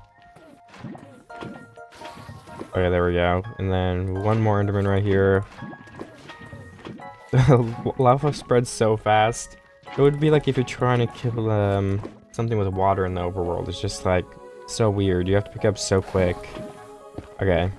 S1: Okay, there we go. And then one more enderman right here. Lava spreads so fast. It would be like if you're trying to kill something with water in the overworld. It's just like so weird. You have to pick up so quick. Okay.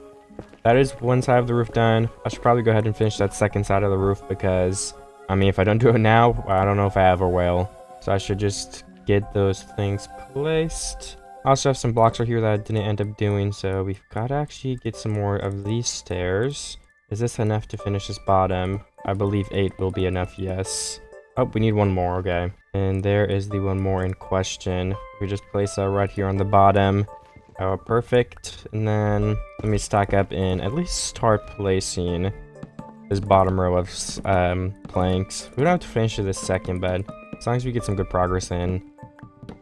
S1: That is one side of the roof done. I should probably go ahead and finish that second side of the roof because, I mean, if I don't do it now, I don't know if I ever will. So I should just get those things placed. I also have some blocks right here that I didn't end up doing. So we've got to actually get some more of these stairs. Is this enough to finish this bottom? I believe 8 will be enough, yes. Oh, we need one more, okay. And there is the one more in question. We just place that right here on the bottom. Oh, perfect. And then let me stack up and at least start placing this bottom row of planks. We don't have to finish it this second, but as long as we get some good progress in,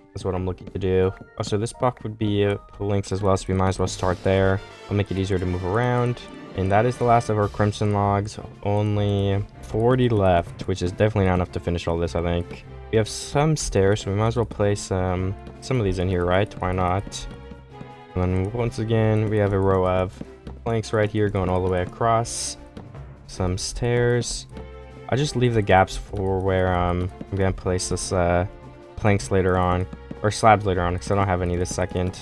S1: that's what I'm looking to do. Oh, so this block would be planks as well, so we might as well start there. I'll make it easier to move around. And that is the last of our crimson logs. Only 40 left, which is definitely not enough to finish all this, I think. We have some stairs, so we might as well place some of these in here, right? Why not? And then once again, we have a row of planks right here going all the way across. Some stairs. I'll just leave the gaps for where I'm going to place this planks later on, or slabs later on, because I don't have any this second.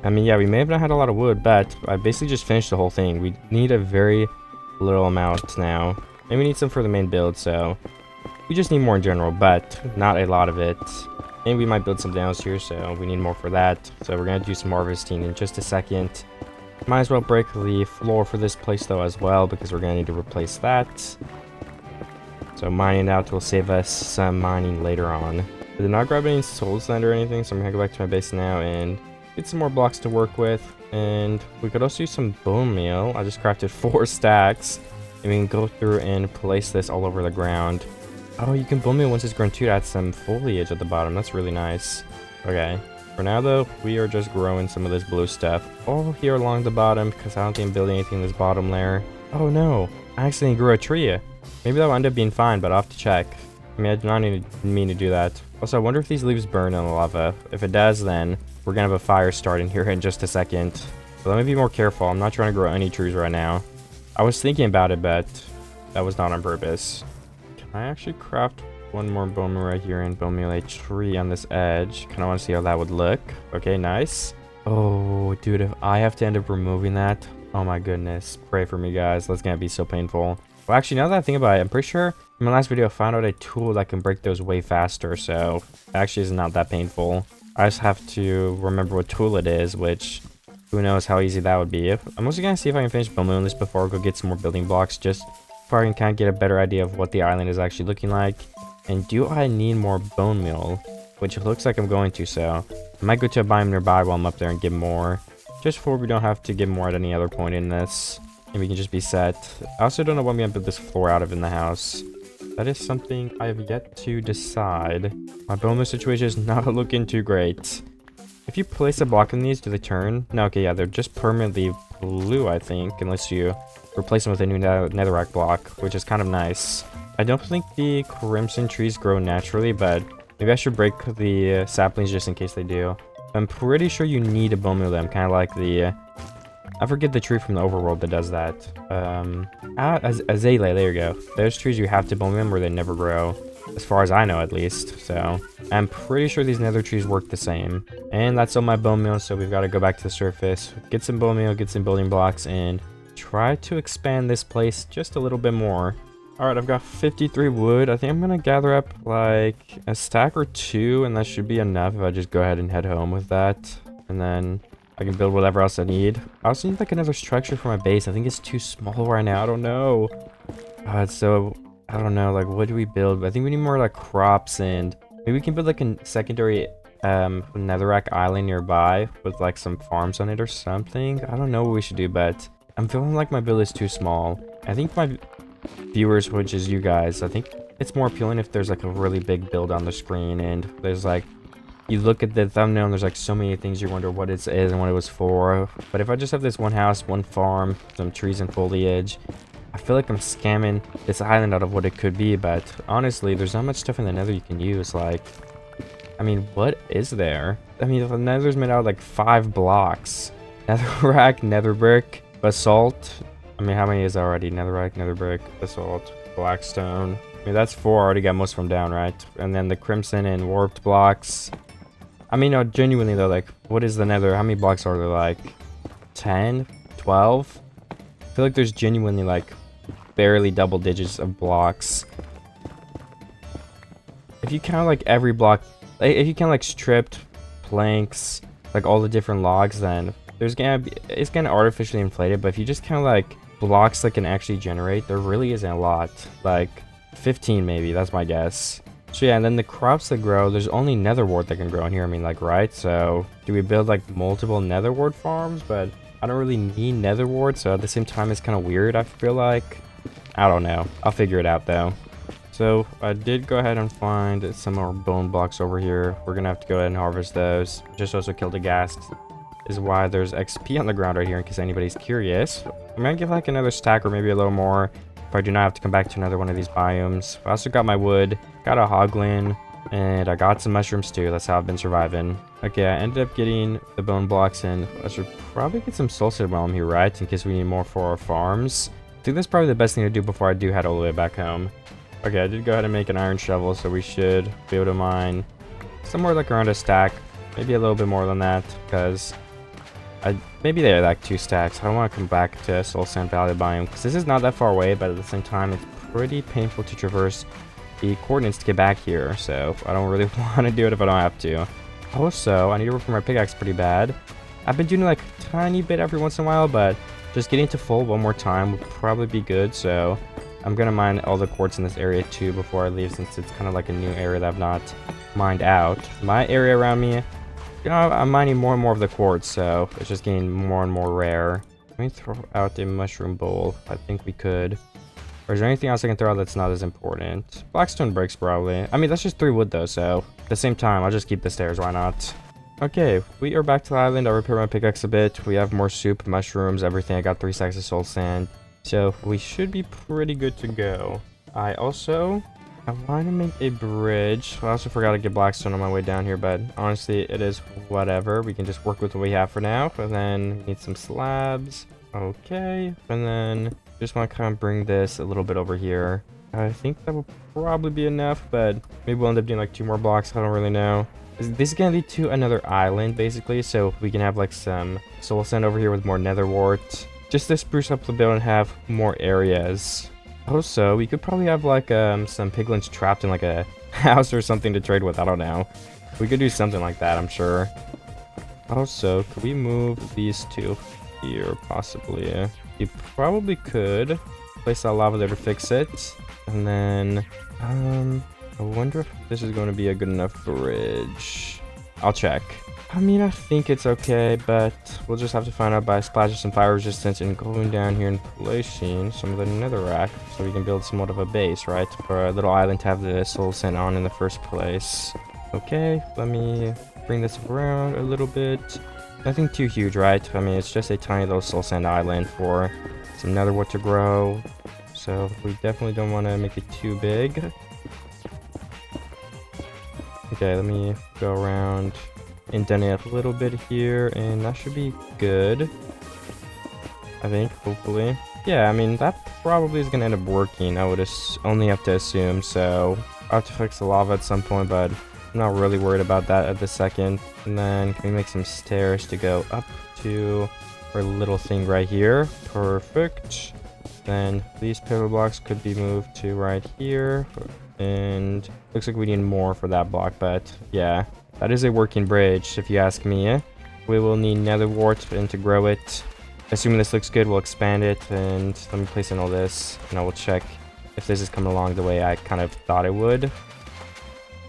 S1: I mean, yeah, we may have not had a lot of wood, but I basically just finished the whole thing. We need a very little amount now. And we need some for the main build, so we just need more in general, but not a lot of it. And we might build something else here, so we need more for that. So we're going to do some harvesting in just a second. Might as well break the floor for this place, though, as well, because we're going to need to replace that. So mining out will save us some mining later on. I did not grab any soul sand or anything, so I'm going to go back to my base now and get some more blocks to work with. And we could also use some bone meal. I just crafted 4 stacks. And we can go through and place this all over the ground. Oh, you can bone meal once it's grown too to add some foliage at the bottom. That's really nice. Okay. For now, though, we are just growing some of this blue stuff all here along the bottom because I don't think I'm building anything in this bottom layer. Oh, no. I accidentally grew a tree. Maybe that will end up being fine, but I'll have to check. I mean, I do not mean to do that. Also, I wonder if these leaves burn in the lava. If it does, then we're going to have a fire starting here in just a second. So let me be more careful. I'm not trying to grow any trees right now. I was thinking about it, but that was not on purpose. Can I actually craft one more bone meal right here and bone meal a tree on this edge? Kind of want to see how that would look. Okay, nice. Oh, dude, if I have to end up removing that, oh my goodness. Pray for me, guys. That's gonna be so painful. Well, actually, now that I think about it, I'm pretty sure in my last video I found out a tool that can break those way faster, so it actually is not that painful. I just have to remember what tool it is, which who knows how easy that would be. I'm also gonna see if I can finish bone mealing this before I go get some more building blocks, just before I can kind of get a better idea of what the island is actually looking like. And do I need more bone meal? Which it looks like I'm going to, so I might go to a biome nearby while I'm up there and get more. Just before we don't have to get more at any other point in this. And we can just be set. I also don't know what I'm going to build this floor out of in the house. That is something I have yet to decide. My bone meal situation is not looking too great. If you place a block in these, do they turn? No, okay, yeah, they're just permanently blue, I think. Unless you replace them with a new netherrack block, which is kind of nice. I don't think the crimson trees grow naturally, but maybe I should break the saplings just in case they do. I'm pretty sure you need to bone meal them, kind of like the... I forget the tree from the overworld that does that. Azalea, there you go. Those trees you have to bone meal them or they never grow. As far as I know, at least. So, I'm pretty sure these nether trees work the same. And that's all my bone meal, so we've got to go back to the surface. Get some bone meal, get some building blocks, and try to expand this place just a little bit more. Alright, I've got 53 wood. I think I'm going to gather up like a stack or two, and that should be enough if I just go ahead and head home with that. And then I can build whatever else I need. I also need like another structure for my base. I think it's too small right now. I don't know. So, I don't know. Like, what do we build? I think we need more like crops, and maybe we can build like a secondary netherrack island nearby with like some farms on it or something. I don't know what we should do, but I'm feeling like my build is too small. I think my viewers, which is you guys, I think it's more appealing if there's like a really big build on the screen and there's like, you look at the thumbnail and there's like so many things you wonder what it is and what it was for. But if I just have this one house, one farm, some trees and foliage, I feel like I'm scamming this island out of what it could be. But honestly, there's not much stuff in the nether you can use. Like, I mean, what is there? I mean, the nether's made out of like 5 blocks. Netherrack, nether brick, basalt. I mean, how many is there already? Netherrack, nether brick, basalt, blackstone. I mean, that's 4. I already got most of them down, right? And then the crimson and warped blocks. I mean, no, genuinely though, like, what is the nether? How many blocks are there? Like, 10? 12? I feel like there's genuinely, like, barely double digits of blocks. If you count, like, every block, if you count, like, stripped planks, like, all the different logs, then there's gonna be, it's gonna artificially inflate it. But if you just count, like, blocks that can actually generate, there really isn't a lot. Like, 15 maybe, that's my guess. So yeah, and then the crops that grow, there's only nether wart that can grow in here, I mean, like, right? So do we build like multiple nether wart farms? But I don't really need nether wart, so at the same time it's kind of weird, I feel like. I don't know, I'll figure it out though. So I did go ahead and find some more bone blocks over here. We're gonna have to go ahead and harvest those. Just also killed a ghast, is why there's XP on the ground right here in case anybody's curious. I'm gonna give like another stack or maybe a little more if I do not have to come back to another one of these biomes. I also got my wood, got a hoglin, and I got some mushrooms too. That's how I've been surviving. Okay, I ended up getting the bone blocks, and I should probably get some soul seed while I'm here, right? In case we need more for our farms. I think that's probably the best thing to do before I do head all the way back home. Okay, I did go ahead and make an iron shovel, so we should be able to mine somewhere like around a stack, maybe a little bit more than that, because maybe they're like 2 stacks. I don't want to come back to Soul Sand Valley biome because this is not that far away, but at the same time it's pretty painful to traverse the coordinates to get back here, so I don't really want to do it if I don't have to. Also, I need to work on my pickaxe pretty bad. I've been doing like a tiny bit every once in a while, but just getting to full one more time would probably be good, so I'm gonna mine all the quartz in this area too before I leave, since it's kind of like a new area that I've not mined out. My area around me, you know, I'm mining more and more of the quartz, so it's just getting more and more rare. Let me throw out a mushroom bowl. I think we could. Or is there anything else I can throw out that's not as important? Blackstone bricks, probably. I mean, that's just 3 wood, though, so at the same time, I'll just keep the stairs. Why not? Okay, we are back to the island. I'll repair my pickaxe a bit. We have more soup, mushrooms, everything. I got 3 stacks of soul sand. So we should be pretty good to go. I want to make a bridge. I also forgot to get blackstone on my way down here, but honestly, it is whatever. We can just work with what we have for now. And then we need some slabs. Okay. And then Just want to kind of bring this a little bit over here. I think that will probably be enough, but maybe we'll end up doing like 2 more blocks. I don't really know. This is going to lead to another island, basically, so we can have like some soul sand over here with more nether wart. Just to spruce up the build and have more areas. Also, we could probably have like some piglins trapped in like a house or something to trade with. I don't know. We could do something like that, I'm sure. Also, could we move these 2 here, possibly? You probably could. Place that lava there to fix it. And then, I wonder if this is going to be a good enough bridge. I'll check. I mean, I think it's okay, but we'll just have to find out by splashing some fire resistance and going down here and placing some of the netherrack so we can build somewhat of a base, right? For a little island to have the soul sand on in the first place. Okay, let me bring this around a little bit. Nothing too huge, right? I mean, it's just a tiny little soul sand island for some netherwood to grow. So we definitely don't want to make it too big. Okay, let me go around and done it a little bit here, and that should be good. I think, hopefully. Yeah, I mean, that probably is going to end up working. I would only have to assume, so I'll have to fix the lava at some point, but I'm not really worried about that at the second. And then can we make some stairs to go up to our little thing right here? Perfect. Then these pillar blocks could be moved to right here. And looks like we need more for that block, but yeah, that is a working bridge if you ask me. We will need nether wart and to grow it. Assuming this looks good, we'll expand it, and let me place in all this, and I will check if this is coming along the way I kind of thought it would.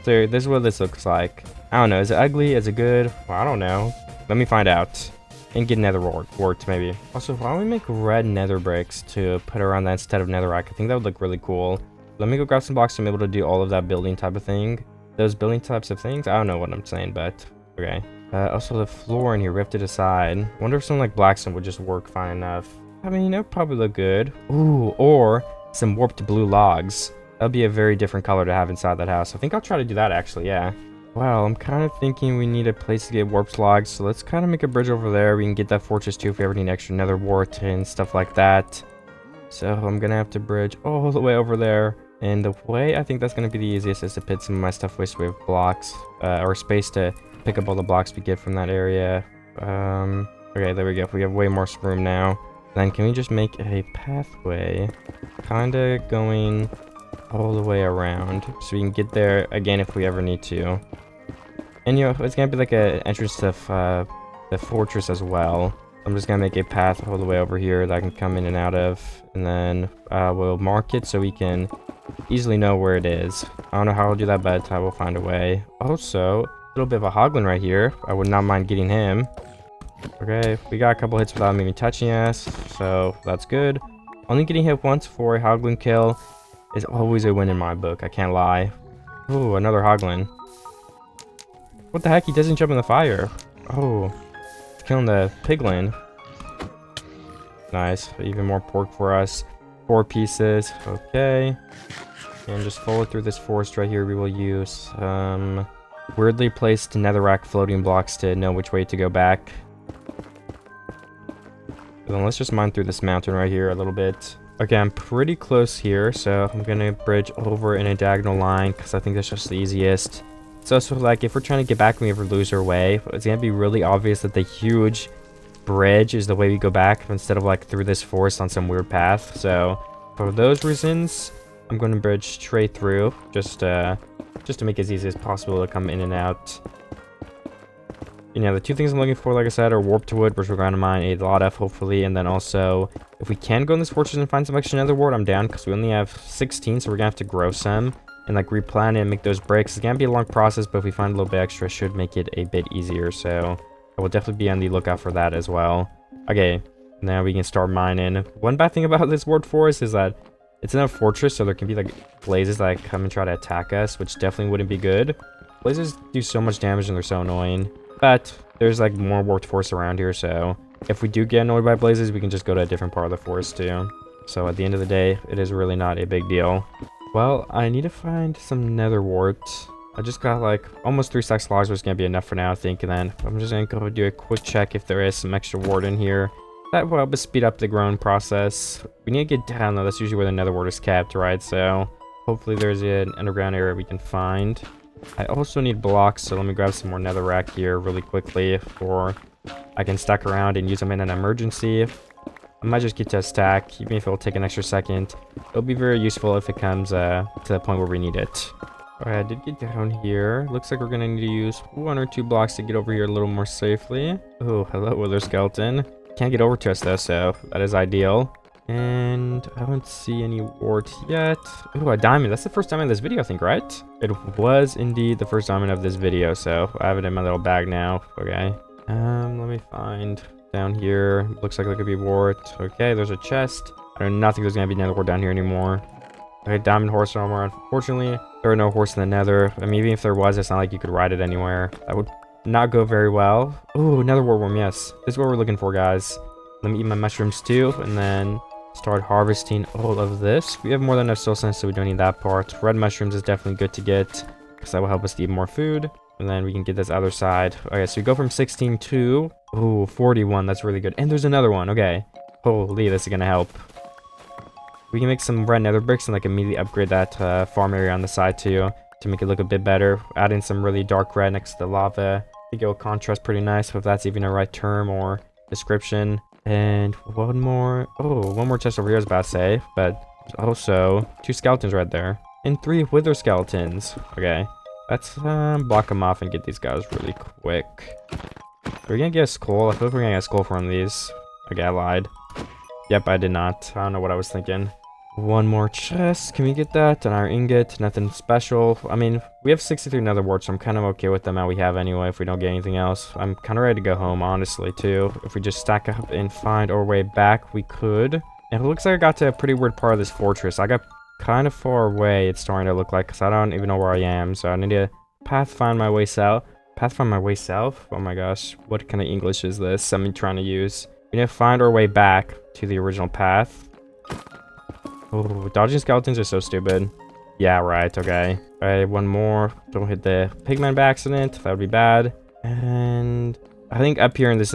S1: So this is what this looks like. I don't know, is it ugly? Is it good? Well, I don't know. Let me find out. And get nether wart maybe. Also, why don't we make red nether bricks to put around that instead of netherrack? I think that would look really cool. Let me go grab some blocks so I'm able to do all of that building type of thing. Those building types of things? I don't know what I'm saying, but okay. Also, the floor in here, we have to decide. Wonder if something like blackstone would just work fine enough. I mean, it would probably look good. Ooh, or some warped blue logs. That'd be a very different color to have inside that house. I think I'll try to do that, actually, yeah. Well, I'm kind of thinking we need a place to get warped logs, so let's kind of make a bridge over there. We can get that fortress too if we ever need extra nether wart and stuff like that. So I'm gonna have to bridge all the way over there. And the way I think that's going to be the easiest is to put some of my stuff away so we have blocks, or space to pick up all the blocks we get from that area. Okay, there we go. We have way more room now. Then can we just make a pathway kind of going all the way around so we can get there again if we ever need to. And you know, it's going to be like an entrance to the fortress as well. I'm just going to make a path all the way over here that I can come in and out of, and then we'll mark it so we can easily know where it is. I don't know how I'll do that, but I will find a way. Also, a little bit of a hoglin right here. I would not mind getting him. Okay, we got a couple hits without him even touching us, so that's good. Only getting hit once for a hoglin kill is always a win in my book, I can't lie. Ooh, another hoglin. What the heck? He doesn't jump in the fire. Oh, it's killing the piglin. Nice, even more pork for us. 4 pieces, okay. And just follow through this forest right here. We will use weirdly placed netherrack floating blocks to know which way to go back. Then let's just mine through this mountain right here a little bit. Okay, I'm pretty close here, so I'm gonna bridge over in a diagonal line because I think that's just the easiest. It's also like if we're trying to get back and we ever lose our way, it's gonna be really obvious that the huge bridge is the way we go back instead of like through this forest on some weird path. So for those reasons, I'm going to bridge straight through just to make it as easy as possible to come in and out. And yeah, the 2 things I'm looking for, like I said, are warped wood, which we're going to mine a lot of, hopefully. And then also, if we can go in this fortress and find some extra nether wart, I'm down because we only have 16, so we're going to have to grow some and like replant it and make those bricks. It's going to be a long process, but if we find a little bit extra, it should make it a bit easier. So I will definitely be on the lookout for that as well. Okay, now we can start mining. One bad thing about this wart forest is that it's in a fortress, so there can be like blazes that come and try to attack us, which definitely wouldn't be good. Blazes do so much damage and they're so annoying. But there's like more warped forest around here, so if we do get annoyed by blazes, we can just go to a different part of the forest too. So at the end of the day, it is really not a big deal. Well, I need to find some nether wart. I just got like almost 3 stacks of logs, which is going to be enough for now, I think. And then I'm just going to go do a quick check if there is some extra wart in here. That will help us speed up the growing process. We need to get down though. That's usually where the nether wart is kept, right? So hopefully there's an underground area we can find. I also need blocks, so let me grab some more netherrack here really quickly before I can stack around and use them in an emergency. I might just get to a stack, even if it'll take an extra second. It'll be very useful if it comes to the point where we need it. Alright, I did get down here. Looks like we're gonna need to use 1 or 2 blocks to get over here a little more safely. Oh, hello, wither skeleton. Can't get over to us though, so that is ideal. And I don't see any warts yet. Oh, a diamond. That's the first diamond in this video, I think, right? It was indeed the first diamond of this video, so I have it in my little bag now. Okay. Let me find down here. Looks like there could be wart. Okay, there's a chest. I do not think there's gonna be nether wart down here anymore. Okay, diamond horse armor. Unfortunately, there are no horse in the nether. I mean, even if there was, it's not like you could ride it anywhere. That would not go very well. Oh, another war worm. Yes, this is what we're looking for, guys. Let me eat my mushrooms too, and then start harvesting all of this. We have more than enough soul sense, so we don't need that part. Red mushrooms is definitely good to get, because that will help us to eat more food. And then we can get this other side. Okay, so we go from 16 to 41. That's really good. And there's another one. Okay. Holy, this is gonna help. We can make some red nether bricks and like immediately upgrade that farm area on the side too, to make it look a bit better. Add in some really dark red next to the lava. I think it will contrast pretty nice, if that's even a right term or description. And one more. Oh, one more chest over here, I was about to say. But also 2 skeletons right there. And 3 wither skeletons. Okay. Let's block them off and get these guys really quick. Are we gonna get a skull? I feel like we're gonna get a skull from these. Okay, I lied. Yep, I did not. I don't know what I was thinking. One more chest. Can we get that? An iron ingot. Nothing special. I mean, we have 63 nether warts, so I'm kind of okay with the amount we have anyway if we don't get anything else. I'm kind of ready to go home, honestly, too. If we just stack up and find our way back, we could. And it looks like I got to a pretty weird part of this fortress. I got kind of far away, it's starting to look like, because I don't even know where I am. So I need to pathfind my way south. Pathfind my way south? Oh my gosh. What kind of English is this I'm trying to use? We need to find our way back to the original path. Oh, dodging skeletons are so stupid. Yeah, right, okay. Alright, one more. Don't hit the pigman by accident. That would be bad. And I think up here in this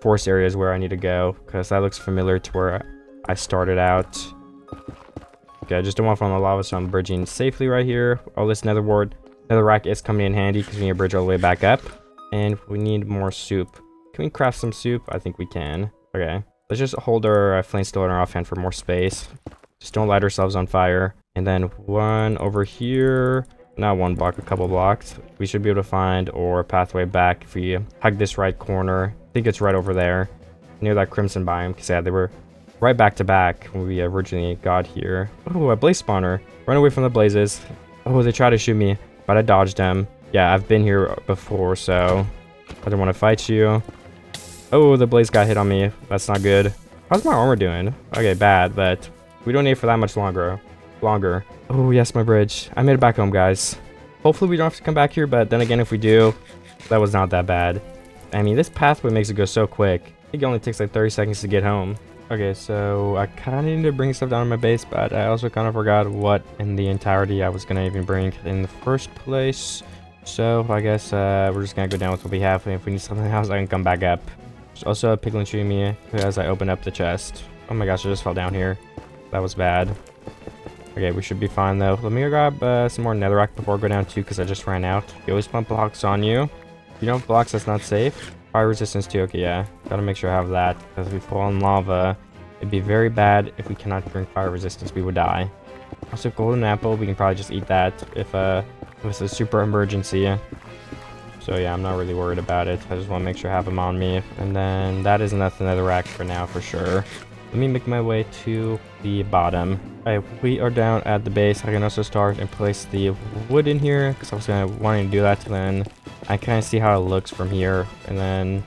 S1: forest area is where I need to go, because that looks familiar to where I started out. Okay, I just don't want to fall in the lava, so I'm bridging safely right here. Oh, this netherrack is coming in handy, because we need to bridge all the way back up. And we need more soup. Can we craft some soup? I think we can. Okay. Let's just hold our flame still in our offhand for more space. Just don't light ourselves on fire. And then one over here. Not one block, a couple blocks. We should be able to find our pathway back if we hug this right corner. I think it's right over there, near that crimson biome. Because yeah, they were right back to back when we originally got here. Oh, a blaze spawner. Run away from the blazes. Oh, they tried to shoot me, but I dodged them. Yeah, I've been here before, so I don't want to fight you. Oh, the blaze got hit on me. That's not good. How's my armor doing? Okay, bad, but we don't need it for that much longer. Oh, yes, my bridge. I made it back home, guys. Hopefully we don't have to come back here, but then again, if we do, that was not that bad. I mean, this pathway makes it go so quick. I think it only takes like 30 seconds to get home. Okay, so I kind of need to bring stuff down to my base, but I also kind of forgot what in the entirety I was going to even bring in the first place. So I guess we're just going to go down with what we have, and if we need something else, I can come back up. There's also a piglin shooting me as I open up the chest. Oh my gosh, I just fell down here. That was bad. Okay, we should be fine though. Let me grab some more netherrack before I go down too, because I just ran out. You always pump blocks on you. If you don't have blocks, that's not safe. Fire resistance too. Okay, yeah. Gotta make sure I have that, because if we fall in lava, it'd be very bad if we cannot bring fire resistance. We would die. Also, golden apple. We can probably just eat that if it's a super emergency. So yeah, I'm not really worried about it. I just want to make sure I have them on me. And then that is enough netherrack for now for sure. Let me make my way to the bottom. Alright, we are down at the base. I can also start and place the wood in here, because I was wanting to do that. Then I kind of see how it looks from here, and then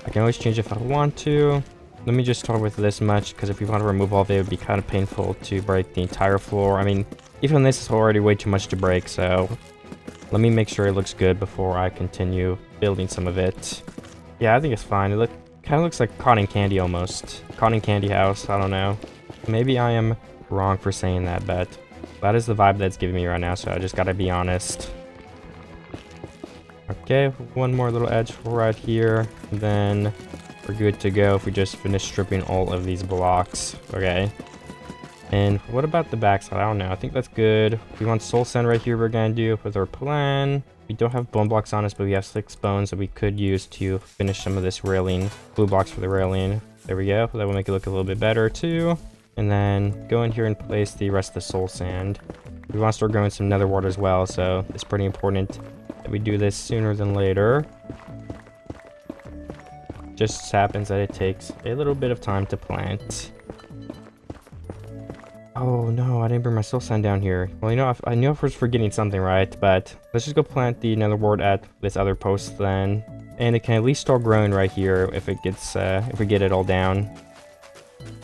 S1: I can always change if I want to. Let me just start with this much, because if we want to remove all of it, it would be kind of painful to break the entire floor. I mean, even this is already way too much to break, so let me make sure it looks good before I continue building some of it. Yeah, I think it's fine. It kind of looks like cotton candy almost. Cotton candy house, I don't know. Maybe I am wrong for saying that, but that is the vibe that's giving me right now, so I just gotta be honest. Okay, one more little edge right here. Then we're good to go if we just finish stripping all of these blocks. Okay. And what about the backside? I don't know. I think that's good. We want soul sand right here. We're gonna do with our plan. We don't have bone blocks on us, but we have 6 bones that we could use to finish some of this railing. Blue blocks for the railing. There we go. That will make it look a little bit better too. And then go in here and place the rest of the soul sand. We want to start growing some nether wart as well, so it's pretty important that we do this sooner than later. Just happens that it takes a little bit of time to plant. Oh no, I didn't bring my soul sand down here. Well, you know, I knew I was forgetting something, right? But let's just go plant the nether wart at this other post then. And it can at least start growing right here if it gets, if we get it all down.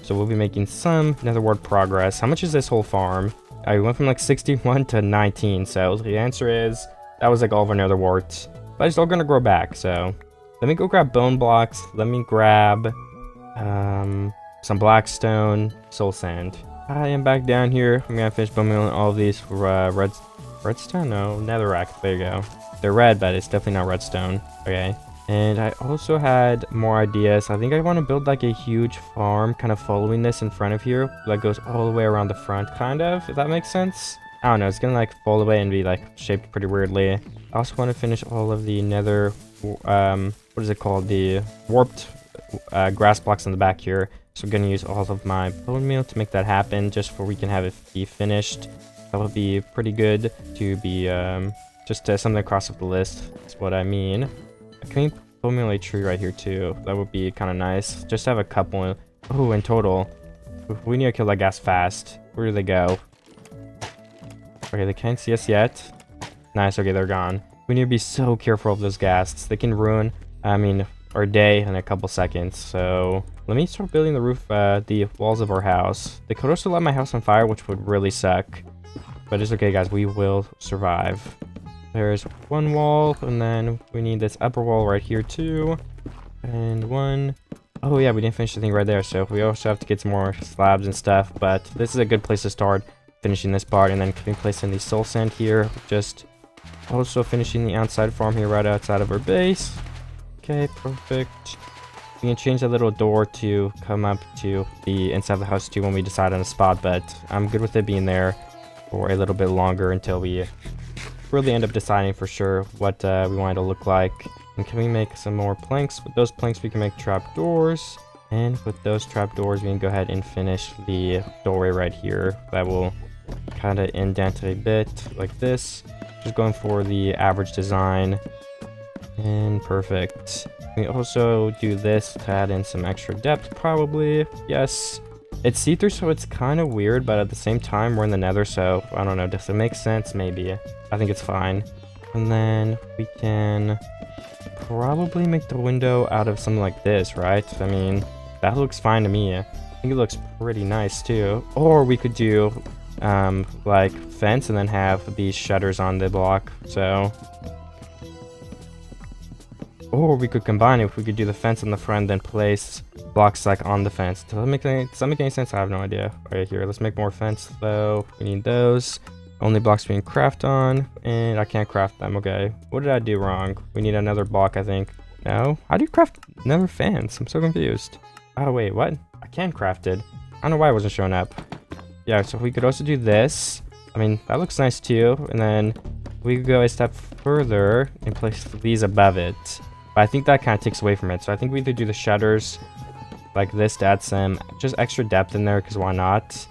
S1: So we'll be making some nether wart progress. How much is this whole farm? I went from like 61 to 19, so the answer is that was like all of our nether warts. But it's all gonna grow back, so let me go grab bone blocks. Let me grab some blackstone, soul sand. I am back down here. I'm gonna finish building all of these redstone? No, netherrack. There you go. They're red, but it's definitely not redstone. Okay. And I also had more ideas. I think I want to build like a huge farm kind of following this in front of here that goes all the way around the front, kind of, if that makes sense. I don't know, it's gonna like fall away and be like shaped pretty weirdly. I also want to finish all of the nether, what is it called? The warped grass blocks in the back here. So I'm gonna use all of my bone meal to make that happen, just so we can have it be finished. That would be pretty good to be just something across off the list, is what I mean. Can we formulate a tree right here too? That would be kind of nice. Just have a couple. Oh, in total. We need to kill that gas fast. Where do they go? Okay, they can't see us yet. Nice, okay, they're gone. We need to be so careful of those ghasts. They can ruin, I mean, our day in a couple seconds. So let me start building the roof, the walls of our house. They could also light my house on fire, which would really suck. But it's okay, guys. We will survive. There's one wall, and then we need this upper wall right here too. And one. Oh yeah, we didn't finish the thing right there, so we also have to get some more slabs and stuff. But this is a good place to start finishing this part, and then can we place in the soul sand here. Just also finishing the outside farm here right outside of our base. Okay, perfect. We can change that little door to come up to the inside of the house too when we decide on a spot, but I'm good with it being there for a little bit longer until we really end up deciding for sure what we want it to look like. And can we make some more planks? With those planks we can make trap doors, and with those trap doors we can go ahead and finish the doorway right here. That will kind of indent a bit like this, just going for the average design. And perfect. We also do this to add in some extra depth, probably. Yes, it's see-through, so it's kind of weird, but at the same time we're in the nether, so I don't know, does it make sense? Maybe. I think it's fine. And then we can probably make the window out of something like this, right? I mean, that looks fine to me. I think it looks pretty nice too. Or we could do like fence and then have these shutters on the block. So, or we could combine it. If we could do the fence on the front, then place blocks like on the fence. Does that make any sense? I have no idea. Right here, let's make more fence though. We need those. Only blocks we can craft on, and I can't craft them. Okay, what did I do wrong? We need another block, I think. No? How do you craft another fence? I'm so confused. Oh wait, what? I can craft it. I don't know why it wasn't showing up. Yeah, so we could also do this. I mean, that looks nice too. And then we could go a step further and place these above it. But I think that kind of takes away from it. So I think we either do the shutters like this to add some just extra depth in there, because why not?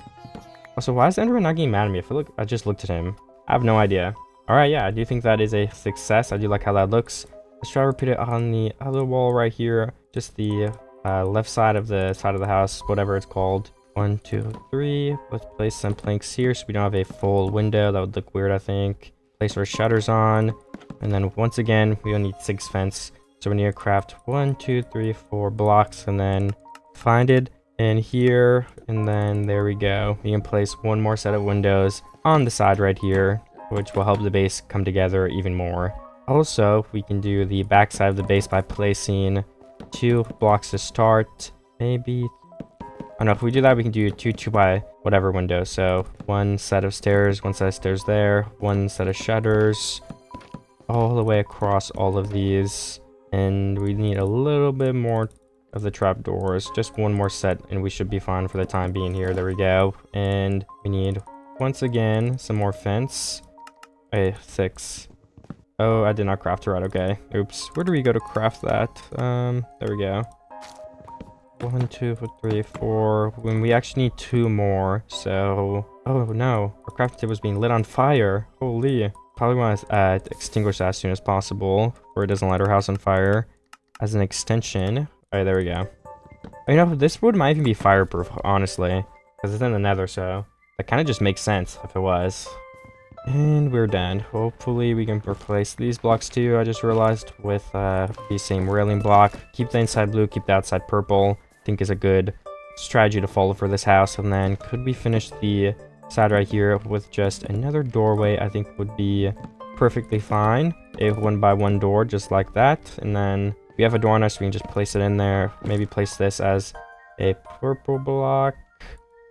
S1: Also, why is Enderman not getting mad at me? I just looked at him. I have no idea. Alright, yeah, I do think that is a success. I do like how that looks. Let's try to repeat it on the other wall right here. Just the left side of the house, whatever it's called. 1, 2, 3. Let's place some planks here so we don't have a full window. That would look weird, I think. Place our shutters on. And then once again, we only need 6 fence. So we need to craft 1, 2, 3, 4 blocks and then find it in here. And then there we go. We can place one more set of windows on the side right here, which will help the base come together even more. Also, we can do the back side of the base by placing 2 blocks to start. Maybe, I don't know, if we do that, we can do 2 by whatever windows. So 1 set of stairs, 1 set of stairs there, 1 set of shutters, all the way across all of these. And we need a little bit more of the trapdoors. Just one more set and we should be fine for the time being here. There we go. And we need, once again, some more fence. Okay, 6. Oh, I did not craft it right. Okay. Oops. Where do we go to craft that? There we go. 1, 2, 3, 4. When we actually need 2 more. So, oh no, our crafting table was being lit on fire. Holy. Probably want to extinguish that as soon as possible, or it doesn't light our house on fire. As an extension. Alright, there we go. You know, this wood might even be fireproof, honestly, because it's in the nether, so that kind of just makes sense if it was. And we're done. Hopefully we can replace these blocks too, I just realized, with the same railing block. Keep the inside blue, keep the outside purple. I think is a good strategy to follow for this house. And then could we finish the side right here with just another doorway? I think would be perfectly fine. A 1x1 door, just like that. And then we have a door on us, so we can just place it in there. Maybe place this as a purple block.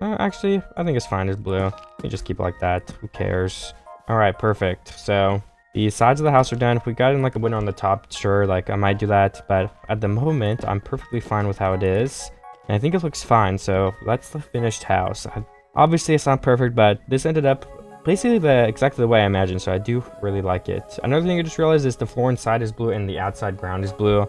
S1: Actually, I think it's fine as blue. We just keep it like that. Who cares? Alright, perfect. So the sides of the house are done. If we got in like a window on the top, sure, like I might do that. But at the moment, I'm perfectly fine with how it is. And I think it looks fine. So that's the finished house. Obviously, it's not perfect, but this ended up basically exactly the way I imagined. So I do really like it. Another thing I just realized is the floor inside is blue and the outside ground is blue,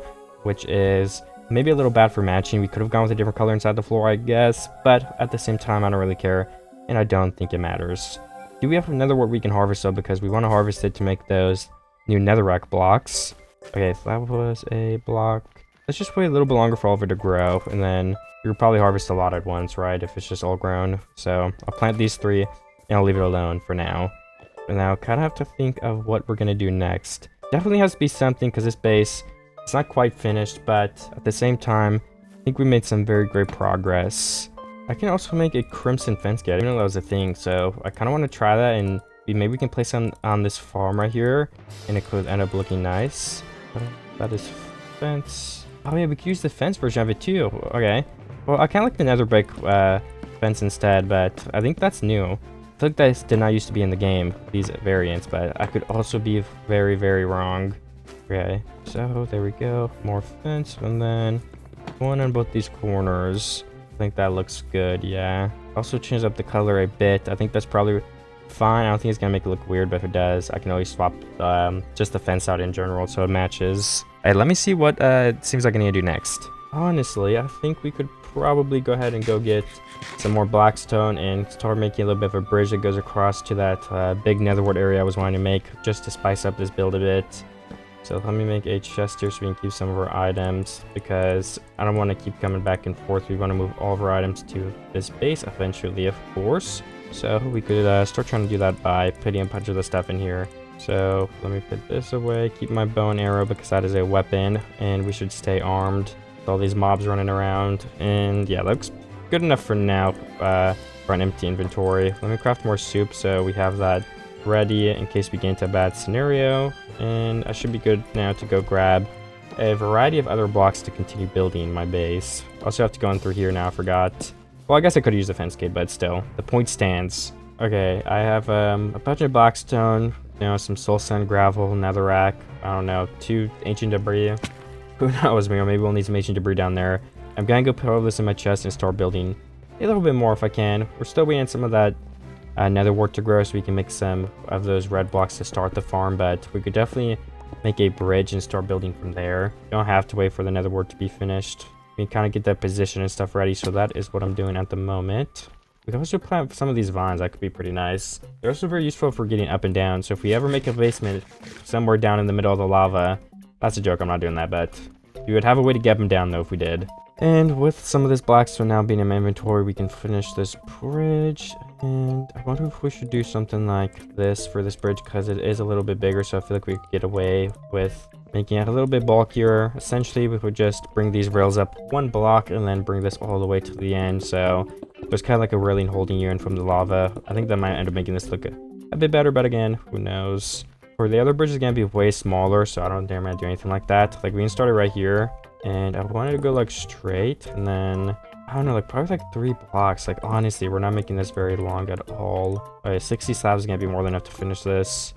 S1: which is maybe a little bad for matching. We could have gone with a different color inside the floor, I guess. But at the same time, I don't really care. And I don't think it matters. Do we have another wart we can harvest though? Because we want to harvest it to make those new netherrack blocks. Okay, so that was a block. Let's just wait a little bit longer for all of it to grow. And then we'll probably harvest a lot at once, right? If it's just all grown. So I'll plant these 3 and I'll leave it alone for now. And now kind of have to think of what we're going to do next. Definitely has to be something because this base, it's not quite finished. But at the same time, I think we made some very great progress. I can also make a crimson fence gate. I didn't know that was a thing, so I kind of want to try that, and maybe we can place on this farm right here, and it could end up looking nice. That is fence. Oh yeah, we could use the fence version of it too. Okay. Well, I kind of like the nether brick fence instead, but I think that's new. I feel like that did not used to be in the game, these variants, but I could also be very, very wrong. Okay, so there we go. More fence, and then one on both these corners. I think that looks good, yeah. Also change up the color a bit. I think that's probably fine. I don't think it's gonna make it look weird, but if it does, I can always swap just the fence out in general so it matches. Alright, let me see what it seems like I need to do next. Honestly, I think we could probably go ahead and go get some more blackstone and start making a little bit of a bridge that goes across to that big nether wart area I was wanting to make, just to spice up this build a bit. So let me make a chest here so we can keep some of our items, because I don't want to keep coming back and forth. We want to move all of our items to this base eventually, of course. So we could start trying to do that by putting a bunch of the stuff in here. So let me put this away, keep my bow and arrow because that is a weapon, and we should stay armed with all these mobs running around. And yeah, that looks good enough for now for an empty inventory. Let me craft more soup so we have that ready in case we get into a bad scenario. And I should be good now to go grab a variety of other blocks to continue building my base. Also have to go in through here now, I forgot. Well, I guess I could use the fence gate, but still, the point stands. Okay, I have a bunch of blackstone, you know, some soul sand, gravel, netherrack, I don't know, 2 ancient debris. Who knows, maybe we'll need some ancient debris down there. I'm gonna go put all this in my chest and start building a little bit more if I can. We're still waiting on some of that nether wart to grow so we can make some of those red blocks to start the farm, but we could definitely make a bridge and start building from there. You don't have to wait for the nether wart to be finished. We can kind of get that position and stuff ready, so that is what I'm doing at the moment. We can also plant some of these vines. That could be pretty nice. They're also very useful for getting up and down, so if we ever make a basement somewhere down in the middle of the lava, that's a joke, I'm not doing that, but we would have a way to get them down though if we did. And with some of this blackstone now being in my inventory, we can finish this bridge. And I wonder if we should do something like this for this bridge, because it is a little bit bigger, so I feel like we could get away with making it a little bit bulkier. Essentially, we would just bring these rails up 1 block and then bring this all the way to the end. So there's kind of like a railing holding you in from the lava. I think that might end up making this look a bit better, but again, who knows. For the other bridge is going to be way smaller, so I don't dare do anything like that. Like, we can start it right here. And I wanted to go like straight, and then I don't know, like probably like 3 blocks. Like honestly, we're not making this very long at all. 60 slabs is gonna be more than enough to finish this.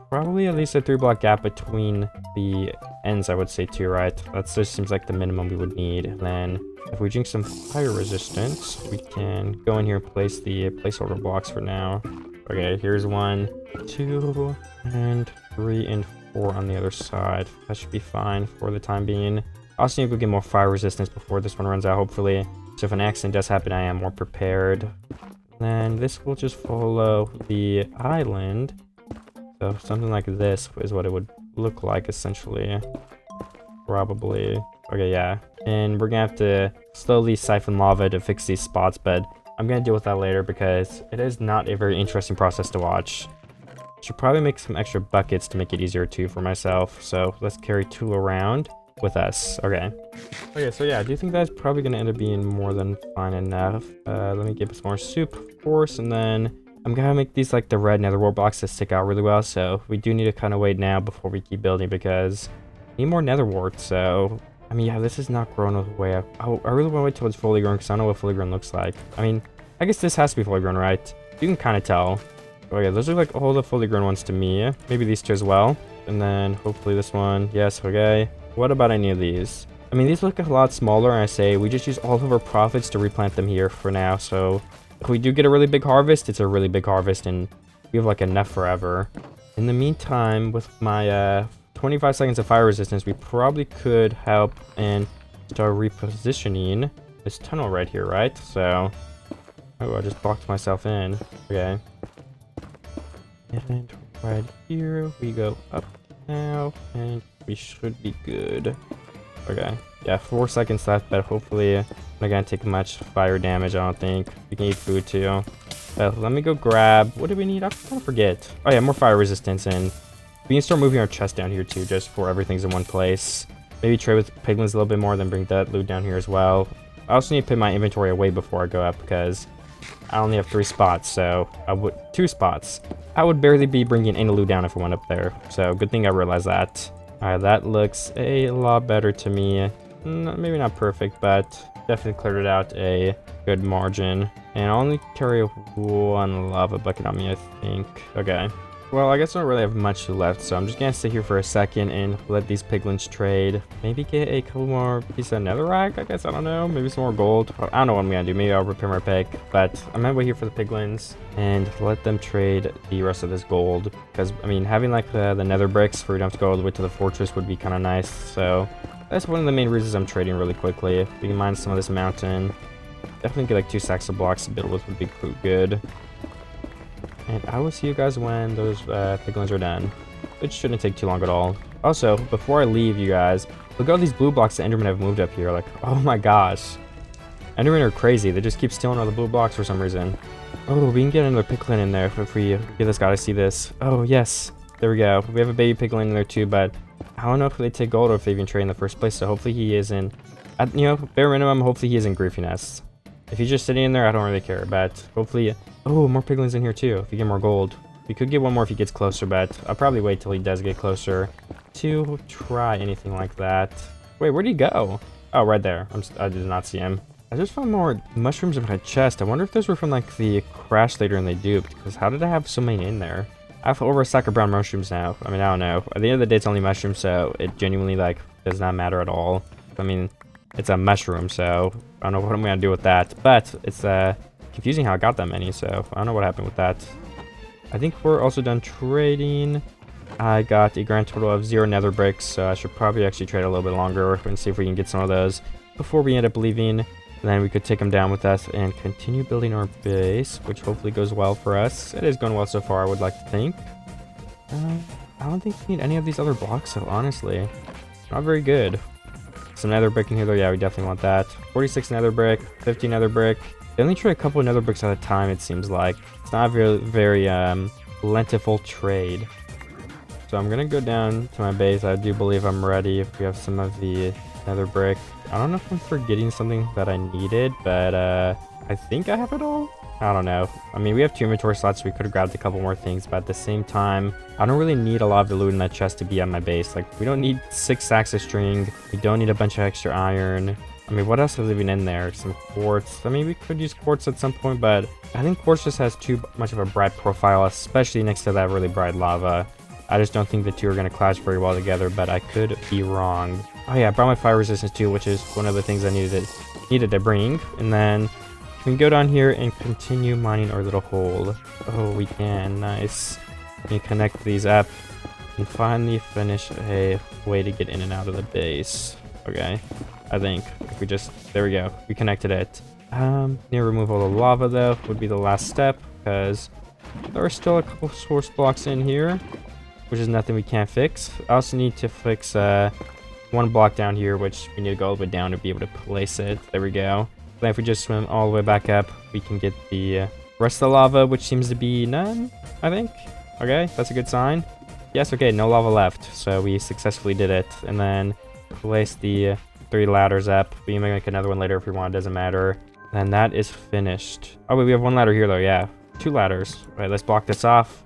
S1: Probably at least a 3-block gap between the ends, I would say too, right? That just seems like the minimum we would need. And then if we drink some fire resistance, we can go in here and place the placeholder blocks for now. Okay, here's 1, 2, and 3, and 4 on the other side. That should be fine for the time being. I also need to go get more fire resistance before this one runs out, hopefully. So if an accident does happen, I am more prepared. And this will just follow the island. So something like this is what it would look like, essentially. Probably. Okay, yeah. And we're gonna have to slowly siphon lava to fix these spots, but I'm gonna deal with that later because it is not a very interesting process to watch. Should probably make some extra buckets to make it easier too for myself. So let's carry 2 around with us. Okay. Okay, so yeah, I do think that's probably gonna end up being more than fine enough. Let me give us more soup, of course, and then I'm gonna make these like the red nether wart blocks that stick out really well. So we do need to kind of wait now before we keep building because we need more nether wart. So I mean, yeah, this is not grown all the way up. I really want to wait till it's fully grown because I don't know what fully grown looks like. I mean, I guess this has to be fully grown, right? You can kind of tell. Oh yeah, those are like all the fully grown ones to me. Maybe these 2 as well. And then hopefully this one. Yes, okay. What about any of these? I mean, these look a lot smaller, and I say we just use all of our profits to replant them here for now. So if we do get a really big harvest, it's a really big harvest, and we have like enough forever. In the meantime, with my 25 seconds of fire resistance, we probably could help and start repositioning this tunnel right here, right? So, oh, I just blocked myself in. Okay. And right here, we go up now, and we should be good. Okay. Yeah, 4 seconds left, but hopefully I'm not gonna take much fire damage, I don't think. We can eat food too. Let me go grab, what do we need? I kind of forget. Oh yeah, more fire resistance, and we can start moving our chest down here too, just for everything's in one place. Maybe trade with piglins a little bit more, then bring that loot down here as well. I also need to put my inventory away before I go up because I only have 3 spots, so 2 spots. I would barely be bringing any loot down if I went up there. So good thing I realized that. Alright, that looks a lot better to me. Maybe not perfect, but definitely cleared it out a good margin. And I'll only carry 1 lava bucket on me, I think. Okay. Well, I guess I don't really have much left, so I'm just gonna sit here for a second and let these piglins trade. Maybe get a couple more pieces of netherrack, I guess, I don't know. Maybe some more gold. I don't know what I'm gonna do. Maybe I'll repair my pick, but I'm gonna wait here for the piglins and let them trade the rest of this gold. Because, I mean, having like the nether bricks where you don't have to go all the way to the fortress would be kind of nice. So that's one of the main reasons I'm trading really quickly. We can mine some of this mountain. Definitely get like 2 stacks of blocks to build with would be good. And I will see you guys when those piglins are done. It shouldn't take too long at all. Also, before I leave you guys, look at all these blue blocks that Endermen have moved up here. Like, oh my gosh. Endermen are crazy. They just keep stealing all the blue blocks for some reason. Oh, we can get another piglin in there if we get this guy to see this. Oh, yes. There we go. We have a baby piglin in there too, but I don't know if they take gold or if they even trade in the first place. So hopefully he is in, you know, bare minimum, hopefully he is in Griefy Nest. If he's just sitting in there, I don't really care, but hopefully... Oh, more piglins in here too, if you get more gold. We could get 1 more if he gets closer, but I'll probably wait till he does get closer to try anything like that. Wait, where'd he go? Oh, right there. I did not see him. I just found more mushrooms in my chest. I wonder if those were from like the crash later and they duped, because how did I have so many in there? I have over a stack of brown mushrooms now. I mean, I don't know. At the end of the day, it's only mushrooms, so it genuinely like does not matter at all. I mean, it's a mushroom, so I don't know what I'm gonna do with that, but it's confusing how I got that many, so I don't know what happened with that. I think we're also done trading. I got a grand total of 0 nether bricks, so I should probably actually trade a little bit longer and see if we can get some of those before we end up leaving. And then we could take them down with us and continue building our base, which hopefully goes well for us. It is going well so far, I would like to think. I don't think we need any of these other blocks, so honestly, not very good. Some nether brick in here though, yeah, we definitely want that. 46 nether brick, 50 nether brick. They only trade a couple of nether bricks at a time, it seems like. It's not a very plentiful trade. So I'm gonna go down to my base. I do believe I'm ready if we have some of the nether brick. I don't know if I'm forgetting something that I needed, but I think I have it all. I don't know. I mean, we have 2 inventory slots, so we could have grabbed a couple more things, but at the same time, I don't really need a lot of the loot in that chest to be at my base. Like, we don't need 6 stacks of string. We don't need a bunch of extra iron. I mean, what else is even in there? Some quartz. I mean, we could use quartz at some point, but I think quartz just has too much of a bright profile, especially next to that really bright lava. I just don't think the two are going to clash very well together, but I could be wrong. Oh yeah, I brought my fire resistance too, which is one of the things I needed to bring. And then we can go down here and continue mining our little hole. Oh, we can. Nice. We can connect these up and finally finish a way to get in and out of the base. Okay. I think if we just, there we go, we connected it. Need to remove all the lava though, would be the last step, because there are still a couple source blocks in here, which is nothing we can't fix. I also need to fix one block down here, which we need to go all the way down to be able to place it. There we go. Then if we just swim all the way back up, we can get the rest of the lava, which seems to be none, I think. Okay, that's a good sign. Yes, okay, no lava left, so we successfully did it. And then place the 3 ladders up. We can make another one later if we want, doesn't matter. And that is finished. Oh wait, we have 1 ladder here though, yeah. 2 ladders. All right, let's block this off.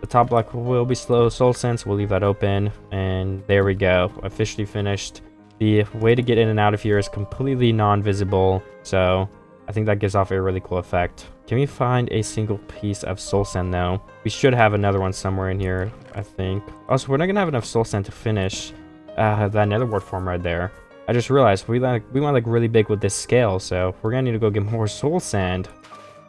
S1: The top block will be slow soul sense, we'll leave that open. And there we go, officially finished. The way to get in and out of here is completely non-visible, so I think that gives off a really cool effect. Can we find a single piece of soul sand though? We should have another one somewhere in here, I think. Also, we're not gonna have enough soul sand to finish that nether wart form right there. I just realized we went like really big with this scale, so we're gonna need to go get more soul sand.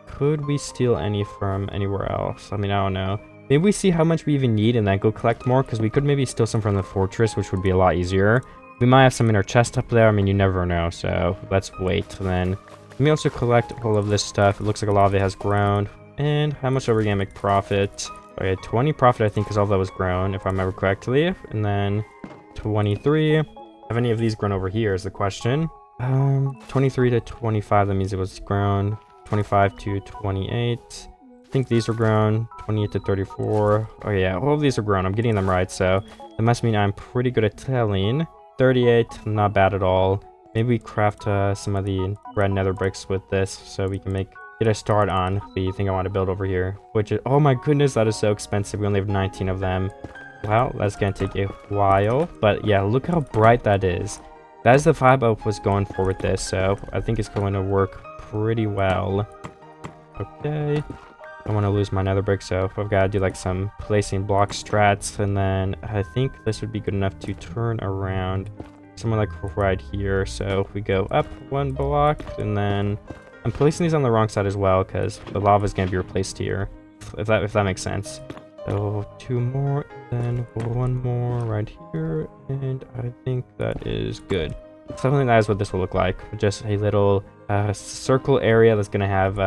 S1: Could we steal any from anywhere else? I mean, I don't know. Maybe we see how much we even need and then go collect more, because we could maybe steal some from the fortress, which would be a lot easier. We might have some in our chest up there. I mean, you never know, so let's wait. Then let me also collect all of this stuff. It looks like a lot of it has grown. And how much are we gonna make profit? Okay, 20 profit, I think, because all of that was grown, if I remember correctly. And then 23. Have any of these grown over here is the question. 23 to 25, that means it was grown. 25 to 28. I think these are grown. 28 to 34. Oh yeah, all of these are grown. I'm getting them right, so that must mean I'm pretty good at telling. 38, not bad at all. Maybe we craft some of the red nether bricks with this, so we can get a start on the thing I want to build over here. Which is, oh my goodness, that is so expensive. We only have 19 of them. Wow, that's gonna take a while, but yeah, look how bright that is. That is the vibe I was going for with this, so I think it's going to work pretty well. Okay, I don't want to lose my nether brick, so I've got to do like some placing block strats, and then I think this would be good enough to turn around somewhere like right here. So if we go up 1 block, and then I'm placing these on the wrong side as well, because the lava is gonna be replaced here, if that makes sense. So 2 more, then 1 more right here, and I think that is good. So I think that is what this will look like. Just a little circle area that's gonna have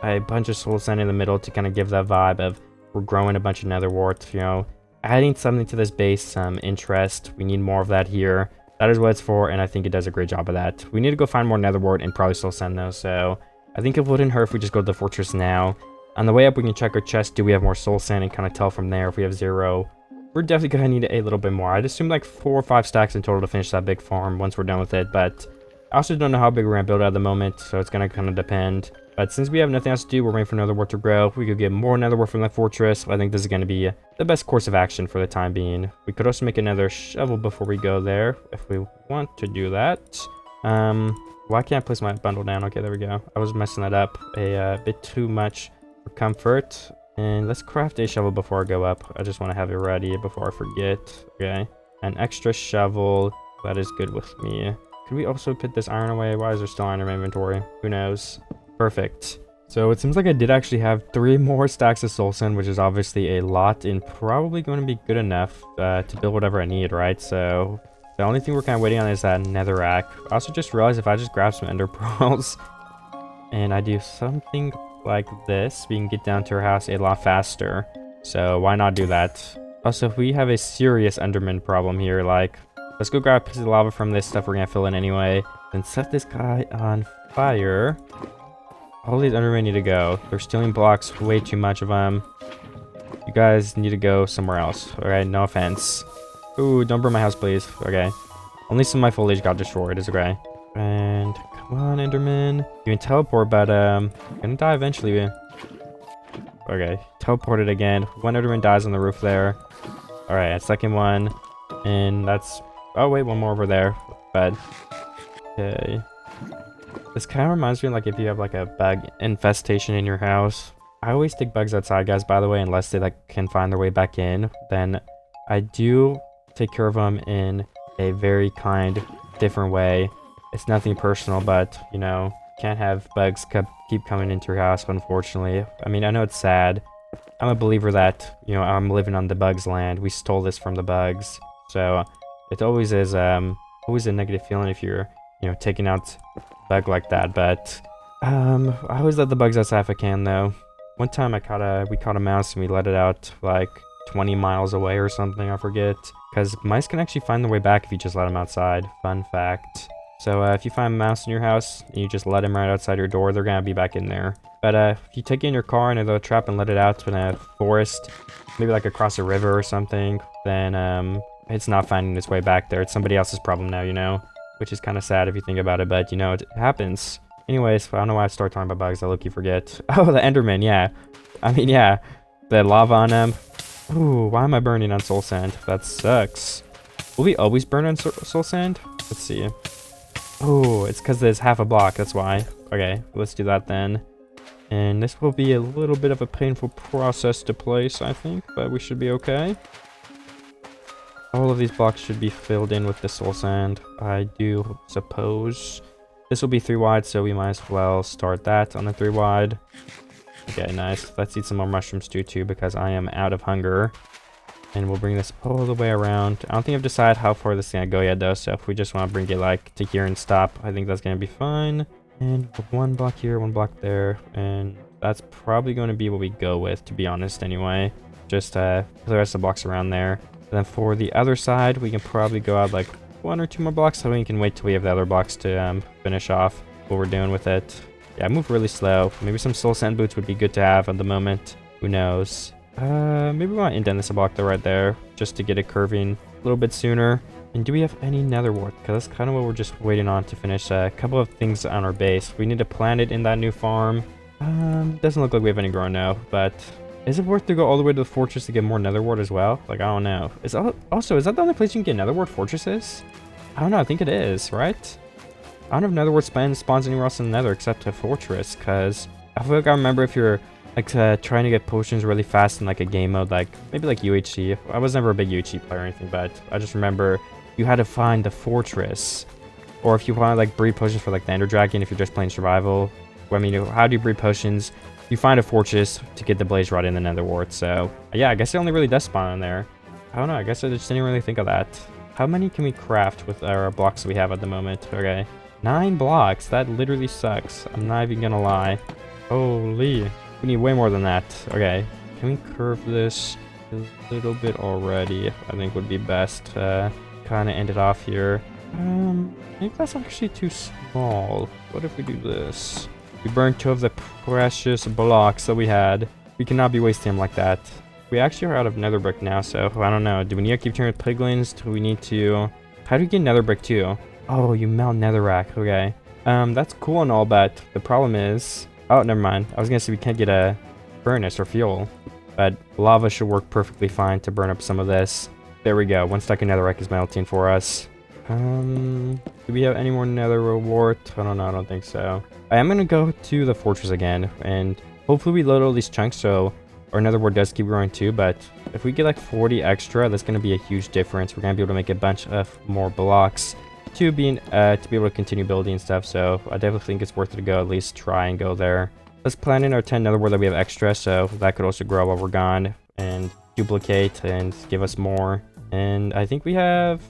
S1: a bunch of soul sand in the middle to kind of give that vibe of we're growing a bunch of nether warts, you know, adding something to this base, some interest. We need more of that here. That is what it's for, and I think it does a great job of that. We need to go find more nether wart and probably soul sand though, so I think it wouldn't hurt if we just go to the fortress now. On the way up, we can check our chest. Do we have more soul sand, and kind of tell from there. If we have 0, we're definitely gonna need a little bit more. I'd assume like 4 or 5 stacks in total to finish that big farm once we're done with it, but I also don't know how big we're gonna build at the moment, so it's gonna kind of depend. But since we have nothing else to do, we're waiting for nether wart to grow. We could get more nether wart from the fortress. I think this is gonna be the best course of action for the time being. We could also make another shovel before we go there if we want to do that. Why can't I place my bundle down? Okay, there we go. I was messing that up a bit too much for comfort. And let's craft a shovel before I go up. I just want to have it ready before I forget. Okay, an extra shovel, that is good with me. Could we also put this iron away? Why is there still iron in my inventory? Who knows? Perfect. So it seems like I did actually have 3 more stacks of soul sand, which is obviously a lot and probably going to be good enough to build whatever I need, right? So the only thing we're kind of waiting on is that netherrack. I also just realized if I just grab some ender pearls and I do something like this, we can get down to our house a lot faster. So why not do that? Also, if we have a serious enderman problem here, like, let's go grab a piece of lava from this stuff we're gonna fill in anyway, then set this guy on fire. All these endermen need to go. They're stealing blocks, way too much of them. You guys need to go somewhere else. Alright, no offense. Ooh, don't burn my house, please. Okay. Only some of my foliage got destroyed. It's okay. And come on, enderman. You can teleport, but you're gonna die eventually. Okay, teleported again. 1 enderman dies on the roof there. Alright, second one. And that's... oh wait, 1 more over there. but okay. This kind of reminds me of like if you have like a bug infestation in your house. I always take bugs outside, guys, by the way, unless they like can find their way back in. Then I do take care of them in a very kind, different way. It's nothing personal, but you know, can't have bugs keep coming into your house, unfortunately. I mean, I know it's sad. I'm a believer that, you know, I'm living on the bugs land. We stole this from the bugs. So it always is always a negative feeling if you're, you know, taking out a bug like that. But I always let the bugs outside if I can, though. One time we caught a mouse and we let it out like 20 miles away or something, I forget. Because mice can actually find their way back if you just let them outside. Fun fact. So if you find a mouse in your house and you just let them right outside your door, they're gonna be back in there. But if you take it in your car in a little trap and let it out in a forest, maybe like across a river or something, then it's not finding its way back there. It's somebody else's problem now, you know? Which is kind of sad if you think about it, but you know, it happens. Anyways, I don't know why I started talking about bugs. I low-key forget. Oh, the Enderman, yeah. I mean, yeah. The lava on them. Ooh, why am I burning on soul sand? That sucks. Will we always burn on soul sand? Let's see. Oh, it's because there's half a block. That's why. Okay, let's do that then. And this will be a little bit of a painful process to place, I think, but we should be okay. All of these blocks should be filled in with the soul sand, I do suppose. This will be 3 wide, so we might as well start that on the 3 wide. Okay, nice. Let's eat some more mushrooms too, because I am out of hunger. And we'll bring this all the way around. I don't think I've decided how far this is gonna go yet, though, so if we just want to bring it like to here and stop, I think that's gonna be fine. And 1 block here, 1 block there, and that's probably going to be what we go with, to be honest, anyway. Just the rest of the blocks around there. And then for the other side, we can probably go out like 1 or 2 more blocks, so we can wait till we have the other blocks to finish off what we're doing with it. Yeah, I move really slow. Maybe some soul sand boots would be good to have at the moment. Who knows? Maybe we want to indent this a block though right there, just to get it curving a little bit sooner. And do we have any nether wart? Because that's kind of what we're just waiting on to finish a couple of things on our base. We need to plant it in that new farm. Doesn't look like we have any grown now, but is it worth to go all the way to the fortress to get more nether wart as well? Like, I don't know. Is that the only place you can get nether wart fortresses? I don't know, I think it is, right? I don't know if nether wart spawns anywhere else in the nether except a fortress, because I feel like I remember if you're like trying to get potions really fast in like a game mode, like maybe like UHC. I was never a big UHC player or anything, but I just remember you had to find the fortress. Or if you want to like breed potions for like the Ender Dragon, if you're just playing survival. I mean, how do you breed potions? You find a fortress to get the blaze rod in the nether wart. So yeah, I guess it only really does spawn in there. I don't know, I guess I just didn't really think of that. How many can we craft with our blocks we have at the moment? Okay, 9 blocks. That literally sucks. I'm not even gonna lie. Holy, we need way more than that. Okay, can we curve this a little bit already? I think would be best to kind of end it off here. Maybe that's actually too small. What if we do this? We burned 2 of the precious blocks that we had. We cannot be wasting them like that. We actually are out of nether brick now, so I don't know. Do we need to keep turning with piglins? Do we need to... How do you get nether brick too? Oh, you melt netherrack. Okay. That's cool and all, but the problem is... Oh, never mind. I was gonna say we can't get a furnace or fuel, but lava should work perfectly fine to burn up some of this. There we go. 1 stack of netherrack is melting for us. Do we have any more nether wart? I don't know. I don't think so. I am gonna go to the fortress again, and hopefully we load all these chunks so our nether wart does keep growing too. But if we get like 40 extra, that's gonna be a huge difference. We're gonna be able to make a bunch of more blocks to be able to continue building stuff. So I definitely think it's worth it to go at least try and go there. Let's plan in our 10 nether wart that we have extra, so that could also grow while we're gone and duplicate and give us more. And I think we have...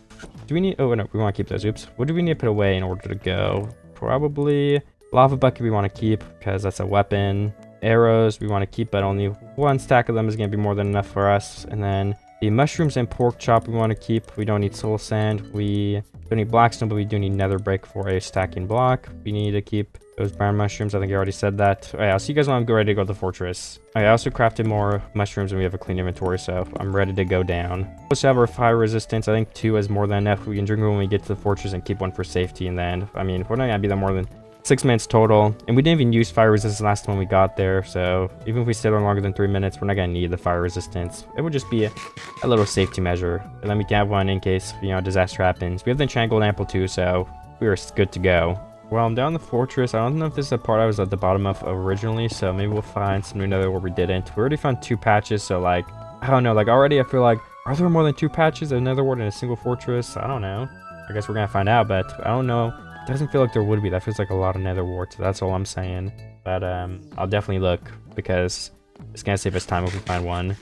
S1: Do we need... Oh, no, we want to keep those. Oops. What do we need to put away in order to go? Probably lava bucket we want to keep because that's a weapon. Arrows we want to keep, but only 1 stack of them is going to be more than enough for us. And then the mushrooms and pork chop we want to keep. We don't need soul sand. We don't need blackstone, but we do need nether brick for a stacking block. We need to keep those brown mushrooms. I think I already said that. All right, I'll see you guys when I'm ready to go to the fortress. All right, I also crafted more mushrooms and we have a clean inventory, so I'm ready to go down. We also have our fire resistance. I think 2 is more than enough. We can drink when we get to the fortress and keep 1 for safety. And then, I mean, we're not going to be there more than 6 minutes total, and we didn't even use fire resistance last time we got there, so even if we stay there longer than 3 minutes, we're not gonna need the fire resistance. It would just be a little safety measure, and then we can have one in case, you know, a disaster happens. We have the enchant gold ample too, so we are good to go. Well, I'm down the fortress. I don't know if this is a part I was at the bottom of originally, so maybe we'll find some new nether where we didn't. We already found 2 patches, so like, I don't know, like already I feel like, are there more than 2 patches of nether wart in a single fortress? I don't know. I guess we're gonna find out, but I don't know. It doesn't feel like there would be. That feels like a lot of nether wart, so that's all I'm saying. But I'll definitely look, because it's gonna save us time if we find one.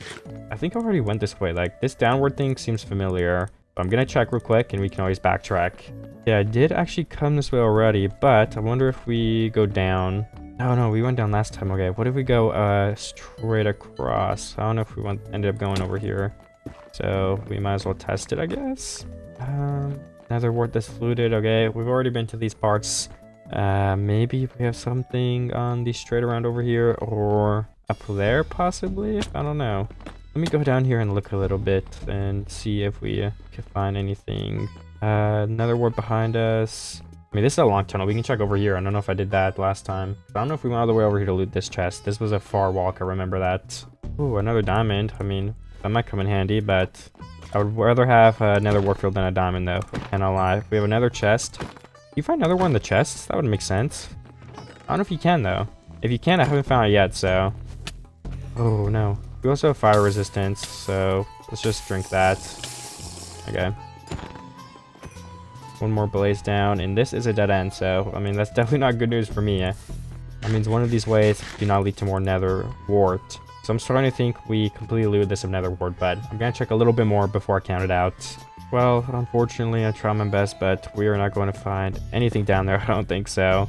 S1: I think I already went this way. Like, this downward thing seems familiar. But I'm gonna check real quick, and we can always backtrack. Yeah, I did actually come this way already, but I wonder if we go down. Oh no, we went down last time. Okay, what if we go straight across? I don't know if we ended up going over here. So we might as well test it, I guess. Nether wart that's fluted. Okay, we've already been to these parts. Maybe we have something on the straight around over here, or up there possibly. I don't know. Let me go down here and look a little bit and see if we can find anything. Nether wart behind us. I mean, this is a long tunnel. We can check over here. I don't know if I did that last time. I don't know if we went all the way over here to loot this chest. This was a far walk. I remember that. Ooh, another diamond. I mean, that might come in handy, but I would rather have another warfield than a diamond, though. And I'll lie. We have another chest. Can you find another one in the chests? That would make sense. I don't know if you can, though. If you can, I haven't found it yet, so... Oh, no. We also have fire resistance, so let's just drink that. Okay. One more blaze down, and this is a dead end, so, I mean, that's definitely not good news for me. That means one of these ways do not lead to more nether wart. So I'm starting to think we completely looted this of nether wart, but I'm gonna check a little bit more before I count it out. Well, unfortunately, I tried my best, but we are not going to find anything down there. I don't think so.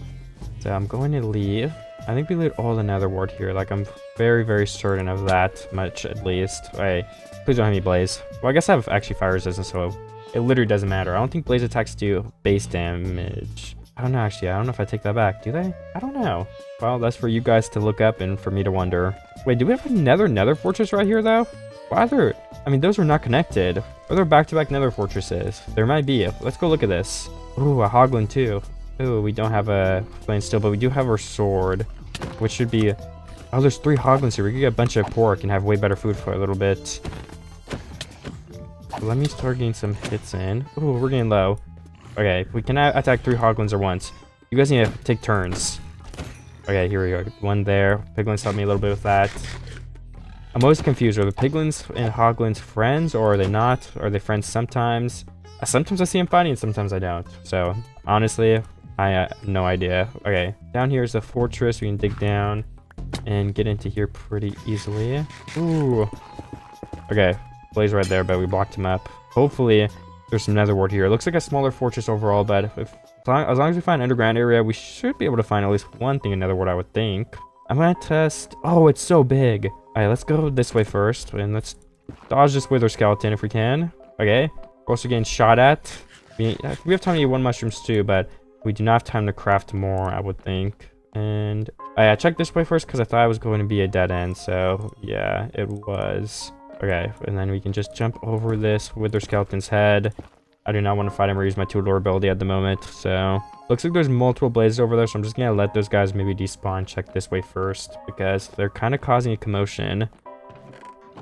S1: So I'm going to leave. I think we loot all the nether wart here. Like, I'm very, very certain of that much, at least. Wait, please don't have any blaze. Well, I guess I have actually fire resistance, so it literally doesn't matter. I don't think blaze attacks do base damage. I don't know, actually. I don't know if I take that back. Do they? I don't know. Well, that's for you guys to look up and for me to wonder. Wait, do we have another nether fortress right here, though? Why are there... I mean, those are not connected. Are there back-to-back nether fortresses? There might be. Let's go look at this. Ooh, a hoglin, too. Ooh, we don't have a flame steel, but we do have our sword, which should be... Oh, there's 3 hoglins here. We could get a bunch of pork and have way better food for a little bit. Let me start getting some hits in. Ooh, we're getting low. Okay, we cannot attack 3 hoglins at once. You guys need to take turns. Okay, here we go. One there. Piglins help me a little bit with that. I'm always confused. Are the piglins and hoglins friends, or are they not? Are they friends sometimes? Sometimes I see them fighting, and sometimes I don't. So, honestly, I have no idea. Okay, down here is the fortress. We can dig down and get into here pretty easily. Ooh. Okay, blaze right there, but we blocked him up. Hopefully, there's some nether wart here. It looks like a smaller fortress overall, but as long as we find an underground area, we should be able to find at least one thing in nether wart, I would think. I'm gonna test... Oh, it's so big. All right, let's go this way first, and let's dodge this wither skeleton if we can. Okay, we're also getting shot at. We have time to eat 1 mushrooms too, but we do not have time to craft more, I would think. And I checked this way first because I thought it was going to be a dead end, so yeah, it was. Okay, and then we can just jump over this wither skeleton's head. I do not want to fight him or use my two-door ability at the moment, so... Looks like there's multiple blazes over there, so I'm just gonna let those guys maybe despawn. Check this way first, because they're kind of causing a commotion.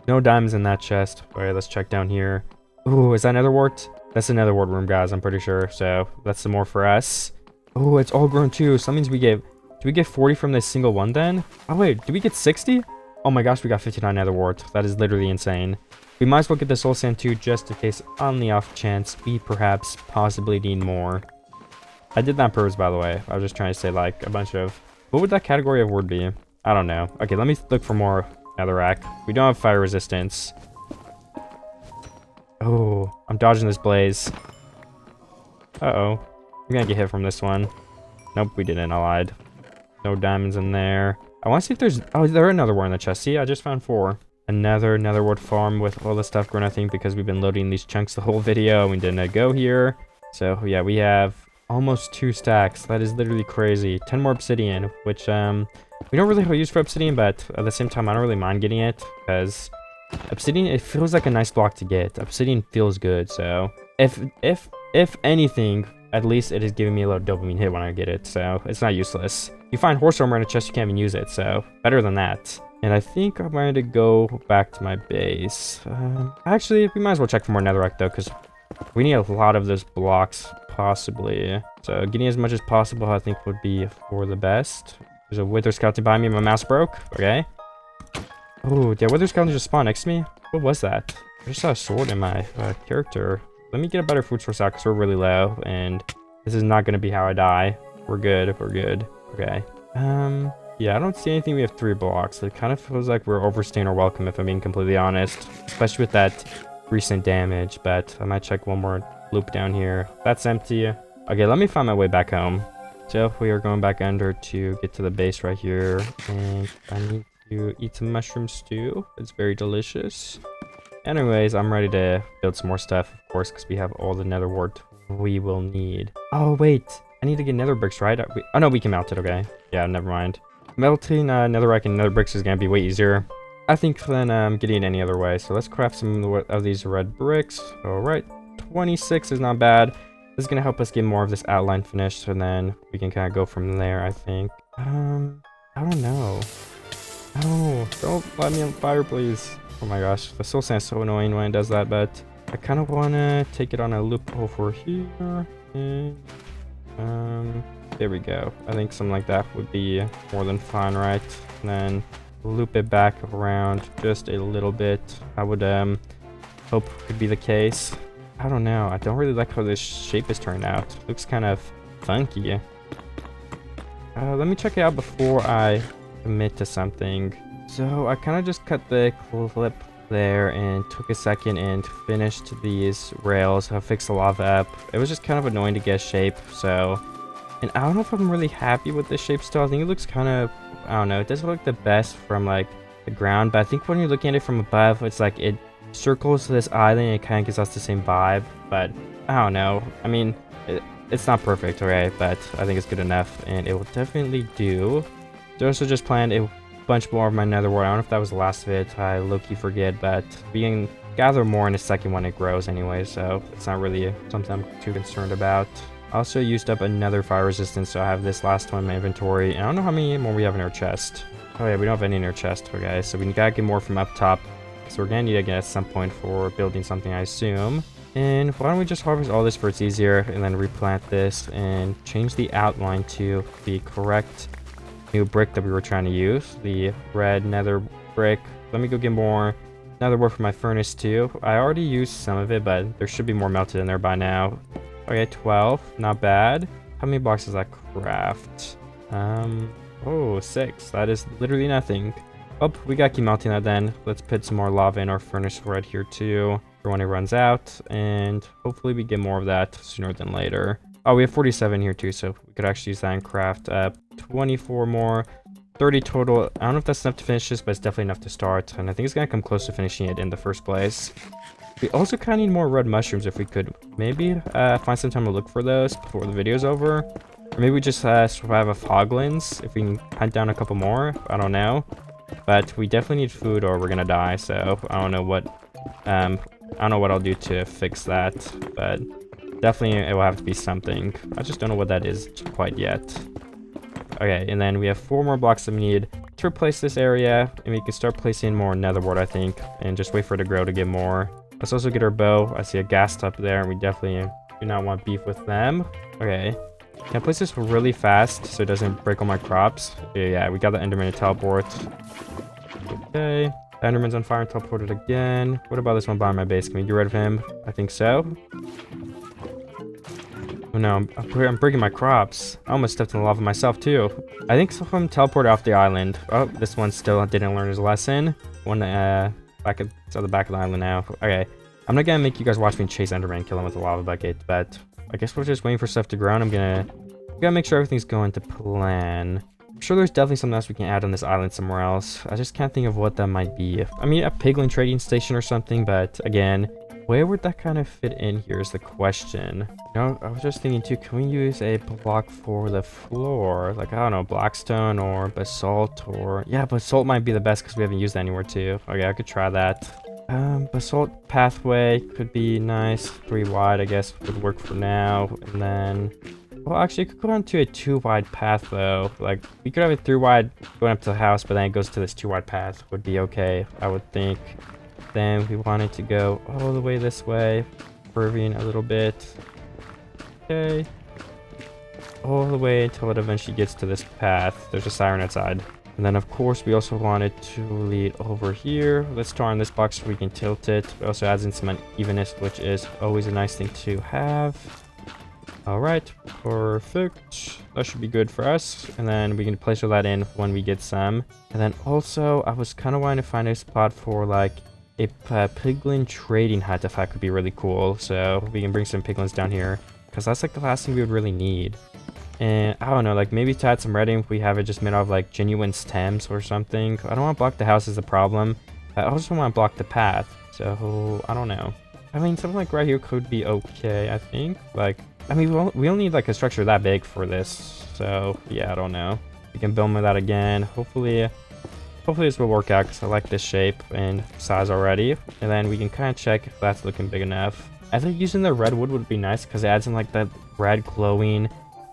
S1: No diamonds in that chest. Alright, let's check down here. Ooh, is that nether wart? That's another wart room, guys, I'm pretty sure, so that's some more for us. Oh, it's all grown too, so that means we get... Do we get 40 from this single one then? Oh wait, did we get 60? Oh my gosh, we got 59 nether wart. That is literally insane. We might as well get the soul sand too, just in case on the off chance we perhaps possibly need more. I did that on purpose, by the way. I was just trying to say like a bunch of... What would that category of word be? I don't know. Okay, let me look for more netherrack. We don't have fire resistance. Oh, I'm dodging this blaze. Uh-oh. We're gonna get hit from this one. Nope, we didn't. I lied. No diamonds in there. I want to see if there's... Oh, there's another one in the chest. See, I just found 4. Another netherwood farm with all the stuff grown, I think, because we've been loading these chunks the whole video and we didn't go here. So, yeah, we have almost 2 stacks. That is literally crazy. 10 more obsidian, which, we don't really have a use for obsidian, but at the same time, I don't really mind getting it because obsidian, it feels like a nice block to get. Obsidian feels good, so if anything, at least it is giving me a little dopamine hit when I get it, so it's not useless. You find horse armor in a chest, you can't even use it, so better than that. And I think I'm going to go back to my base. Actually, we might as well check for more netherrack though, because we need a lot of those blocks, possibly. So getting as much as possible, I think, would be for the best. There's a wither skeleton behind me. My mouse broke. Okay. Oh, did a wither skeleton just spawn next to me? What was that? I just saw a sword in my character. Let me get a better food source out because we're really low, and this is not going to be how I die. We're good. We're good. Okay. Yeah, I don't see anything. We have 3 blocks. It kind of feels like we're overstaying our welcome, if I'm being completely honest. Especially with that recent damage, but I might check one more loop down here. That's empty. Okay, let me find my way back home. So we are going back under to get to the base right here, and I need to eat some mushroom stew. It's very delicious. Anyways, I'm ready to build some more stuff, of course, because we have all the nether wart we will need. Oh wait, I need to get nether bricks, right? Oh no, we can melt it. Okay, yeah, never mind. Melting netherrack and nether bricks is gonna be way easier, I think, than getting it any other way. So let's craft some of these red bricks. All right, 26 is not bad. This is gonna help us get more of this outline finished, and then we can kind of go from there, I think. I don't know. Oh, don't let me on fire, please. Oh my gosh, the soul sand's so annoying when it does that, but I kind of want to take it on a loop over here. And, there we go. I think something like that would be more than fine, right? And then loop it back around just a little bit. I would hope could be the case. I don't know. I don't really like how this shape is turned out. Looks kind of funky. Let me check it out before I commit to something. So I kind of just cut the clip there and took a second and finished these rails. I fixed the lava up. It was just kind of annoying to get shape, so... And I don't know if I'm really happy with this shape still. I think it looks kind of... I don't know. It doesn't look the best from, like, the ground, but I think when you're looking at it from above, it's like it circles this island and it kind of gives us the same vibe. But I don't know. I mean, it's not perfect, alright, but I think it's good enough, and it will definitely do. I also just planned a bunch more of my nether wart. I don't know if that was the last of it. I low-key forget, but we can gather more in a second when it grows anyway, so it's not really something I'm too concerned about. I also used up another fire resistance, so I have this last one in my inventory, and I don't know how many more we have in our chest. Oh yeah, we don't have any in our chest, okay, so we gotta get more from up top, so we're gonna need to get at some point for building something, I assume. And why don't we just harvest all this for it's easier, and then replant this, and change the outline to the correct new brick that we were trying to use, the red nether brick. Let me go get more nether wart for my furnace too. I already used some of it, but there should be more melted in there by now. Okay, 12, not bad. How many blocks does that craft? Oh, 6. That is literally nothing. Oh, we gotta keep melting that then. Let's put some more lava in our furnace right here too, for when it runs out, and hopefully we get more of that sooner than later. Oh, we have 47 here too, so we could actually use that and craft 24 more. 30 total. I don't know if that's enough to finish this, but it's definitely enough to start, and I think it's gonna come close to finishing it in the first place. We also kind of need more red mushrooms if we could maybe find some time to look for those before the video's over. Or maybe we just survive off hoglins if we can hunt down a couple more. I don't know. But we definitely need food or we're gonna die, so I don't know what I'll do to fix that. But definitely it will have to be something. I just don't know what that is quite yet. Okay, and then we have 4 more blocks that we need to replace this area, and we can start placing more nether wart, I think, and just wait for it to grow to get more. Let's also get our bow. I see a ghast up there, and we definitely do not want beef with them. Okay. Can I place this really fast so it doesn't break all my crops? Yeah, we got the enderman to teleport. Okay. The enderman's on fire and teleported again. What about this one behind my base? Can we get rid of him? I think so. Oh no, I'm breaking my crops. I almost stepped in the lava myself too. I think some of them teleported off the island. Oh, this one still didn't learn his lesson. One back at the back of the island now. Okay, I'm not gonna make you guys watch me chase enderman, kill him with a lava bucket, but I guess we're just waiting for stuff to grow, and I'm gonna make sure everything's going to plan. I'm sure there's definitely something else we can add on this island somewhere else. I just can't think of what that might be. I mean, a piglin trading station or something, but again, where would that kind of fit in here is the question. You know, I was just thinking too, can we use a block for the floor? Like, I don't know, blackstone or basalt or... Yeah, basalt might be the best because we haven't used that anywhere too. Okay, I could try that. Basalt pathway could be nice. 3 wide, I guess, would work for now. And then, well, actually, it could go down to a 2 wide path, though. Like, we could have a 3 wide going up to the house, but then it goes to this 2 wide path. Would be okay, I would think. Then we wanted to go all the way this way, curving a little bit. Okay. All the way until it eventually gets to this path. There's a siren outside. And then, of course, we also wanted to lead over here. Let's start on this box so we can tilt it. It also adds in some unevenness, which is always a nice thing to have. All right, perfect. That should be good for us. And then we can place all that in when we get some. And then also, I was kind of wanting to find a spot for like a piglin trading hut, if that could be really cool. So we can bring some piglins down here, because that's like the last thing we would really need. And I don't know, like maybe to add some redding, we have it just made out of like genuine stems or something. I don't want to block the house as a problem. I also want to block the path. So I don't know. I mean, something like right here could be okay, I think. Like, I mean, we only need like a structure that big for this. So yeah, I don't know. We can build with that again. Hopefully this will work out, because I like this shape and size already. And then we can kind of check if that's looking big enough. I think using the red wood would be nice, because it adds in like that red glowing.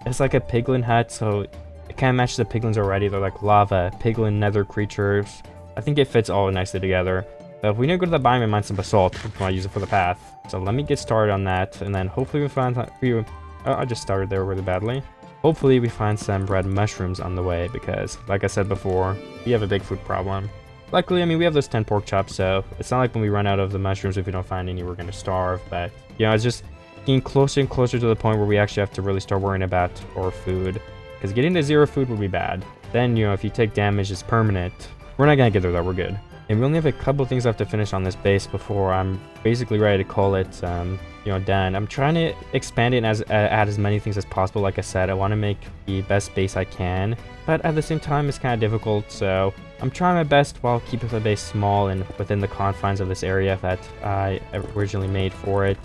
S1: It's like a piglin hut, so it kind of matches the piglins already. They're like lava, piglin, nether creatures. I think it fits all nicely together. So if we need to go to the biome and mine some basalt, we want to use it for the path. So let me get started on that, and then hopefully we find... I just started there really badly. Hopefully we find some red mushrooms on the way, because like I said before, we have a big food problem. Luckily, I mean, we have those 10 pork chops, so it's not like when we run out of the mushrooms, if we don't find any, we're going to starve. But, you know, it's just getting closer and closer to the point where we actually have to really start worrying about our food. Because getting to 0 food would be bad. Then, you know, if you take damage, it's permanent. We're not going to get there, though. We're good. And we only have a couple things left to finish on this base before I'm basically ready to call it, you know, done. I'm trying to expand it and add as many things as possible. Like I said, I want to make the best base I can. But at the same time, it's kind of difficult, so I'm trying my best while keeping the base small and within the confines of this area that I originally made for it.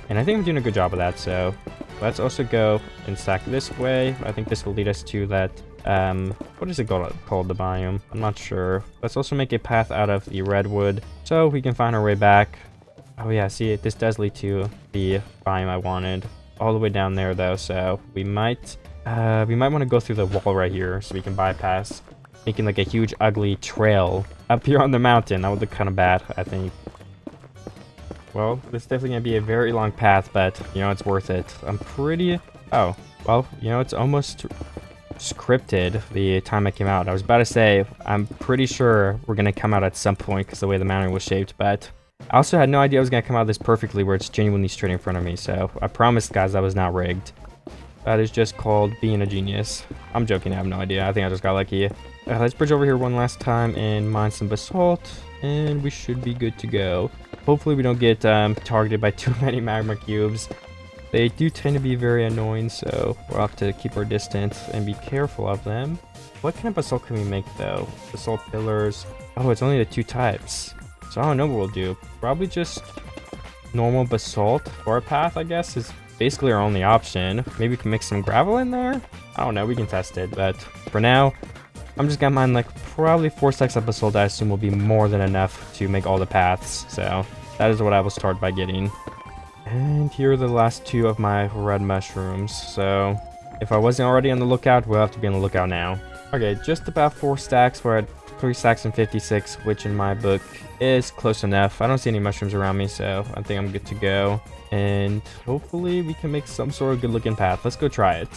S1: And I think I'm doing a good job of that, so let's also go and stack this way. I think this will lead us to that, what is it called, the biome? I'm not sure. Let's also make a path out of the redwood so we can find our way back. Oh yeah, see, this does lead to the biome I wanted. All the way down there, though, so we might want to go through the wall right here so we can bypass, making like a huge ugly trail up here on the mountain. That would look kind of bad, I think. Well, this is definitely going to be a very long path, but, you know, it's worth it. I'm pretty... Oh, well, you know, it's almost scripted the time I came out. I was about to say, I'm pretty sure we're going to come out at some point because the way the mountain was shaped, but I also had no idea I was going to come out of this perfectly where it's genuinely straight in front of me, so I promised, guys, that was not rigged. That is just called being a genius. I'm joking, I have no idea. I think I just got lucky. Let's bridge over here one last time and mine some basalt, and we should be good to go. Hopefully we don't get targeted by too many magma cubes. They do tend to be very annoying, so we'll have to keep our distance and be careful of them. What kind of basalt can we make, though? Basalt pillars. Oh, it's only the 2 types. So I don't know what we'll do. Probably just normal basalt for a path, I guess, is basically our only option. Maybe we can mix some gravel in there? I don't know, we can test it, but for now, I'm just gonna mine like probably 4 stacks of basalt. I assume will be more than enough to make all the paths. So that is what I will start by getting. And here are the last 2 of my red mushrooms. So if I wasn't already on the lookout, we'll have to be on the lookout now. Okay, just about 4 stacks. We're at 3 stacks and 56, which in my book is close enough. I don't see any mushrooms around me, so I think I'm good to go. And hopefully we can make some sort of good looking path. Let's go try it.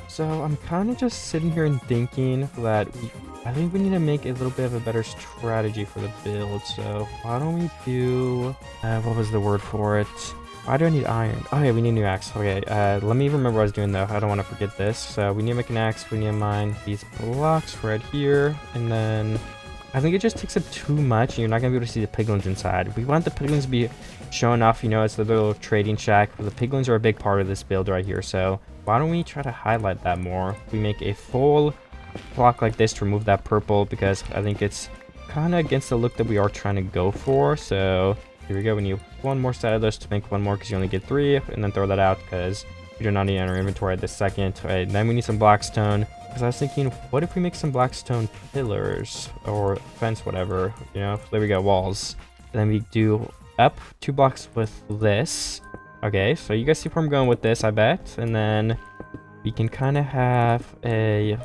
S1: So I'm kind of just sitting here and thinking that I think we need to make a little bit of a better strategy for the build. So why don't we do, what was the word for it? Why do I need iron? Oh yeah, we need a new axe. Okay, let me remember what I was doing though. I don't want to forget this. So we need to make an axe. We need to mine these blocks right here. And then I think it just takes up too much. And you're not going to be able to see the piglins inside. We want the piglins to be showing off, you know, it's the little trading shack. The piglins are a big part of this build right here. So why don't we try to highlight that more? We make a full block like this to remove that purple, because I think it's kind of against the look that we are trying to go for. So here we go. We need 1 more set of those to make 1 more, because you only get 3, and then throw that out because we do not need it in our inventory at this second. All right, then we need some blackstone, because I was thinking, what if we make some blackstone pillars or fence, whatever, you know? There we go, walls. then we do up 2 blocks with this. Okay, so you guys see where I'm going with this, I bet. And then we can kind of have a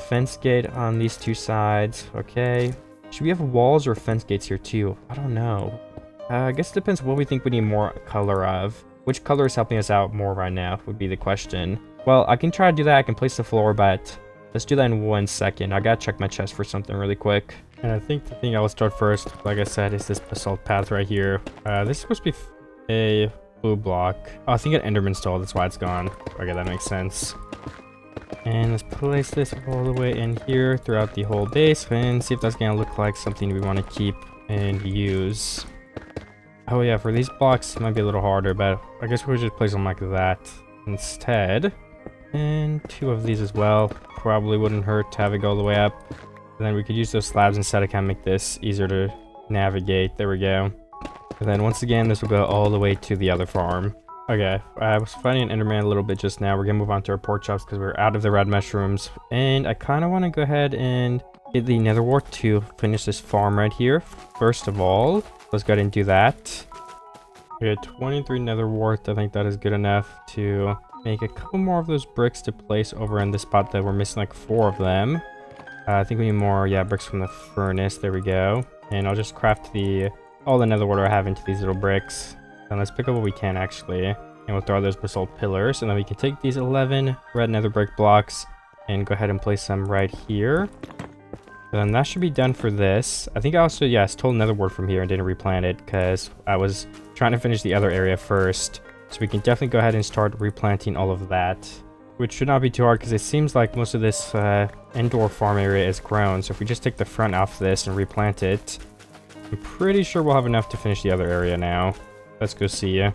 S1: fence gate on these 2 sides. Okay. Should we have walls or fence gates here too? I don't know. I guess it depends what we think we need more color of. Which color is helping us out more right now would be the question. Well, I can try to do that. I can place the floor, but let's do that in 1 second. I gotta check my chest for something really quick. And I think the thing I will start first, like I said, is this basalt path right here. This is supposed to be a blue block. Oh, I think an enderman stole. That's why it's gone. Okay, that makes sense. And let's place this all the way in here throughout the whole base and see if that's gonna look like something we want to keep and use. Oh yeah, for these blocks it might be a little harder, but I guess we'll just place them like that instead. And 2 of these as well. Probably wouldn't hurt to have it go all the way up. And then we could use those slabs instead to kind of make this easier to navigate. There we go. And then once again, this will go all the way to the other farm. Okay, I was fighting an enderman a little bit just now. We're gonna move on to our pork chops because we're out of the red mushrooms. And I kind of want to go ahead and get the nether wart to finish this farm right here. First of all, let's go ahead and do that. Okay, 23 nether wart. I think that is good enough to make a couple more of those bricks to place over in the spot that we're missing like 4 of them. I think we need more, yeah, bricks from the furnace. There we go. And I'll just craft all the nether wart I have into these little bricks. And let's pick up what we can actually. And we'll throw those basalt pillars. And then we can take these 11 red nether brick blocks and go ahead and place them right here. And then that should be done for this. I think I also, yeah, stole nether wart from here and didn't replant it because I was trying to finish the other area first. So we can definitely go ahead and start replanting all of that, which should not be too hard because it seems like most of this indoor farm area is grown. So if we just take the front off this and replant it, I'm pretty sure we'll have enough to finish the other area now. Let's go see. I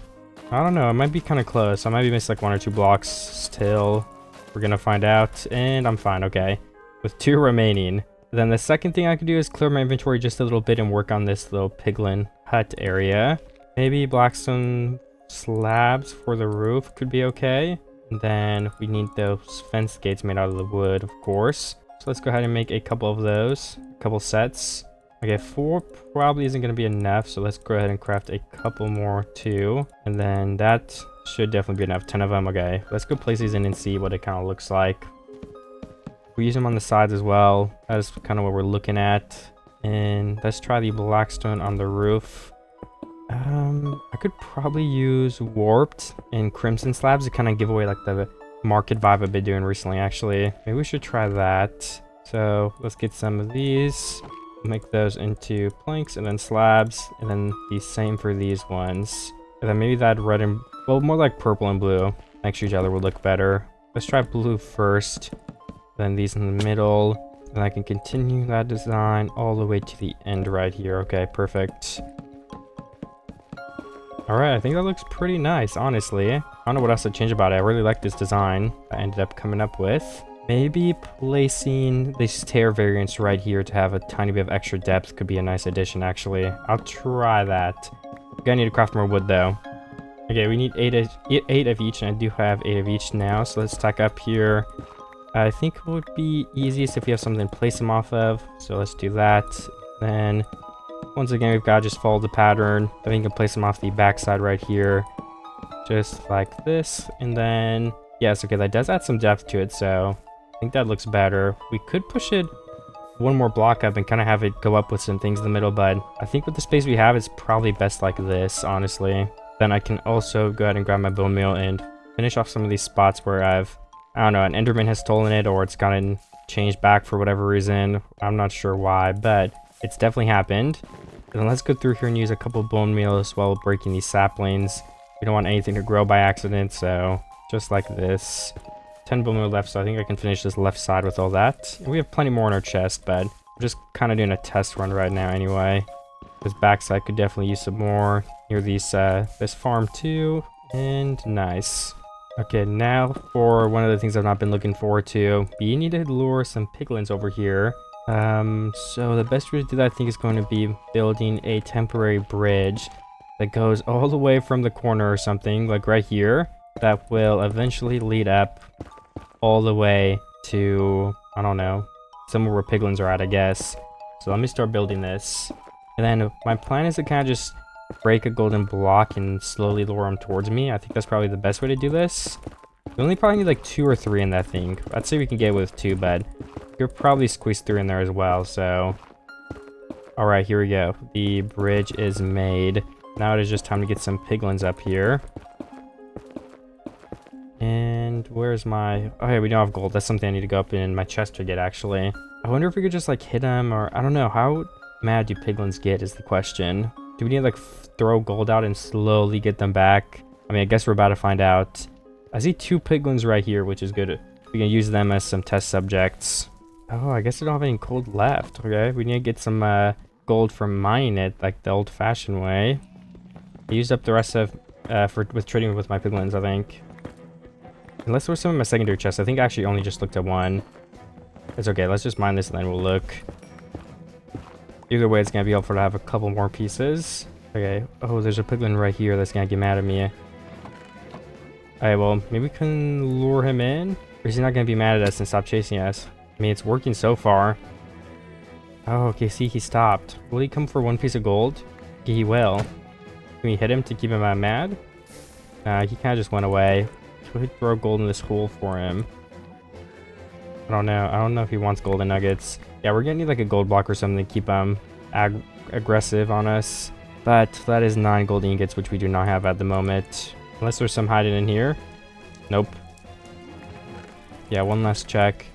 S1: don't know. It might be kind of close. I might be missing like 1 or 2 blocks still. We're going to find out. And I'm fine. Okay. With 2 remaining. Then the second thing I could do is clear my inventory just a little bit and work on this little piglin hut area. Maybe blackstone slabs for the roof could be okay. And then we need those fence gates made out of the wood, of course. So let's go ahead and make a couple of those. A couple sets. Okay, 4 probably isn't going to be enough, so let's go ahead and craft a couple more too. And then that should definitely be enough, 10 of them. Okay, let's go place these in and see what it kind of looks like. We use them on the sides as well. That's kind of what we're looking at. And let's try the blackstone on the roof. I could probably use warped and crimson slabs to kind of give away like the market vibe I've been doing recently, actually. Maybe we should try that. So let's get some of these. Make those into planks and then slabs, and then the same for these ones. And then maybe that red and, well, more like purple and blue next to each other would look better. Let's try blue first, then these in the middle, and I can continue that design all the way to the end right here. Okay, perfect. Alright, I think that looks pretty nice, honestly. I don't know what else to change about it. I really like this design I ended up coming up with. Maybe placing the stair variants right here to have a tiny bit of extra depth could be a nice addition, actually. I'll try that. We're gonna need to craft more wood, though. Okay, we need 8 of each, and I do have 8 of each now, so let's stack up here. I think it would be easiest if we have something to place them off of, so let's do that. Then, once again, we've got to just follow the pattern. Then we can place them off the backside right here, just like this. And then, yes, okay, that does add some depth to it, so I think that looks better. We could push it 1 more block up and kind of have it go up with some things in the middle, but I think with the space we have, it's probably best like this, honestly. Then I can also go ahead and grab my bone meal and finish off some of these spots where I don't know, an enderman has stolen it, or it's gotten changed back for whatever reason. I'm not sure why, but it's definitely happened. And then let's go through here and use a couple bone meals while breaking these saplings. We don't want anything to grow by accident, so just like this. 10 bone meal left, so I think I can finish this left side with all that. And we have plenty more in our chest, but we're just kind of doing a test run right now anyway. This backside could definitely use some more near these this farm too. And nice. Okay, now for one of the things I've not been looking forward to. We need to lure some piglins over here. So the best way to do that, I think, is going to be building a temporary bridge that goes all the way from the corner or something, like right here, that will eventually lead up all the way to, I don't know, somewhere where piglins are at, I guess. So let me start building this. And then my plan is to kind of just break a golden block and slowly lure him towards me. I think that's probably the best way to do this. We only probably need like 2 or 3 in that thing. I'd say we can get with 2, but you'll probably squeeze 3 in there as well, so... Alright, here we go. The bridge is made. Now it is just time to get some piglins up here. And where's my... Oh yeah, we don't have gold. That's something I need to go up in my chest to get, actually. I wonder if we could just like hit them, or I don't know. How mad do piglins get is the question. Do we need to like throw gold out and slowly get them back? I mean, I guess we're about to find out. I see 2 piglins right here, which is good. We can use them as some test subjects. Oh, I guess I don't have any gold left. Okay, we need to get some gold from mining it, like the old-fashioned way. I used up the rest of with trading with my piglins, I think. Unless there was some in my secondary chest. I think I actually only just looked at one. It's okay. Let's just mine this and then we'll look. Either way, it's gonna be helpful to have a couple more pieces. Okay. Oh, there's a piglin right here that's gonna get mad at me. Alright, well, maybe we can lure him in. Or is he not gonna be mad at us and stop chasing us? I mean, it's working so far. Oh, okay, see, he stopped. Will he come for 1 piece of gold? Okay, he will. Can we hit him to keep him mad? He kind of just went away. Should we throw gold in this hole for him? I don't know. I don't know if he wants golden nuggets. Yeah, we're gonna need like a gold block or something to keep him aggressive on us. But that is 9 gold ingots, which we do not have at the moment. Unless there's some hiding in here. Nope. Yeah, one last check.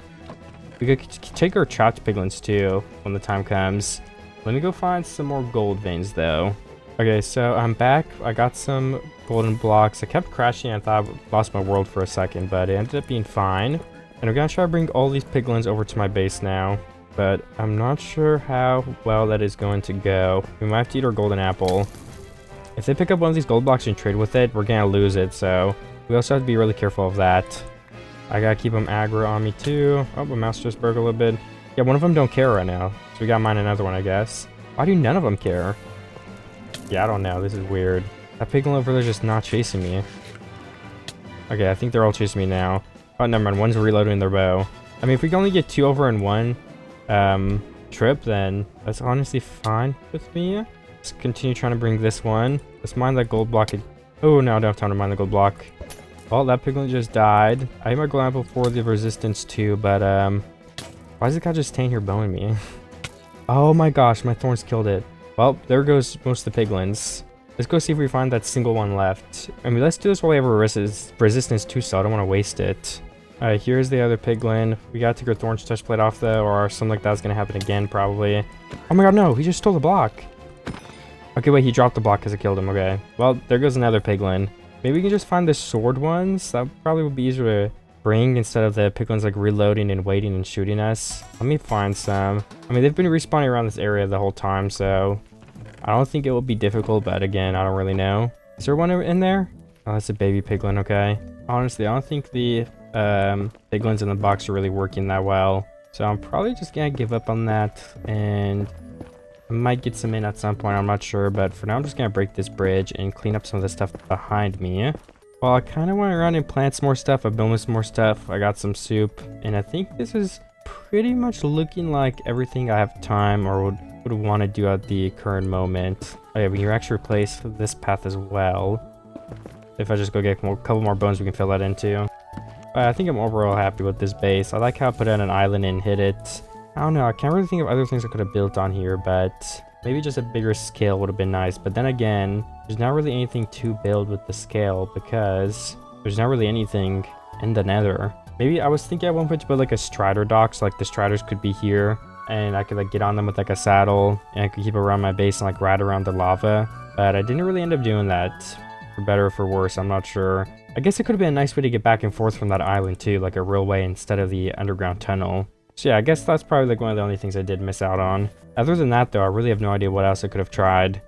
S1: We could take our trapped piglins too when the time comes. Let me go find some more gold veins though. Okay, so I'm back. I got some golden blocks. I kept crashing and I thought I lost my world for a second, but it ended up being fine. And we're gonna try to bring all these piglins over to my base now. But I'm not sure how well that is going to go. We might have to eat our golden apple. If they pick up one of these gold blocks and trade with it, we're gonna lose it, so we also have to be really careful of that. I gotta keep them aggro on me too. Oh, my mouse just broke a little bit. Yeah, one of them don't care right now, so we gotta mine another one, I guess. Why do none of them care? Yeah, I don't know. This is weird. That piglin over there is just not chasing me. Okay, I think they're all chasing me now. Oh, never mind. One's reloading their bow. I mean, if we can only get 2 over in one trip, then that's honestly fine with me. Let's continue trying to bring this one. Let's mine that gold block. Oh, no, I don't have time to mine the gold block. Well, that piglin just died. I have my gold apple for the resistance too, but why is the guy just staying here bowing me? Oh my gosh, my thorns killed it. Well, there goes most of the piglins. Let's go see if we find that single one left. I mean, let's do this while we have a resistance too, so I don't want to waste it. Alright, here's the other piglin. We gotta take our thorns touch plate off though, or something like that's gonna happen again probably. Oh my god, no, he just stole the block. Okay, wait, he dropped the block because it killed him. Okay, well, there goes another piglin. Maybe we can just find the sword ones. That probably would be easier to bring instead of the piglins like reloading and waiting and shooting us. Let me find some. I mean, they've been respawning around this area the whole time, so I don't think it will be difficult, but again, I don't really know. Is there one in there? Oh, that's a baby piglin, okay. Honestly, I don't think the piglins in the box are really working that well. So I'm probably just gonna give up on that, and I might get some in at some point, I'm not sure, but for now I'm just gonna break this bridge and clean up some of the stuff behind me. Well, I kind of went around and plant some more stuff. I built some more stuff. I got some soup, and I think this is pretty much looking like everything I have time or would want to do at the current moment. Oh yeah, we can actually replace this path as well. If I just go get a couple more bones, we can fill that into. I think I'm overall happy with this base. I like how I put it on an island and hit it. I don't know, I can't really think of other things I could have built on here, but maybe just a bigger scale would have been nice. But then again, there's not really anything to build with the scale because there's not really anything in the nether. Maybe I was thinking at one point to build like a strider dock, so like the striders could be here and I could like get on them with like a saddle and I could keep around my base and like ride around the lava. But I didn't really end up doing that, for better or for worse, I'm not sure. I guess it could have been a nice way to get back and forth from that island too, like a real way instead of the underground tunnel. So yeah, I guess that's probably like one of the only things I did miss out on. Other than that though, I really have no idea what else I could have tried.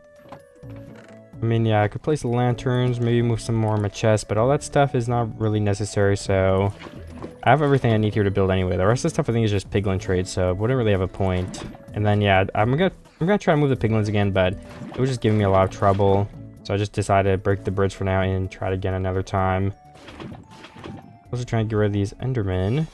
S1: I mean, yeah, I could place lanterns, maybe move some more in my chest, but all that stuff is not really necessary, so I have everything I need here to build anyway. The rest of the stuff I think is just piglin trade, so it wouldn't really have a point. And then yeah, I'm gonna try to move the piglins again, but it was just giving me a lot of trouble. So I just decided to break the bridge for now and try it again another time. Also trying to get rid of these endermen.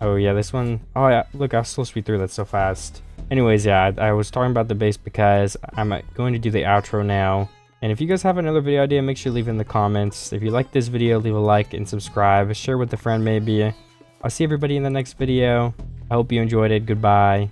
S1: Oh yeah, this one. Oh yeah, look, I was supposed to be through that so fast. Anyways, yeah, I was talking about the base because I'm going to do the outro now. And if you guys have another video idea, make sure to leave it in the comments. If you like this video, leave a like and subscribe. Share with a friend maybe. I'll see everybody in the next video. I hope you enjoyed it. Goodbye.